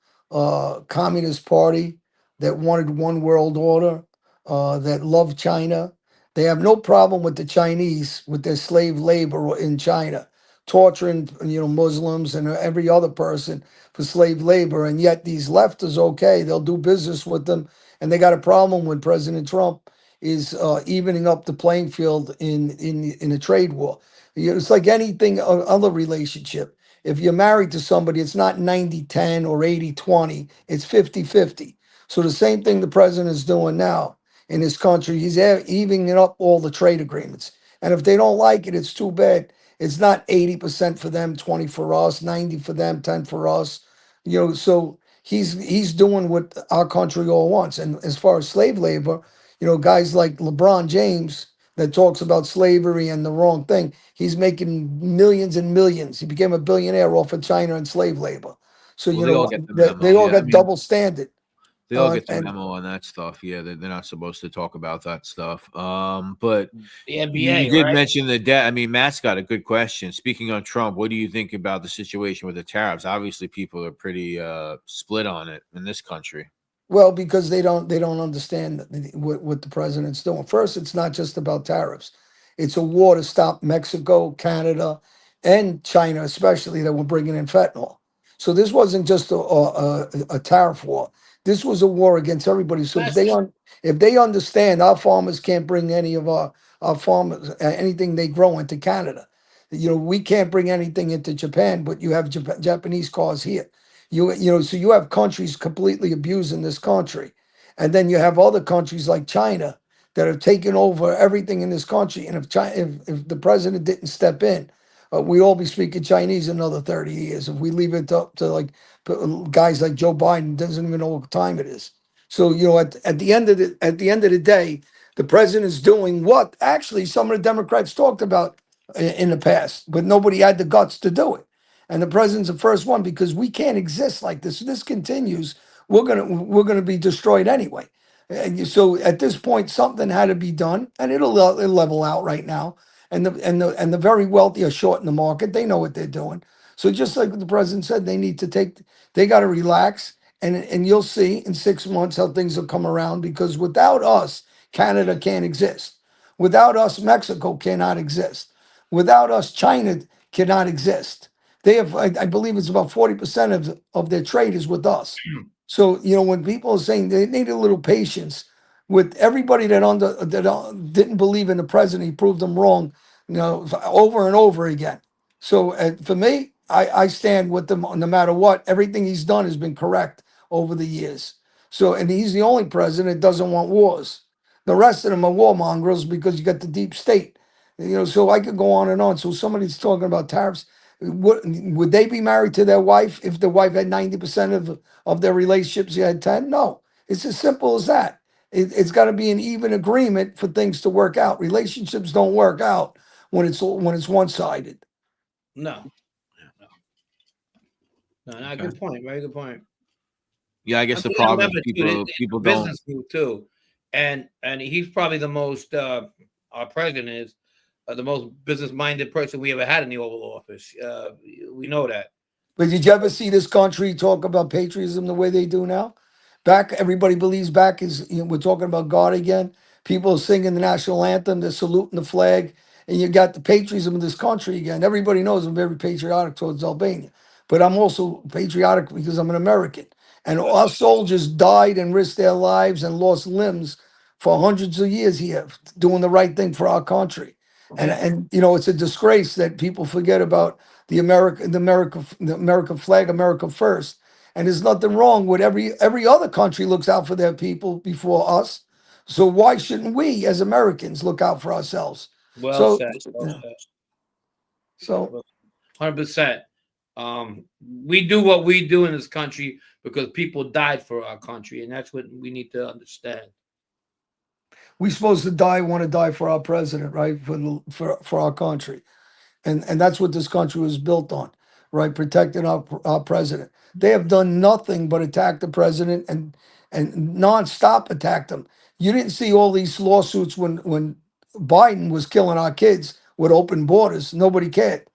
communist party that wanted one world order, that loved China. They have no problem with the Chinese, with their slave labor in China, torturing Muslims and every other person for slave labor. And yet these leftists, okay, they'll do business with them and they got a problem when President Trump is evening up the playing field in a trade war. It's like anything other relationship. If you're married to somebody, it's not 90-10 or 80-20. It's 50-50. So the same thing the president is doing now in his country. He's evening up all the trade agreements. And if they don't like it, it's too bad. It's not 80% for them, 20 for us, 90 for them, 10 for us. So he's doing what our country all wants. And as far as slave labor, guys like LeBron James that talks about slavery and the wrong thing, he's making millions and millions. He became a billionaire off of China and slave labor. So, Well, they all get the they memo. all Yeah, got double standard. they all get the And memo on that stuff. Yeah, they're not supposed to talk about that stuff. But The you NBA, did right? mention the debt. I mean, Matt's got a good question. Speaking on Trump, what do you think about the situation with the tariffs? Obviously, people are pretty split on it in this country. Well, because they don't understand what the president's doing. First, it's not just about tariffs. It's a war to stop Mexico, Canada, and China, especially, that were bringing in fentanyl. So this wasn't just a tariff war. This was a war against everybody. So if they understand our farmers can't bring any of our farmers anything they grow into Canada. We can't bring anything into Japan, but you have Japanese cars here. So you have countries completely abusing this country, and then you have other countries like China that have taken over everything in this country. And if the president didn't step in, we all be speaking Chinese in another 30 years. If we leave it up to like guys like Joe Biden, doesn't even know what time it is. So at the end of the day, the president is doing what actually some of the Democrats talked about in the past, but nobody had the guts to do it. And the president's the first one, because we can't exist like this. If this continues, we're gonna be destroyed anyway. So at this point, something had to be done, and it'll level out right now. And the very wealthy are short in the market. They know what they're doing. So just like the president said, they got to relax, and you'll see in 6 months how things will come around. Because without us, Canada can't exist. Without us, Mexico cannot exist. Without us, China cannot exist. They have, I believe, it's about 40% of their trade is with us. So when people are saying they need a little patience with everybody that didn't believe in the president, he proved them wrong, over and over again. So for me, I stand with them no matter what. Everything he's done has been correct over the years. So, and he's the only president that doesn't want wars. The rest of them are warmongers because you got the deep state. So I could go on and on. So somebody's talking about tariffs. Would they be married to their wife if the wife had 90% of their relationships? You had 10? No. It's as simple as that. It's got to be an even agreement for things to work out. Relationships don't work out when it's one-sided. No. No, good point. Very good point. Yeah, I guess the problem is people don't. Business move too, and he's probably the most our president is the most business-minded person we ever had in the Oval Office. We know that. But did you ever see this country talk about patriotism the way they do now? Back, everybody believes back is, we're talking about God again. People are singing the national anthem, they're saluting the flag, and you got the patriotism of this country again. Everybody knows I'm very patriotic towards Albania, but I'm also patriotic because I'm an American. And our soldiers died and risked their lives and lost limbs for hundreds of years here, doing the right thing for our country. And it's a disgrace that people forget about the American flag, America first. And there's nothing wrong with every other country looks out for their people before us. So why shouldn't we, as Americans, look out for ourselves? Well said. So 100%. We do what we do in this country because people died for our country, and that's what we need to understand. We're supposed to want to die for our president, right? For our country. And that's what this country was built on, right? Protecting our president. They have done nothing but attack the president and nonstop attack them. You didn't see all these lawsuits when Biden was killing our kids with open borders. Nobody cared.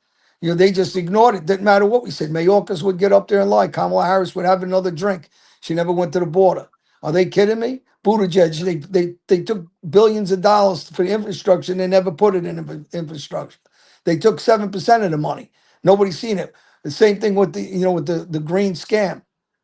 They just ignored it. Didn't matter what we said. Mayorkas would get up there and lie. Kamala Harris would have another drink. She never went to the border. Are they kidding me? Buttigieg, they took billions of dollars for infrastructure and they never put it in infrastructure. They took 7% of the money. Nobody's seen it. The same thing with the green scam.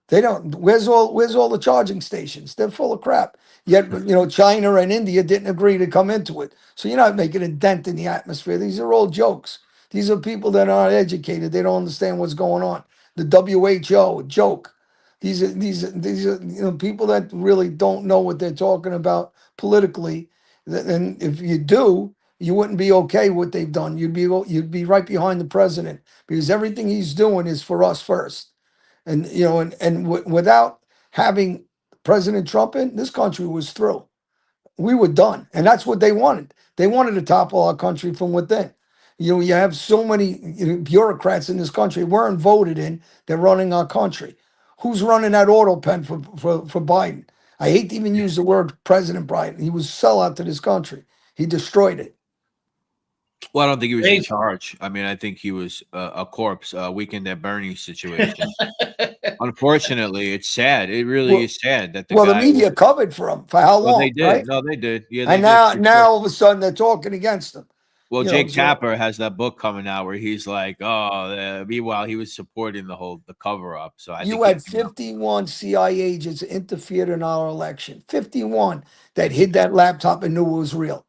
They don't. Where's all the charging stations? They're full of crap. Yet, China and India didn't agree to come into it. So you're not making a dent in the atmosphere. These are all jokes. These are people that aren't educated. They don't understand what's going on. The WHO, a joke. These are people that really don't know what they're talking about politically. And if you do, you wouldn't be okay with what they've done. You'd be right behind the president because everything he's doing is for us first. And without having President Trump in, this country was through. We were done, and that's what they wanted. They wanted to topple our country from within. You have so many bureaucrats in this country weren't voted in. They're running our country. Who's running that auto pen for Biden? I hate to even use the word President Biden. He was sellout to this country. He destroyed it. Well, I don't think he was in charge. I mean, I think he was a corpse, Weekend at Bernie's situation. Unfortunately, it's sad. It really is sad that the media covered for him for how long? They did. Right? No, they did. Yeah, and now all of a sudden they're talking against him. Well, Jake Tapper has that book coming out where he's like, meanwhile, he was supporting the cover up. So I think had 51 CIA agents interfered in our election. 51 that hid that laptop and knew it was real.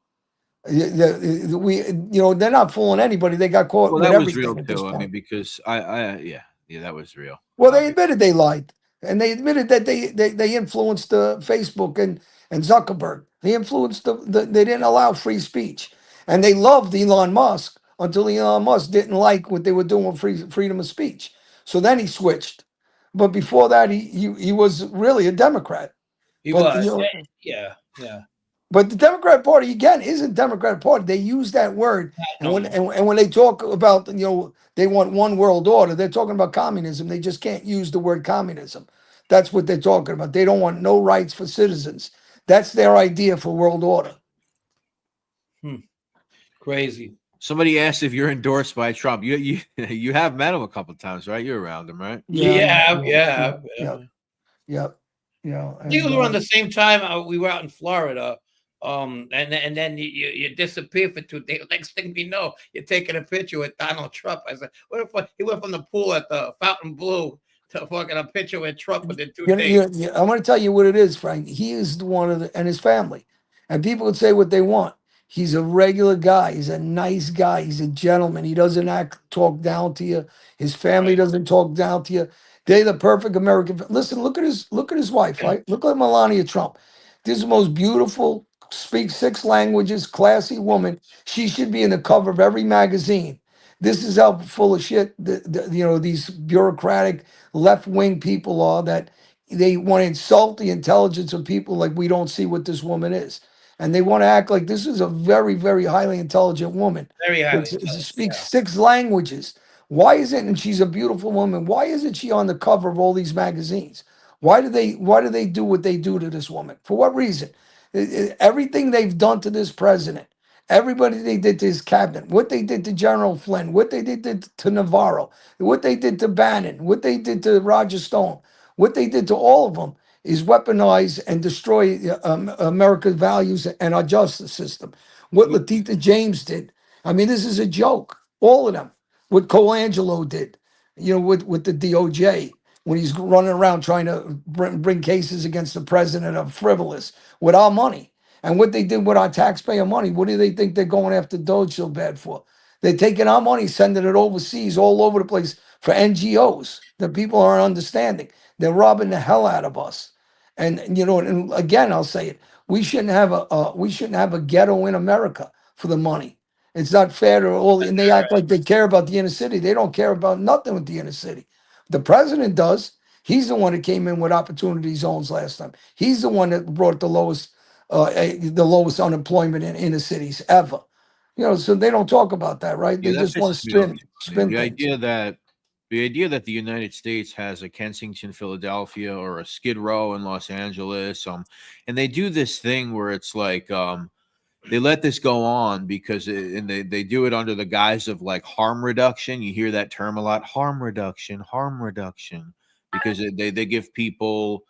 They're not fooling anybody. They got caught. Well, with that was everything real too. I mean, because that was real. Well, they admitted they lied, and they admitted that they influenced Facebook and Zuckerberg. They influenced they didn't allow free speech, and they loved Elon Musk until Elon Musk didn't like what they were doing with freedom of speech. So then he switched, but before that, he was really a Democrat. He was, yeah. But the Democrat Party again isn't Democrat Party. They use that word, and when they talk about they want one world order, they're talking about communism. They just can't use the word communism. That's what they're talking about. They don't want no rights for citizens. That's their idea for world order. Crazy. Somebody asked if you're endorsed by Trump. You have met him a couple of times, right? You're around him, right? Yeah. I think it was around the same time we were out in Florida. And then you disappear for 2 days. Next thing we know, you're taking a picture with Donald Trump. I said, what if he went from the pool at the Fountain Blue to fucking a picture with Trump within 2 days? I'm going to tell you what it is, Frank. He is one and his family. And people would say what they want. He's a regular guy. He's a nice guy. He's a gentleman. He doesn't talk down to you. His family doesn't talk down to you. They're the perfect American. Listen, look at his wife, right? Look at Melania Trump. This is the most beautiful, speaks 6 languages, classy woman. She should be in the cover of every magazine. This is how full of shit these bureaucratic left-wing people are, that they want to insult the intelligence of people like we don't see what this woman is. And they want to act like this is a very, very highly intelligent woman. Very highly speaks 6 languages. Why isn't, and she's a beautiful woman, why isn't she on the cover of all these magazines? Why do they do what they do to this woman? For what reason? Everything they've done to this president, everybody they did to his cabinet, what they did to General Flynn, what they did to Navarro, what they did to Bannon, what they did to Roger Stone, what they did to all of them is weaponize and destroy America's values and our justice system. What Letitia James did, I mean, this is a joke. All of them. What Colangelo did, with the DOJ, when he's running around trying to bring cases against the president of frivolous with our money. And what they did with our taxpayer money, what do they think they're going after Doge so bad for? They're taking our money, sending it overseas, all over the place for NGOs that people aren't understanding. They're robbing the hell out of us. And and again, I'll say it: we shouldn't have a ghetto in America for the money. It's not fair to all. And they act like they care about the inner city. They don't care about nothing with the inner city. The president does. He's the one that came in with opportunity zones last time. He's the one that brought the lowest unemployment in inner cities ever. So they don't talk about that, right? They just want to spin the idea that. The idea that the United States has a Kensington, Philadelphia, or a Skid Row in Los Angeles, and they do this thing where it's like they let this go on because they do it under the guise of like harm reduction. You hear that term a lot: harm reduction, because they give people.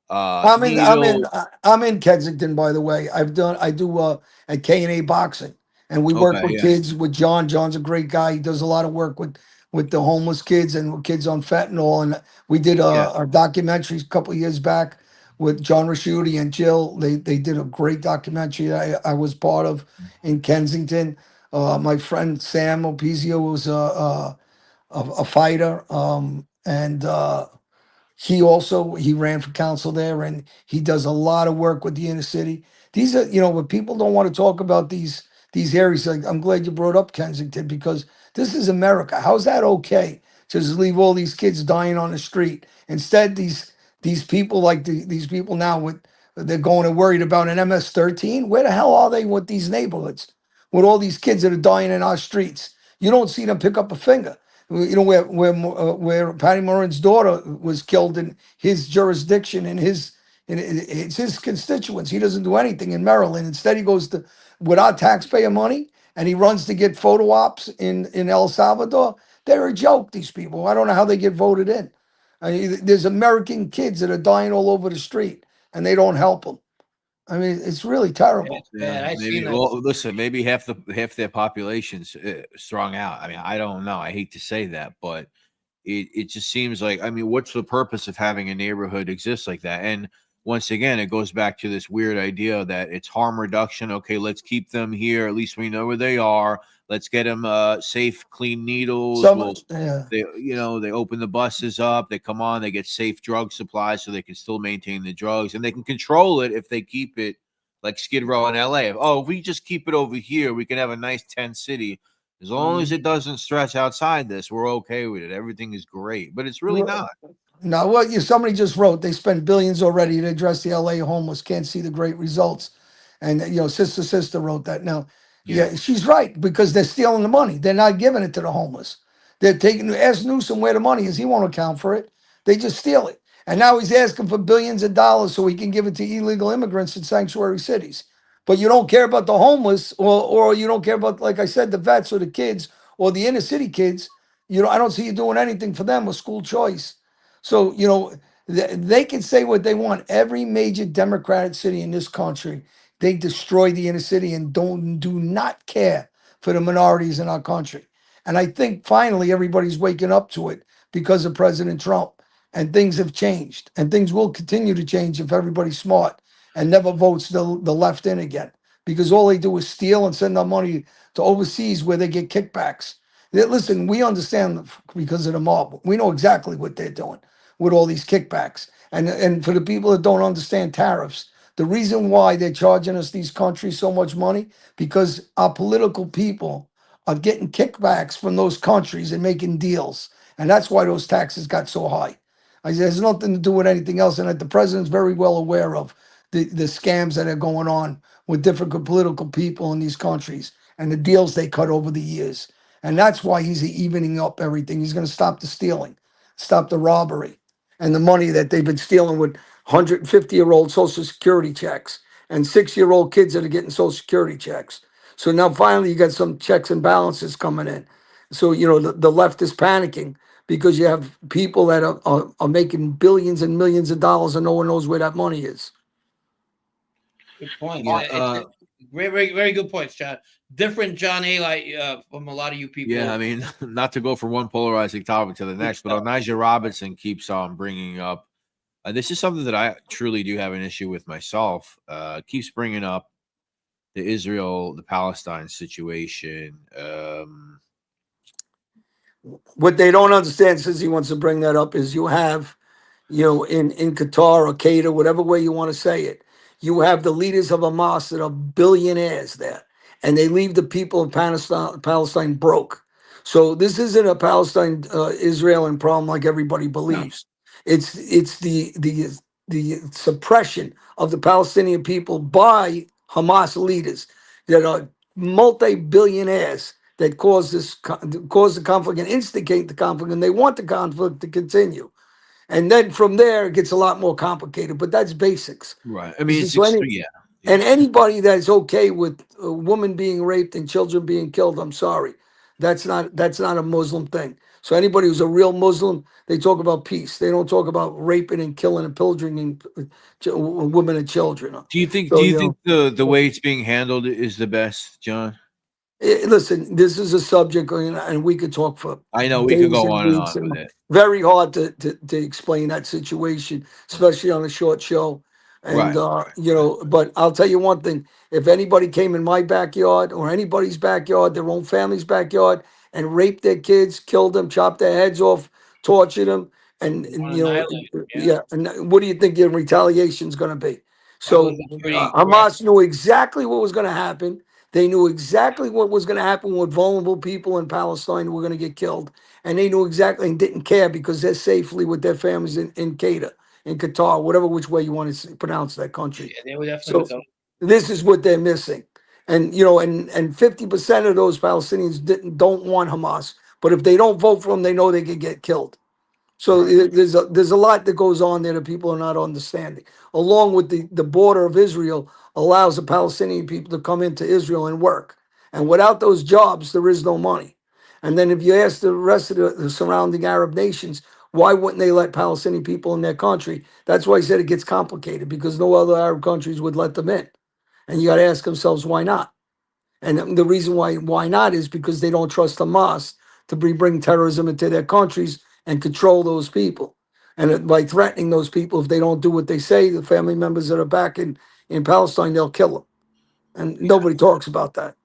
I'm in Kensington, by the way. I do at K&A Boxing, and we work with kids with John. John's a great guy. He does a lot of work with with the homeless kids and kids on fentanyl. And we did a documentary a couple of years back with John Raschuti and Jill. They did a great documentary I was part of in Kensington. My friend Sam Opizio was a fighter, and he ran for council there, and he does a lot of work with the inner city. These are, when people don't want to talk about these areas, like, I'm glad you brought up Kensington, because this is America. How's that okay to just leave all these kids dying on the street? Instead, these people, like these people now, they're going and worried about an MS-13. Where the hell are they with these neighborhoods, with all these kids that are dying in our streets? You don't see them pick up a finger. Where Patty Morin's daughter was killed in his jurisdiction, it's his constituents. He doesn't do anything in Maryland. Instead, he goes to with our taxpayer money, and he runs to get photo ops in El Salvador. They're a joke. These people. I don't know how they get voted in. I mean, there's American kids that are dying all over the street, and they don't help them. I mean, it's really terrible. Yeah, maybe. Well, listen, maybe half their population's strung out. I mean, I don't know. I hate to say that, but it just seems like, I mean, what's the purpose of having a neighborhood exist like that? And once again, it goes back to this weird idea that it's harm reduction. Okay, let's keep them here. At least we know where they are. Let's get them safe, clean needles. They open the buses up. They come on. They get safe drug supplies so they can still maintain the drugs, and they can control it if they keep it like Skid Row in LA. If we just keep it over here, we can have a nice tent city. As long as it doesn't stretch outside this, we're okay with it. Everything is great, but it's really not. No, well, somebody just wrote they spent billions already to address the LA homeless. Can't see the great results. And sister wrote that. Now, yeah, she's right, because they're stealing the money. They're not giving it to the homeless. They're ask Newsom where the money is. He won't account for it. They just steal it. And now he's asking for billions of dollars so he can give it to illegal immigrants in sanctuary cities. But you don't care about the homeless, or you don't care about, like I said, the vets or the kids or the inner city kids. I don't see you doing anything for them with school choice. So, they can say what they want. Every major Democratic city in this country, they destroy the inner city and do not care for the minorities in our country. And I think finally everybody's waking up to it because of President Trump. And things have changed. And things will continue to change if everybody's smart and never votes the left in again. Because all they do is steal and send our money to overseas where they get kickbacks. Listen, we understand because of the mob. We know exactly what they're doing with all these kickbacks. And for the people that don't understand tariffs, the reason why they're charging us, these countries, so much money, because our political people are getting kickbacks from those countries and making deals. And that's why those taxes got so high. It has nothing to do with anything else. And that the president's very well aware of the scams that are going on with different political people in these countries and the deals they cut over the years. And that's why he's evening up everything. He's going to stop the stealing, stop the robbery, and the money that they've been stealing with 150-year-old Social Security checks and 6-year-old kids that are getting Social Security checks. So now finally you got some checks and balances coming in. So, the left is panicking because you have people that are making billions and millions of dollars and no one knows where that money is. Good point. Very, very, very good points, John. Different John Alite from a lot of you people. Yeah, I mean, not to go from one polarizing topic to the next, but Elijah Robinson keeps on bringing up. This is something that I truly do have an issue with myself. Keeps bringing up the Israel-Palestine situation. What they don't understand, since he wants to bring that up, is you have, in Qatar or Qatar, whatever way you want to say it, you have the leaders of Hamas that are billionaires there, and they leave the people of Palestine broke. So this isn't a Palestine-Israeli problem like everybody believes. No. It's the suppression of the Palestinian people by Hamas leaders that are multi-billionaires that cause the conflict and instigate the conflict, and they want the conflict to continue. And then from there, it gets a lot more complicated, but that's basics. Right. I mean, and anybody that's okay with a woman being raped and children being killed, I'm sorry. That's not a Muslim thing. So anybody who's a real Muslim, they talk about peace. They don't talk about raping and killing and pillaging women and children. Do you think the way it's being handled is the best, John? Listen, this is a subject, and we could talk for I know we could days go and on and weeks, on and with it. very hard to explain that situation, especially on a short show. And Right. but I'll tell you one thing: if anybody came in my backyard or anybody's backyard, their own family's backyard, and raped their kids, killed them, chopped their heads off, tortured them, and Annihilate, yeah, and what do you think your retaliation is going to be? That was So a pretty Hamas knew exactly what was going to happen. They knew exactly what was going to happen with vulnerable people in Palestine who were going to get killed. And they knew exactly and didn't care because they're safely with their families in Qatar, in Qatar, whatever which way you want to pronounce that country. Yeah, they were definitely So this is what they're missing. And and 50% of those Palestinians don't want Hamas. But if they don't vote for them, they know they could get killed. So there's a lot that goes on there that people are not understanding. Along with the border of Israel allows the Palestinian people to come into Israel and work. And without those jobs, there is no money. And then if you ask the rest of the surrounding Arab nations, why wouldn't they let Palestinian people in their country? That's why I said it gets complicated because no other Arab countries would let them in. And you got to ask themselves why not. And the reason why not is because they don't trust Hamas to bring terrorism into their countries and control those people. And by threatening those people, if they don't do what they say, the family members that are back in Palestine, they'll kill them. And nobody talks about that.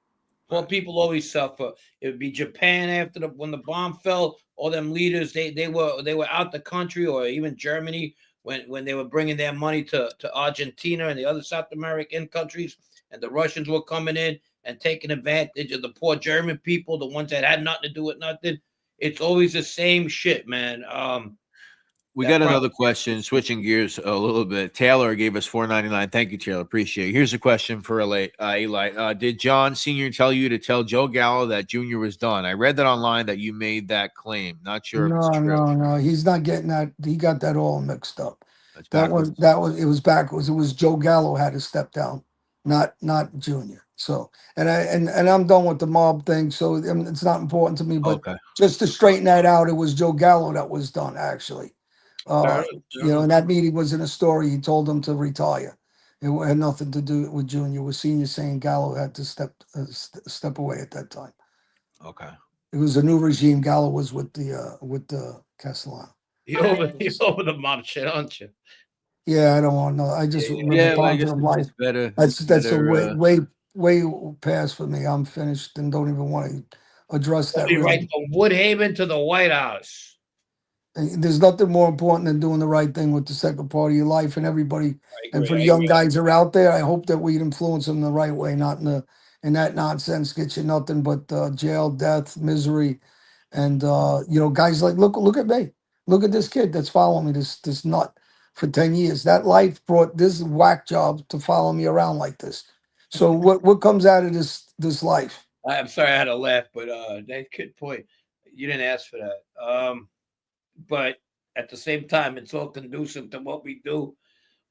Well, people always suffer. It would be Japan after when the bomb fell. All them leaders, they were out the country, or even Germany when they were bringing their money to Argentina and the other South American countries, and the Russians were coming in and taking advantage of the poor German people, the ones that had nothing to do with nothing. It's always the same shit, man. We got another question. Switching gears a little bit. Taylor gave us $4.99. Thank you, Taylor. Appreciate it. Here's a question for Eli. Did John Sr. tell you to tell Joe Gallo that Jr. was done? I read that online that you made that claim. Not sure if it's true. No. He's not getting that. He got that all mixed up. That's That backwards. it was backwards. It was Joe Gallo had to step down, not Junior. So and I'm done with the mob thing. So it's not important to me. But Okay. just to straighten that out, it was Joe Gallo that was done actually. And that meeting was in a story. He told him to retire. It had nothing to do with Junior. It was Senior saying Gallo had to step away at that time. Okay. It was a new regime. Gallo was with the Castellano. You over the mob shit, aren't you? Yeah, I don't want to know. I just live a positive life. That's a way past for me. I'm finished and don't even want to address that. Really. Right from Woodhaven to the White House. And there's nothing more important than doing the right thing with the second part of your life, and everybody. And for young guys that are out there, I hope that we'd influence them the right way, not in that nonsense. Get you nothing but jail, death, misery, and guys like look at me. Look at this kid that's following me. This nut for 10 years. That life brought this whack job to follow me around like this. So what comes out of this life? I'm sorry I had to laugh, but that's a good point. You didn't ask for that. But at the same time, it's all conducive to what we do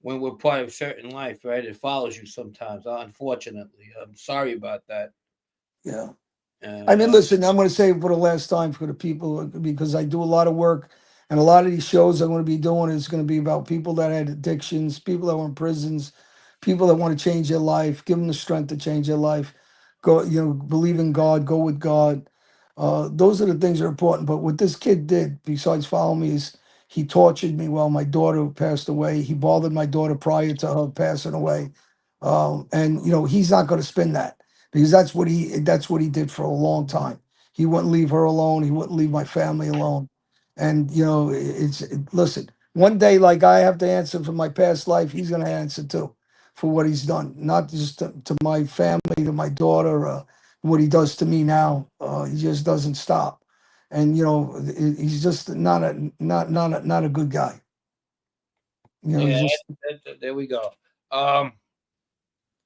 when we're part of certain life, right? It follows you sometimes, unfortunately. I'm sorry about that. Yeah. I mean, listen, I'm going to say it for the last time for the people because I do a lot of work, and a lot of these shows I'm going to be doing is going to be about people that had addictions, people that were in prisons, people that want to change their life, give them the strength to change their life. Go, believe in God, go with God. Those are the things that are important. But what this kid did, besides following me, is he tortured me while my daughter passed away. He bothered my daughter prior to her passing away. And he's not going to spin that because that's what he did for a long time. He wouldn't leave her alone. He wouldn't leave my family alone. And listen, one day, like I have to answer for my past life, he's going to answer too for what he's done, not just to my family, to my daughter, what he does to me now. He just doesn't stop. And he's just not a good guy. There we go. All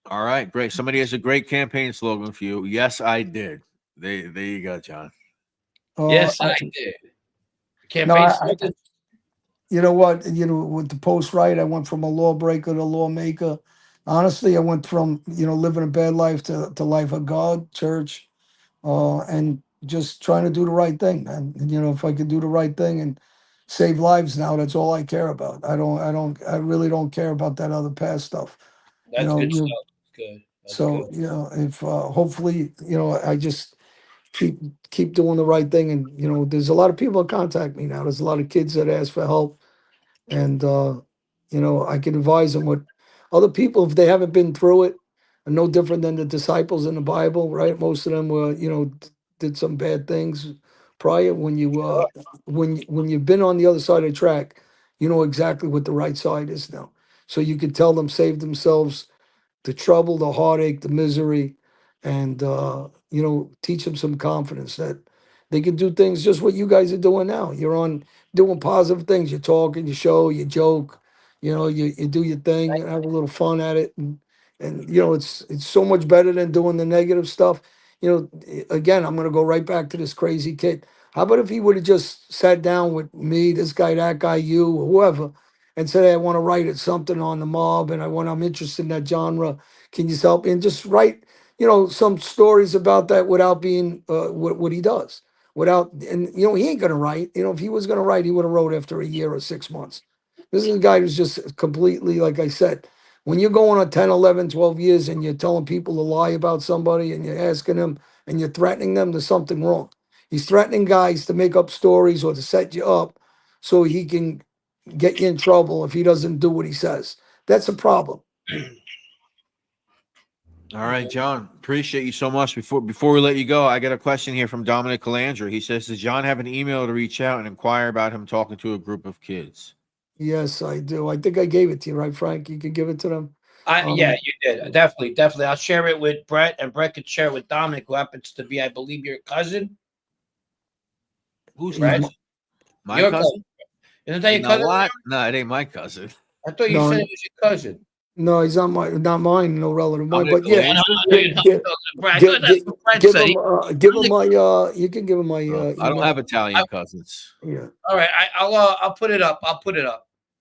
right, great. Somebody has a great campaign slogan for you. Yes, I did. There you go, John. Yes, I did. Campaign slogan. You know what? With the post right, I went from a lawbreaker to a lawmaker. Honestly, I went from living a bad life to life of God, church, and just trying to do the right thing. And if I could do the right thing and save lives now, that's all I care about. I really don't care about that other past stuff. That's good stuff. Good. So, you know, if hopefully, you know, I just keep doing the right thing. And, you know, there's a lot of people that contact me now. There's a lot of kids that ask for help. And, you know, I can advise them what other people, if they haven't been through it, are no different than the disciples in the Bible, right? Most of them were, you know, did some bad things prior. When you when you've been on the other side of the track, you know exactly what the right side is now. So you can tell them save themselves the trouble, the heartache, the misery, and you know, teach them some confidence that they can do things just what you guys are doing now. You're on doing positive things. You talk and you show, you joke, you know, you do your thing and have a little fun at it, and you know, it's so much better than doing the negative stuff. You know, again, I'm gonna go right back to this crazy kid. How about if he would have just sat down with me, this guy, that guy, you, or whoever, and said, hey, I want to write it something on the mob, and I'm interested in that genre. Can you help me? And just write, you know, some stories about that without being what he does. Without, and you know, he ain't gonna write. You know, if he was gonna write, he would have wrote after a year or 6 months. This is a guy who's just completely, like I said, when you're going on 10, 11, 12 years and you're telling people to lie about somebody and you're asking them and you're threatening them, there's something wrong. He's threatening guys to make up stories or to set you up so he can get you in trouble if he doesn't do what he says. That's a problem. All right, John. Appreciate you so much. Before we let you go, I got a question here from Dominic Calandra. He says, does John have an email to reach out and inquire about him talking to a group of kids? Yes, I do. I think I gave it to you, right, Frank? You could give it to them. Yeah, you did. Definitely. I'll share it with Brett, and Brett could share it with Dominic, who happens to be, I believe, your cousin. Who's Brett? My your cousin? Isn't that your cousin? What? No, it ain't my cousin. I thought you said it was your cousin. No, he's not mine, no relative of mine. But yeah, give him my. You can give him my. I don't have Italian cousins. Yeah. All right, I'll put it up.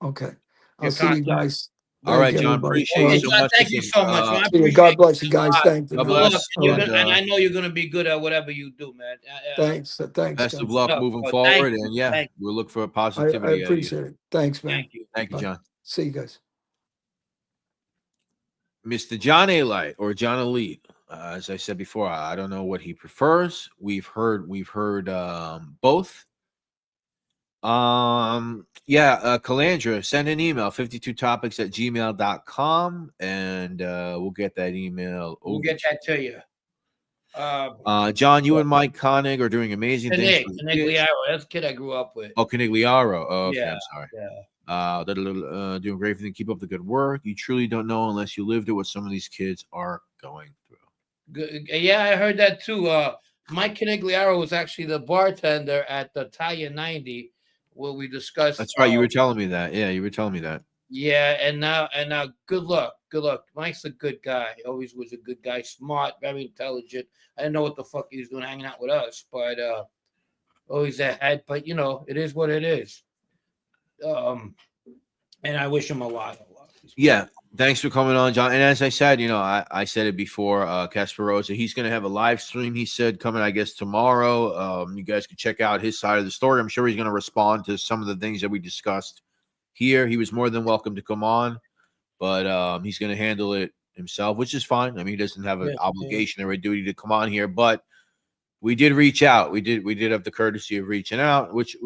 Okay. I'll see you guys. All right, John. Appreciate you so much. Thank you so much. God bless you guys. Thank you. God bless. And I know you're going to be good at whatever you do, man. Thanks. Best of luck moving forward. And yeah, we'll look for positivity. I appreciate it. Thanks, man. Thank you, John. See you guys. Mr. John Alite or John Alite. As I said before, I don't know what he prefers. We've heard both. Calandra, send an email 52topics@gmail.com and we'll get that email. We'll get that to you. John, you and Mike Koenig are doing amazing things. Canigliaro, that's the kid I grew up with. Oh, Canigliaro. Oh, okay, yeah, I'm sorry. Yeah. Doing great for them. Keep up the good work. You truly don't know unless you lived it what some of these kids are going through. Good. Yeah, I heard that too. Mike Canigliaro was actually the bartender at the Italian 90 where we discussed. That's right. You were telling me that. Yeah, you were telling me that. Yeah, and now good luck. Mike's a good guy. Always was a good guy, smart, very intelligent. I didn't know what the fuck he was doing hanging out with us, but always ahead. But you know, it is what it is. And I wish him a lot. Yeah, thanks for coming on, John. And as I said, you know, I said it before, Casperosa, he's going to have a live stream, he said, coming, I guess, tomorrow. You guys can check out his side of the story. I'm sure he's going to respond to some of the things that we discussed here. He was more than welcome to come on, but he's going to handle it himself, which is fine. I mean, he doesn't have an obligation or a duty to come on here, but we did reach out. We did have the courtesy of reaching out, which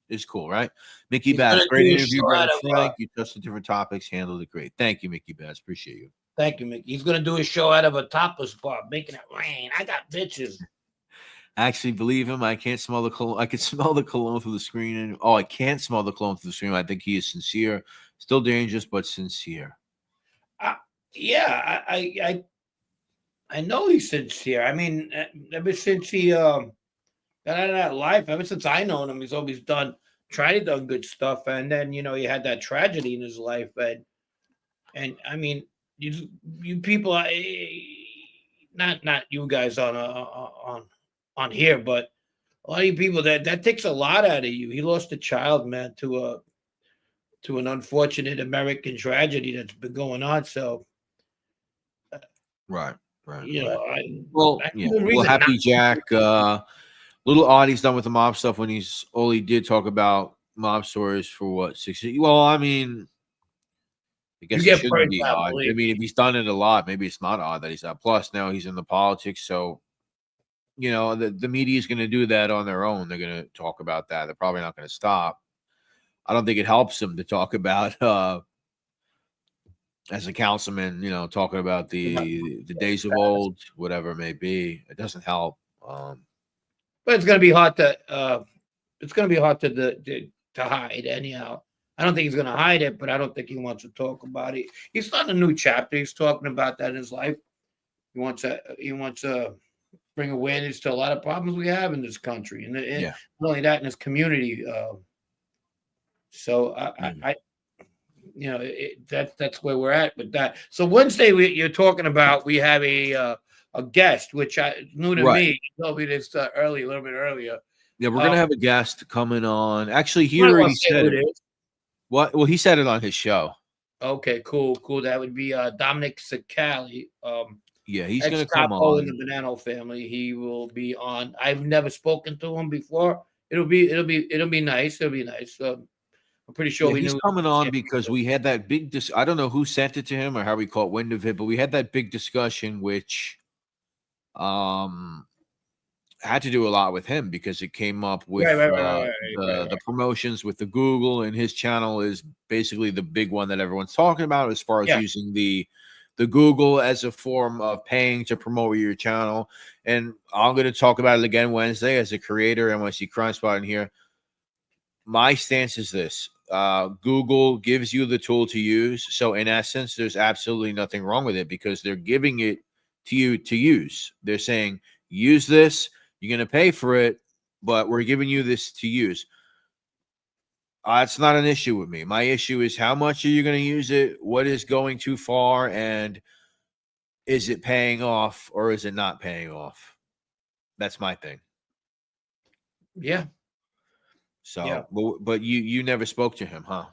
is cool, right? Mickey Bass, great interview, brother Frank. You touched on different topics, handled it great. Thank you, Mickey Bass. Appreciate you. Thank you, Mickey. He's gonna do a show out of a topless bar, making it rain. I got bitches. Actually, believe him. I can't smell the cologne. I can smell the cologne through the screen. I can't smell the cologne through the screen. I think he is sincere, still dangerous, but sincere. Yeah, I know he's sincere. I mean, ever since he got out of that life, ever since I known him, he's always done good stuff. And then, you know, he had that tragedy in his life. And I mean, you people, not you guys on here, but a lot of you people that takes a lot out of you. He lost a child, man, to an unfortunate American tragedy that's been going on. So, right. You know, Happy Jack. Little odd he's done with the mob stuff when he did talk about mob stories for what, 6 years. Well, I mean, I guess You it get shouldn't burnt be out, odd. I believe mean, me. if he's done it a lot, maybe it's not odd that he's not. Plus, now he's in the politics, so the media is going to do that on their own. They're going to talk about that. They're probably not going to stop. I don't think it helps them to talk about as a councilman, talking about the days of old, whatever it may be. It doesn't help. But it's going to be hard to hide anyhow. I don't think he's going to hide it, but I don't think he wants to talk about it. He's starting a new chapter. He's talking about that in his life. He wants to bring awareness to a lot of problems we have in this country, and Yeah. not only that, in this community. So that's where we're at with that. So Wednesday, you're talking about we have a guest, which new to Right. me. You told me this a little bit earlier. Yeah, we're gonna have a guest coming on. Actually, he Might as well already say said who it. it is. What? Well, he said it on his show. Okay, cool. That would be Dominic Sicali. Yeah, he's gonna come Ex-capo in on. the Bonanno family. He will be on. I've never spoken to him before. It'll be nice. It'll be nice. I'm pretty sure Yeah, he's coming on because we had that big. I don't know who sent it to him or how we caught wind of it, but we had that big discussion, which had to do a lot with him because it came up with the promotions with the Google, and his channel is basically the big one that everyone's talking about as far as using the Google as a form of paying to promote your channel. And I'm going to talk about it again Wednesday as a creator, NYC Crime Spot in here. My stance is this. Google gives you the tool to use. So in essence, there's absolutely nothing wrong with it because they're giving it to you to use. They're saying, use this. You're going to pay for it, but we're giving you this to use. It's not an issue with me. My issue is how much are you going to use it? What is going too far? And is it paying off or is it not paying off? That's my thing. Yeah. So, yeah. But you never spoke to him, huh?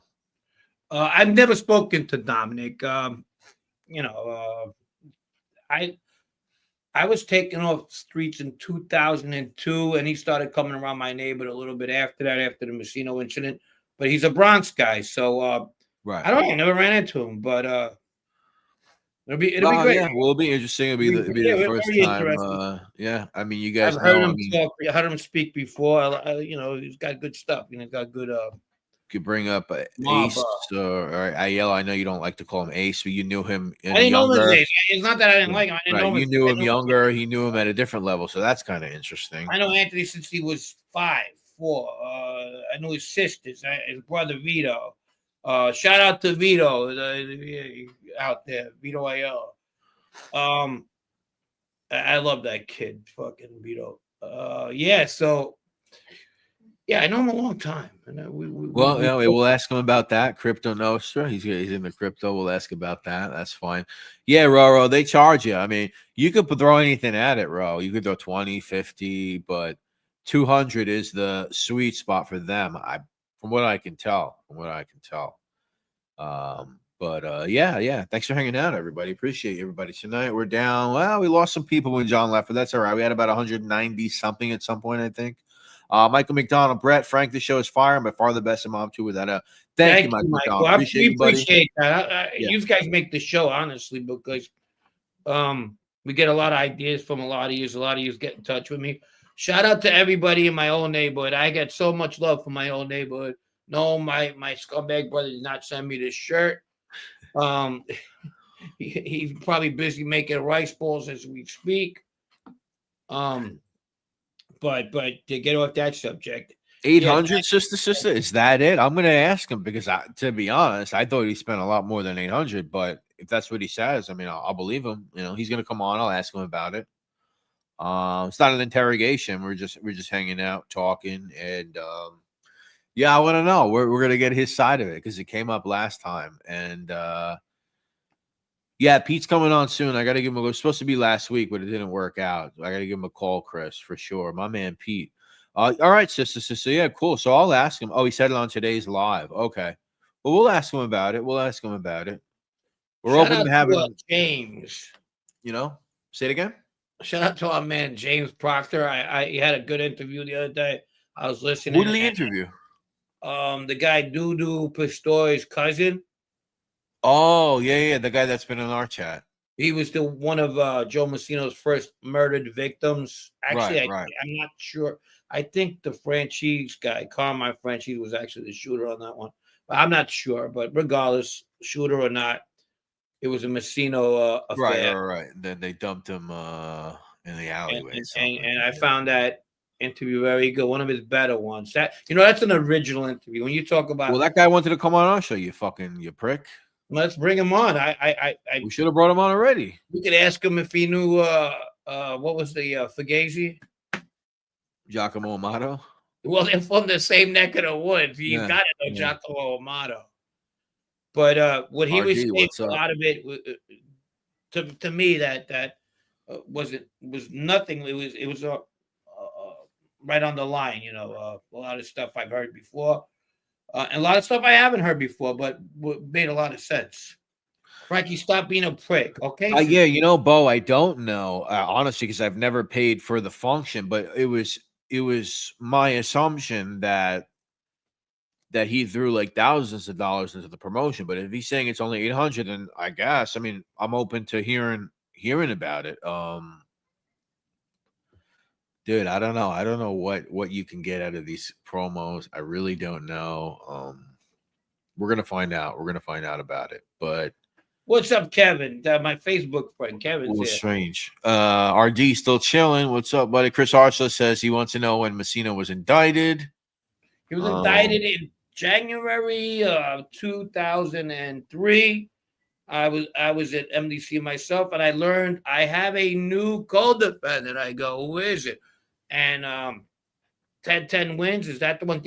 I've never spoken to Dominic. I was taken off the streets in 2002, and he started coming around my neighborhood a little bit after that, after the Messino incident. But he's a Bronx guy, so right. I don't know. I never ran into him, but it'll be great. Yeah, well, it'll be interesting. It'll be the first time. Yeah, I mean, you guys I've heard know. him talk. I heard him speak before. He's got good stuff. He's got good. Could bring up Ace or Aiello. I know you don't like to call him Ace, but you knew him I didn't know him as Ace. It's not that I didn't like him. I didn't know him. You knew him younger. He knew him at a different level, so that's kind of interesting. I know Anthony since he was 5, 4. I know his sisters. His brother Vito. Shout out to Vito out there, Vito Aiello. I love that kid, fucking Vito. So. Yeah, I know him a long time. We'll ask him about that. Crypto Nostra. He's in the crypto. We'll ask about that. That's fine. Yeah, Roro, they charge you. I mean, you could throw anything at it, Ro. You could throw 20, 50, but 200 is the sweet spot for them. From what I can tell. Yeah. Thanks for hanging out, everybody. Appreciate everybody tonight. We're down. Well, we lost some people when John left, but that's all right. We had about 190 something at some point, I think. Michael McDonald, Brett, Frank, the show is fire. By far the best in Mom 2 with that. Thank you, Michael McDonald. We appreciate that. You guys make the show, honestly, because we get a lot of ideas from a lot of you. A lot of you get in touch with me. Shout out to everybody in my own neighborhood. I get so much love from my own neighborhood. No, my scumbag brother did not send me this shirt. He's probably busy making rice balls as we speak. But to get off that subject, 800, sister, is that it? I'm going to ask him because, to be honest, I thought he spent a lot more than 800. But if that's what he says, I mean, I'll believe him. He's going to come on. I'll ask him about it. It's not an interrogation. We're just hanging out, talking, and I want to know. We're going to get his side of it because it came up last time, and yeah, Pete's coming on soon. I got to give him. It was supposed to be last week, but it didn't work out. I got to give him a call, Chris, for sure. My man, Pete. All right, sister. Yeah, cool. So I'll ask him. Oh, he said it on today's live. Okay. Well, we'll ask him about it. We're open to having James. Say it again. Shout out to our man James Proctor. He had a good interview the other day. I was listening. Who did he interview? The guy Dudu Pistoi's cousin. Oh, yeah, the guy that's been in our chat. He was the one of Joe Messino's first murdered victims. Actually, Right. I'm not sure. I think the Franchise guy, Carmine Franchise, was actually the shooter on that one. But I'm not sure. But regardless, shooter or not, it was a Messino affair. Right. Then they dumped him in the alleyway. And I found that interview very good. One of his better ones. That's an original interview. When you talk about, well, that guy wanted to come on our show. You prick. Let's bring him on. We should have brought him on already. We could ask him if he knew what was the Fugazi? Giacomo Amato. Well, they're from the same neck of the woods. He's got to know Giacomo Amato. But what he was saying, a lot of it to me that was nothing. It was right on the line. A lot of stuff I've heard before. And a lot of stuff I haven't heard before, but made a lot of sense. Frankie, stop being a prick, okay? Yeah, Bo, I don't know, honestly, because I've never paid for the function, but it was my assumption that he threw like thousands of dollars into the promotion. But if he's saying it's only 800, then I guess, I'm open to hearing about it. Dude, I don't know. I don't know what you can get out of these promos. I really don't know. We're gonna find out. We're gonna find out about it. But what's up, Kevin? My Facebook friend, Kevin's here. Strange. RD still chilling. What's up, buddy? Chris Archler says he wants to know when Messina was indicted. He was indicted in January 2003. I was at MDC myself, and I learned I have a new co-defendant. I go, who is it? And 10 wins. Is that the one?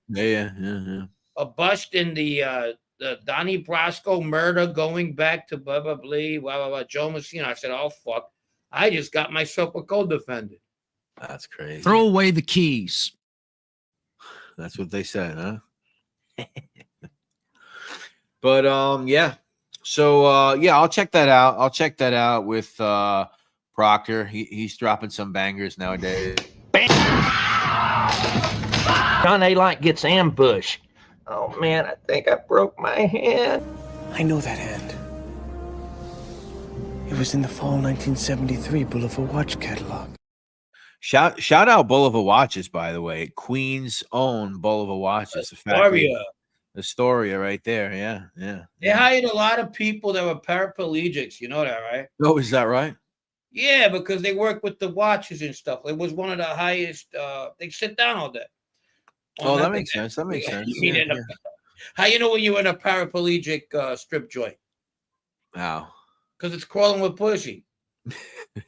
Yeah. A bust in the Donnie Brasco murder, going back to blah blah blah, Joe Messina. I said, oh fuck, I just got myself a co-defendant. That's crazy. Throw away the keys. That's what they said, huh? But yeah. So yeah, I'll check that out. I'll check that out with Proctor. He's dropping some bangers nowadays. John Alite gets ambushed. Oh man, I think I broke my hand. I know that hand. It was in the fall 1973 Boulevard watch catalog. Shout out Boulevard Watches, by the way. Queen's own Boulevard Watches. Astoria right there. Yeah. They hired a lot of people that were paraplegics. You know that, right? Oh, is that right? Yeah, because they work with the watches and stuff. It was one of the highest. They sit down all day. Oh, that makes sense. That makes sense. How you know when you're in a paraplegic strip joint? How? Because it's crawling with pussy.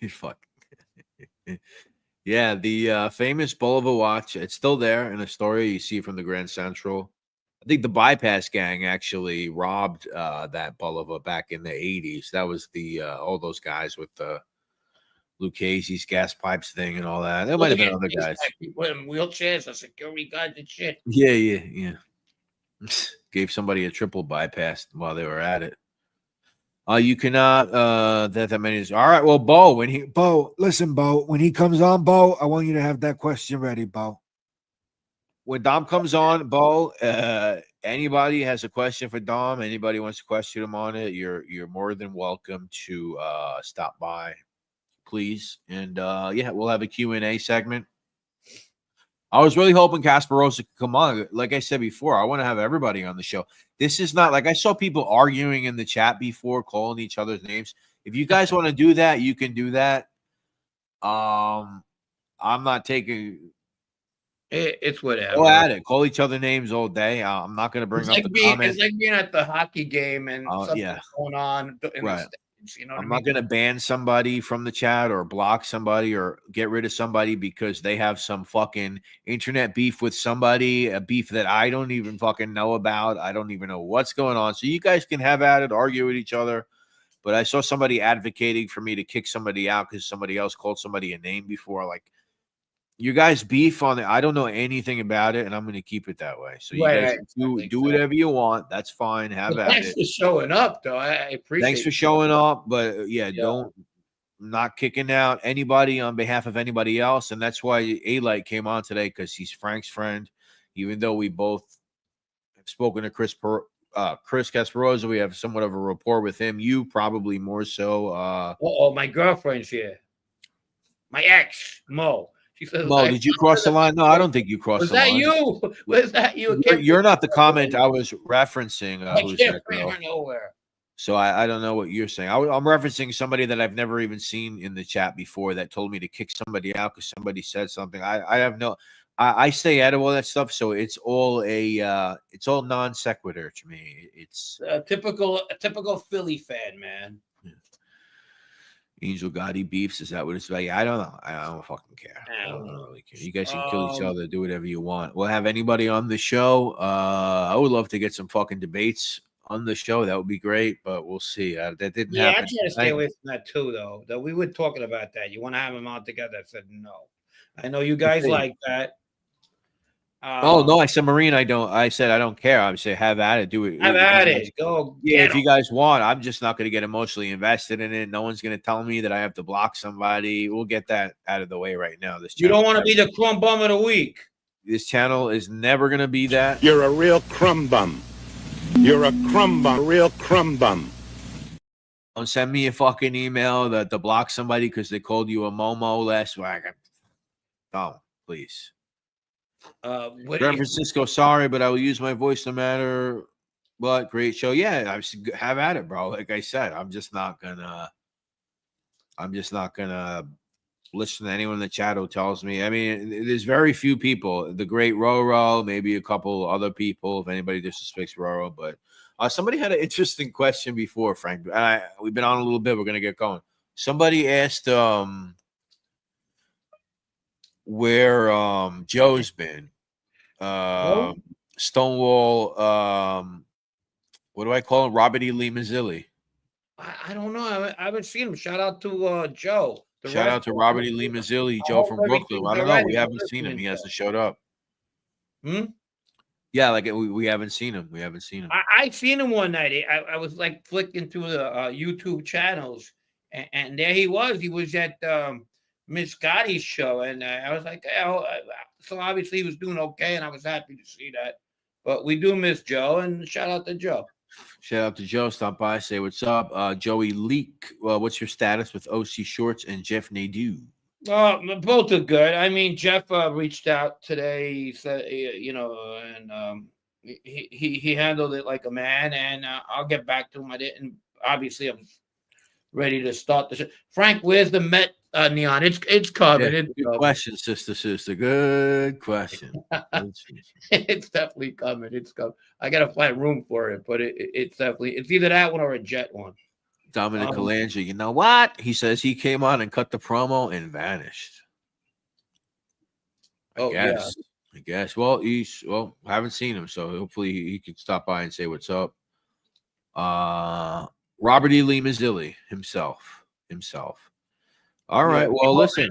Fuck. Yeah, the famous Boulevard watch. It's still there in Astoria. You see from the Grand Central. I think the Bypass Gang actually robbed that Boulevard back in the 80s. That was the all those guys with the Lucchese's gas pipes thing and all that. There might have been other guys. With wheelchairs, a security guard and shit. Yeah. Gave somebody a triple bypass while they were at it. You cannot that many is all right. Well, Bo, listen, Bo, when he comes on, Bo, I want you to have that question ready, Bo. When Dom comes on, Bo, anybody has a question for Dom, anybody wants to question him on it, you're more than welcome to stop by, please. And yeah, we'll have a Q&A segment. I was really hoping Casper Rosa could come on. Like I said before, I want to have everybody on the show. This is not like I saw people arguing in the chat before, calling each other's names. If you guys want to do that, you can do that. I'm not taking. It's whatever. Go at it. Call each other names all day. I'm not going to bring up the comments. It's like being at the hockey game and something's going on in the States. You know what I'm not going to ban somebody from the chat or block somebody or get rid of somebody because they have some fucking internet beef with somebody, a beef that I don't even fucking know about. I don't even know what's going on. So you guys can have at it, argue with each other. But I saw somebody advocating for me to kick somebody out because somebody else called somebody a name before. Like, you guys beef on it. I don't know anything about it, and I'm going to keep it that way. So you guys do whatever you want. That's fine. Have at it. Thanks for showing up, though. I appreciate it. Thanks for showing up, but yeah, don't not kicking out anybody on behalf of anybody else. And that's why Alite came on today, because he's Frank's friend. Even though we both have spoken to Chris Chris Casparosa, we have somewhat of a rapport with him. You probably more so. My girlfriend's here. My ex, Mo. She says, Mo, did you cross the line? No, I don't think you crossed the line. Was that you? You're not the comment I was referencing. Who's can't that girl? nowhere. So I don't know what you're saying. I'm referencing somebody that I've never even seen in the chat before that told me to kick somebody out because somebody said something. I have no. I stay out of all that stuff, so it's all non sequitur to me. It's a typical Philly fan, man. Angel Gotti beefs. Is that what it's like? I don't know. I don't fucking care. I don't really care. You guys can kill each other, do whatever you want. We'll have anybody on the show. I would love to get some fucking debates on the show. That would be great, but we'll see. That didn't happen. I try to stay away from that too, though. That we were talking about that. You want to have them all together? I said no. I know you guys like that. No, I said Marine. I said I don't care. I say have at it. Do it. Have at it. Go. Yeah, if you guys want, I'm just not going to get emotionally invested in it. No one's going to tell me that I have to block somebody. We'll get that out of the way right now. You don't want to be the crumb bum of the week. This channel is never going to be that. You're a real crumb bum. You're a crumb bum. A real crumb bum. Don't send me a fucking email to block somebody because they called you a Momo last week. No, please. San Francisco, sorry, but I will use my voice no matter what. Great show. Yeah, have at it, bro. Like I said, I'm just not gonna listen to anyone in the chat who tells me. I mean, there's very few people. The great Roro, maybe a couple other people, if anybody disrespects Roro. But somebody had an interesting question before, Frank. We've been on a little bit. We're gonna get going. Somebody asked where Joe's been. Stonewall, what do I call him? Robert E. Lee Mazzilli. I don't know. I haven't seen him. Shout out to Joe. Shout out to Robert E. Lee Mazzilli, Joe from Brooklyn. I don't know. We haven't seen him. He hasn't showed up. Yeah, like we haven't seen him. I seen him one night. I was like flicking through the YouTube channels, and there he was. He was at Miss Gotti's show, and I was like, so obviously he was doing okay, and I was happy to see that. But we do miss Joe, and shout out to Joe. Shout out to Joe. Stop by, say what's up. Joey Leak, what's your status with OC Shorts and Jeff Nadeau? Both are good. I mean, Jeff reached out today. He said, and he handled it like a man, and I'll get back to him. Obviously, I was ready to start the show. Frank, where's the Met neon? It's coming. Yeah, good question, sister. Good question. It's definitely coming. It's coming. I gotta find room for it, but it's definitely either that one or a jet one. Dominic Calandra, you know what? He says he came on and cut the promo and vanished. I guess. Well, I haven't seen him, so hopefully he can stop by and say what's up. Robert E. Lee Mazzilli himself. All right. Well, listen.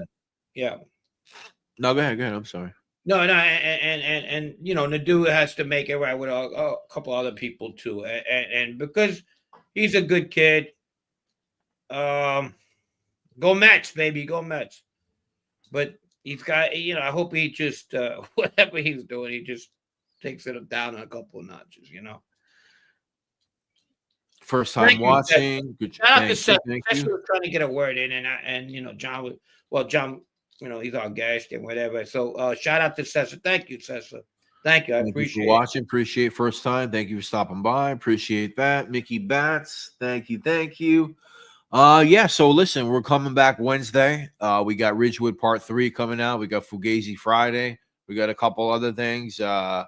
Yeah. No, go ahead. I'm sorry. No, and Nadeau has to make it right with a couple other people too, and because he's a good kid. Go Mets, baby, go Mets. But he's got, I hope he just whatever he's doing, he just takes it down a couple of notches, First time watching. Good. Shout out to Seth. Seth was trying to get a word in, and John was John. He's our guest and whatever. So shout out to Seth. Thank you, Seth. Thank you. I appreciate you for watching. Appreciate first time. Thank you for stopping by. Appreciate that. Mickey Bats. Thank you. Yeah. So listen, we're coming back Wednesday. We got Ridgewood Part 3 coming out. We got Fugazi Friday. We got a couple other things. If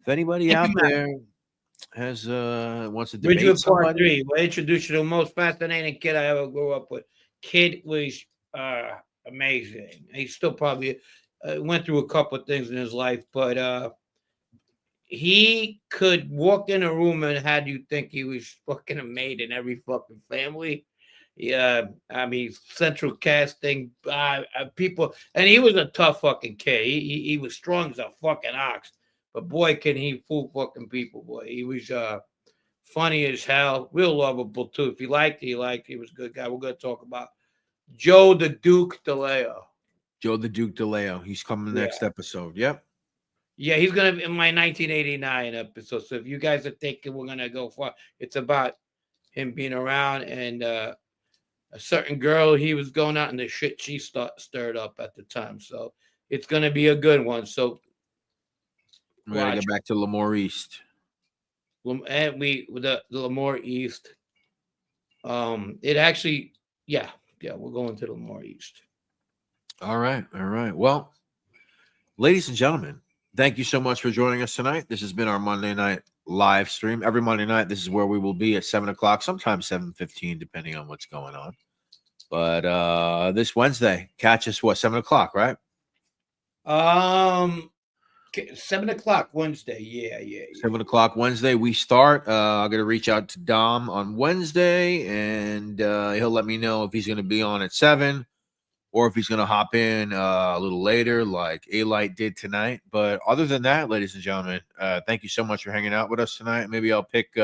anybody out there has wants to debate Ridgewood somebody. Part 3. We'll introduce you to the most fascinating kid I ever grew up with. Kid was amazing. He still probably went through a couple of things in his life, but he could walk in a room and had you think he was fucking a maid in every fucking family. Yeah, I mean, central casting, people, and he was a tough fucking kid. He was strong as a fucking ox, but boy, can he fool fucking people, boy. He was funny as hell, real lovable too. If you liked it, he was a good guy. We're going to talk about Joe the Duke DeLeo. Joe the Duke DeLeo. He's coming next episode. Yep. Yeah, he's gonna be in my 1989 episode. So if you guys are thinking we're gonna go far, it's about him being around and a certain girl he was going out and the shit she stirred up at the time. So it's gonna be a good one. So we gotta get back to Lemoore East. And the Lemoore East. It actually, yeah, we're going to Lemoore East. All right. Well, ladies and gentlemen, thank you so much for joining us tonight. This has been our Monday night live stream. Every Monday night, this is where we will be at 7 o'clock, sometimes 7:15, depending on what's going on. But this Wednesday, catch us 7 o'clock, right? 7 o'clock Wednesday. Yeah. 7 o'clock Wednesday, we start. I'm gonna reach out to Dom on Wednesday, and he'll let me know if he's gonna be on at 7. Or if he's going to hop in a little later like Alite did tonight. But other than that, ladies and gentlemen, thank you so much for hanging out with us tonight. Maybe I'll pick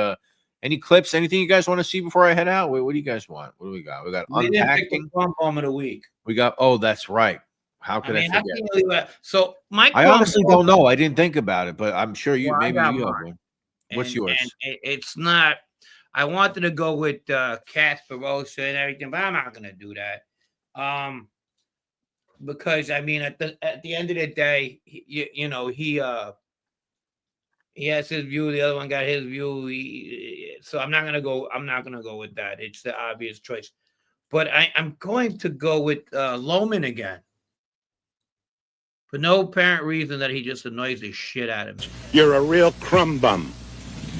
any clips, anything you guys want to see before I head out. What do you guys want? What do we got? We got unpacking. Crumb bomb of the week. We got, that's right. How could I forget? So I honestly don't know. I didn't think about it, but I'm sure you maybe you have one. What's yours? And it's not, I wanted to go with Casperosa and everything, but I'm not going to do that. Because I mean, at the end of the day, he has his view. The other one got his view. So I'm not gonna go with that. It's the obvious choice. But I'm going to go with Loman again, for no apparent reason that he just annoys the shit out of me. You're a real crumb bum.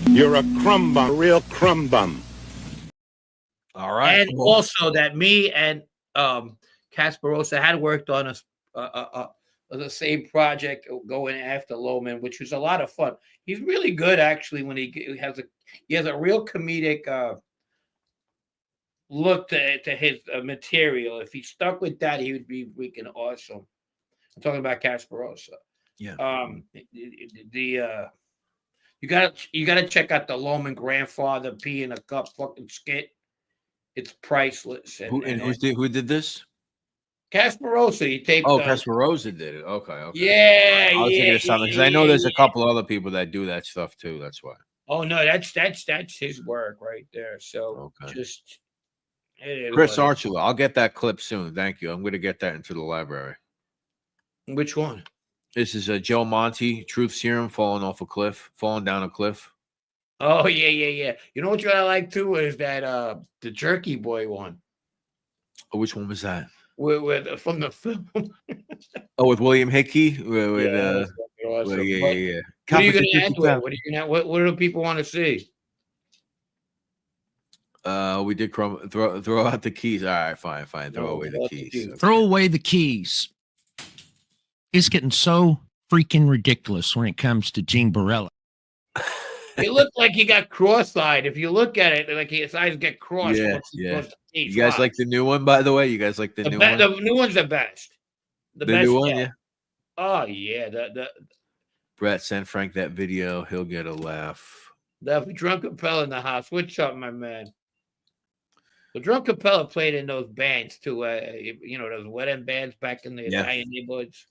You're a crumb bum. A real crumb bum. All right. And also that me and Casperosa had worked on the same project going after Loman, which was a lot of fun. He's really good actually when he has a real comedic look to his material. If he stuck with that, he would be freaking awesome. I'm talking about Casperosa. Yeah. You gotta check out the Loman grandfather pee in a cup fucking skit. It's priceless. Who did this? Casperosa, he taped. Casperosa did it. Okay. Yeah, I was thinking of something because I know there's a couple other people that do that stuff too. That's why. Oh no, that's his work right there. So just Chris Archula, I'll get that clip soon. Thank you. I'm going to get that into the library. Which one? This is Joe Monte, Truth Serum, falling down a cliff. Oh yeah. You know what I like too is that the Jerky Boy one. Oh, which one was that? With from the film. With William Hickey. Awesome. Yeah. What are you going to add to it? What do people want to see? We did throw out the keys. All right, fine. Throw away the keys. Okay. Throw away the keys. It's getting so freaking ridiculous when it comes to Gene Barella. He looked like he got cross-eyed. If you look at it, like his eyes get crossed. Yeah. You guys like the new one, by the way? You guys like the new one? The new one's the best. The best new one, yeah. Oh yeah. The Brett, send Frank that video. He'll get a laugh. The Drunk Capella in the house. What's up, my man? The Drunk Capella played in those bands too. Those wedding bands back in the Italian neighborhoods.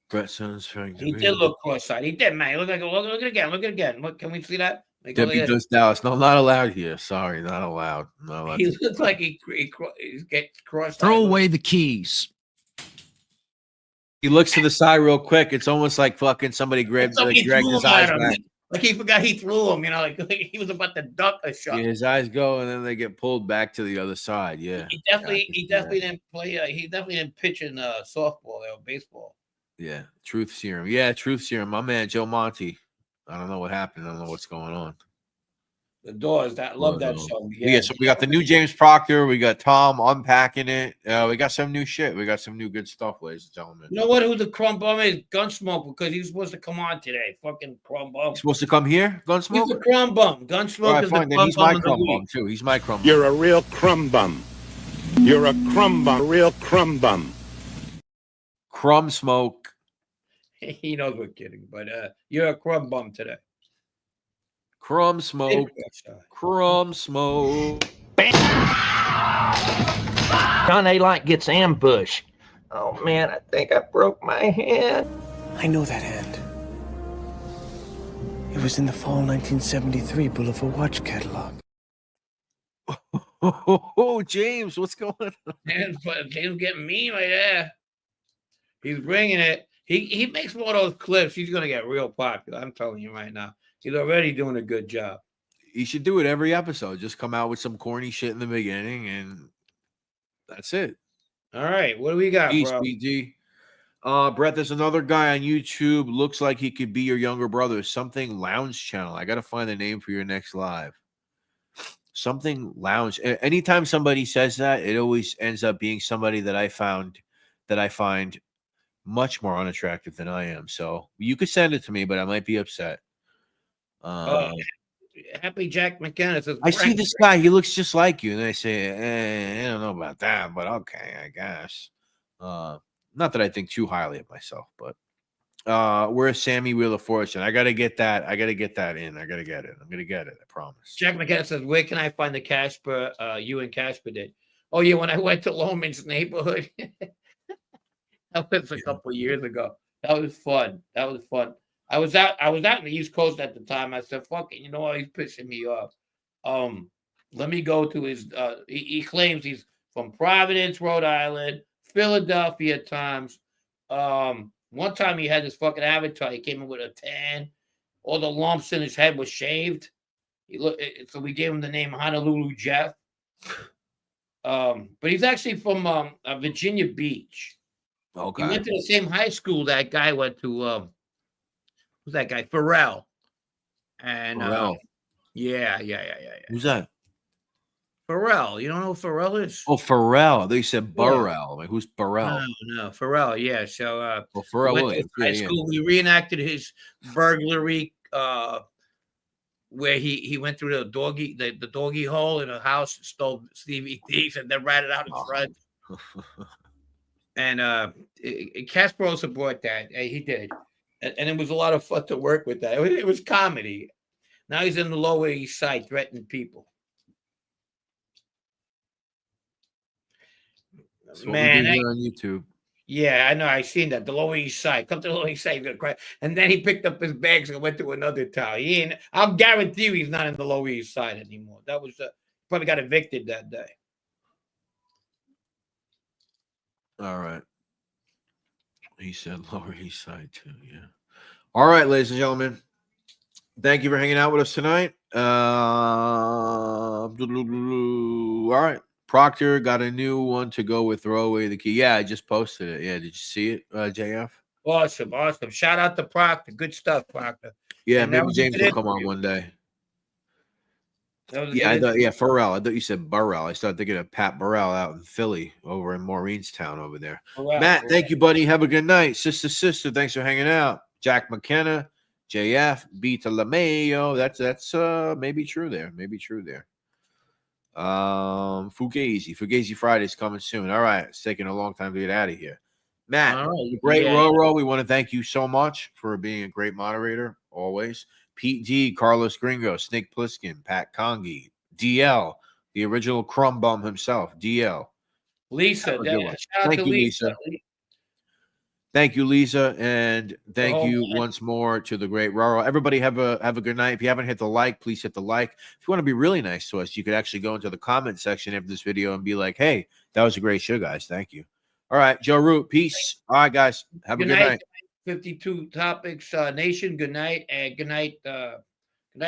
Brett sends Frank. He did look cross-eyed. He did, man. Look at it again. What, can we see that? Debbie does Dallas. No, not allowed here. Sorry, not allowed. Not allowed. He looks like he gets crossed. Throw away the keys. He looks to the side real quick. It's almost like fucking somebody dragged his eyes back. Like he forgot he threw him. Like he was about to duck a shot. Yeah, his eyes go and then they get pulled back to the other side. Yeah. He definitely didn't play. He definitely didn't pitch in softball or baseball. Yeah, Truth Serum. Yeah, Truth Serum. My man Joe Monte. I don't know what happened. I don't know what's going on. The Doors. Love that song. Yeah, so we got the new James Proctor. We got Tom unpacking it. We got some new shit. We got some new good stuff, ladies and gentlemen. You know what? Who the crumb bum is? Gunsmoke, because he's supposed to come on today. Fucking crumb bum. He's supposed to come here? Gunsmoke? He's the crumb bum. Gunsmoke is the crumb bum. He's my crumb bum, too. He's my crumb bum. You're a real crumb bum. You're a crumb bum. A real crumb bum. Crumb smoke. He knows we're kidding, but you're a crumb bum today. Crumb smoke. Crumb smoke. John Alite gets ambushed. Oh man, I think I broke my hand. I know that hand. It was in the fall 1973 Boulevard watch catalog. Oh, James, what's going on? Man, James getting mean right there. He's bringing it. He makes more of those clips. He's gonna get real popular. I'm telling you right now. He's already doing a good job. You should do it every episode. Just come out with some corny shit in the beginning, and that's it. All right, what do we got, Peace, bro? BG. Brett, there's another guy on YouTube. Looks like he could be your younger brother. Something Lounge Channel. I got to find the name for your next live. Something Lounge. Anytime somebody says that, it always ends up being somebody that I find much more unattractive than I am. So you could send it to me, but I might be upset. Happy Jack McKenna says, I see this guy. He looks just like you. And I say, I don't know about that, but okay, I guess. Not that I think too highly of myself, but where's Sammy Wheel of Fortune? I got to get that. I got to get that in. I got to get it. I'm going to get it. I promise. Jack McKenna says, where can I find the Casper you and Casper did? Oh, yeah, when I went to Loman's neighborhood. That was a couple of years ago. That was fun. I was out in the East Coast at the time. I said, fuck it, you know what? He's pissing me off. Let me go to his he claims he's from Providence, Rhode Island, Philadelphia times. One time he had this fucking avatar. He came in with a tan. All the lumps in his head was shaved. So we gave him the name Honolulu Jeff. But he's actually from Virginia Beach. Okay. He went to the same high school that guy went to. Who's that guy? Pharrell. And Pharrell. Yeah. Who's that? Pharrell. You don't know who Pharrell is? Oh, Pharrell. They said Burrell. Like, who's Pharrell? No, Pharrell. Yeah. So well, Pharrell went Williams. to high school. We reenacted his burglary where he went through the doggy hole in a house, stole DVDs, and then ran it out in front. And Casper also brought that. He did. And it was a lot of fun to work with that. It was comedy. Now he's in the Lower East Side threatening people. That's Man, here on YouTube. Yeah, I know. I seen that. The Lower East Side. Come to the Lower East Side, you're gonna cry. And then he picked up his bags and went to another town. I'll guarantee you he's not in the Lower East Side anymore. That was probably got evicted that day. All right. He said Lower East Side too. Yeah. All right, ladies and gentlemen. Thank you for hanging out with us tonight. All right. Proctor got a new one to go with Throw Away the Key. Yeah, I just posted it. Yeah, did you see it, JF? Awesome. Shout out to Proctor. Good stuff, Proctor. Yeah, maybe James will come on one day. Pharrell. I thought you said Burrell. I started thinking of Pat Burrell out in Philly, over in Maureenstown over there. Matt, thank you, buddy. Have a good night. Sister, thanks for hanging out. Jack McKenna, JF, Beta LeMayo. That's maybe true there. Fugazi Friday's coming soon. All right, it's taking a long time to get out of here. Matt, great Roro. We want to thank you so much for being a great moderator always. Pete D, Carlos Gringo, Snake Plissken, Pat Congi, DL, the original crumb bum himself, DL. Lisa, thank you, Lisa. Thank you, Lisa, and thank you once more to the great Roro. Everybody have a good night. If you haven't hit the like, please hit the like. If you want to be really nice to us, you could actually go into the comment section of this video and be like, "Hey, that was a great show, guys. Thank you." All right, Joe Root, peace. All right, guys, have a good night. 52 topics, Nation. Good night, and good night,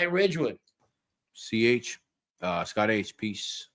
Ridgewood. CH, Scott H. Peace.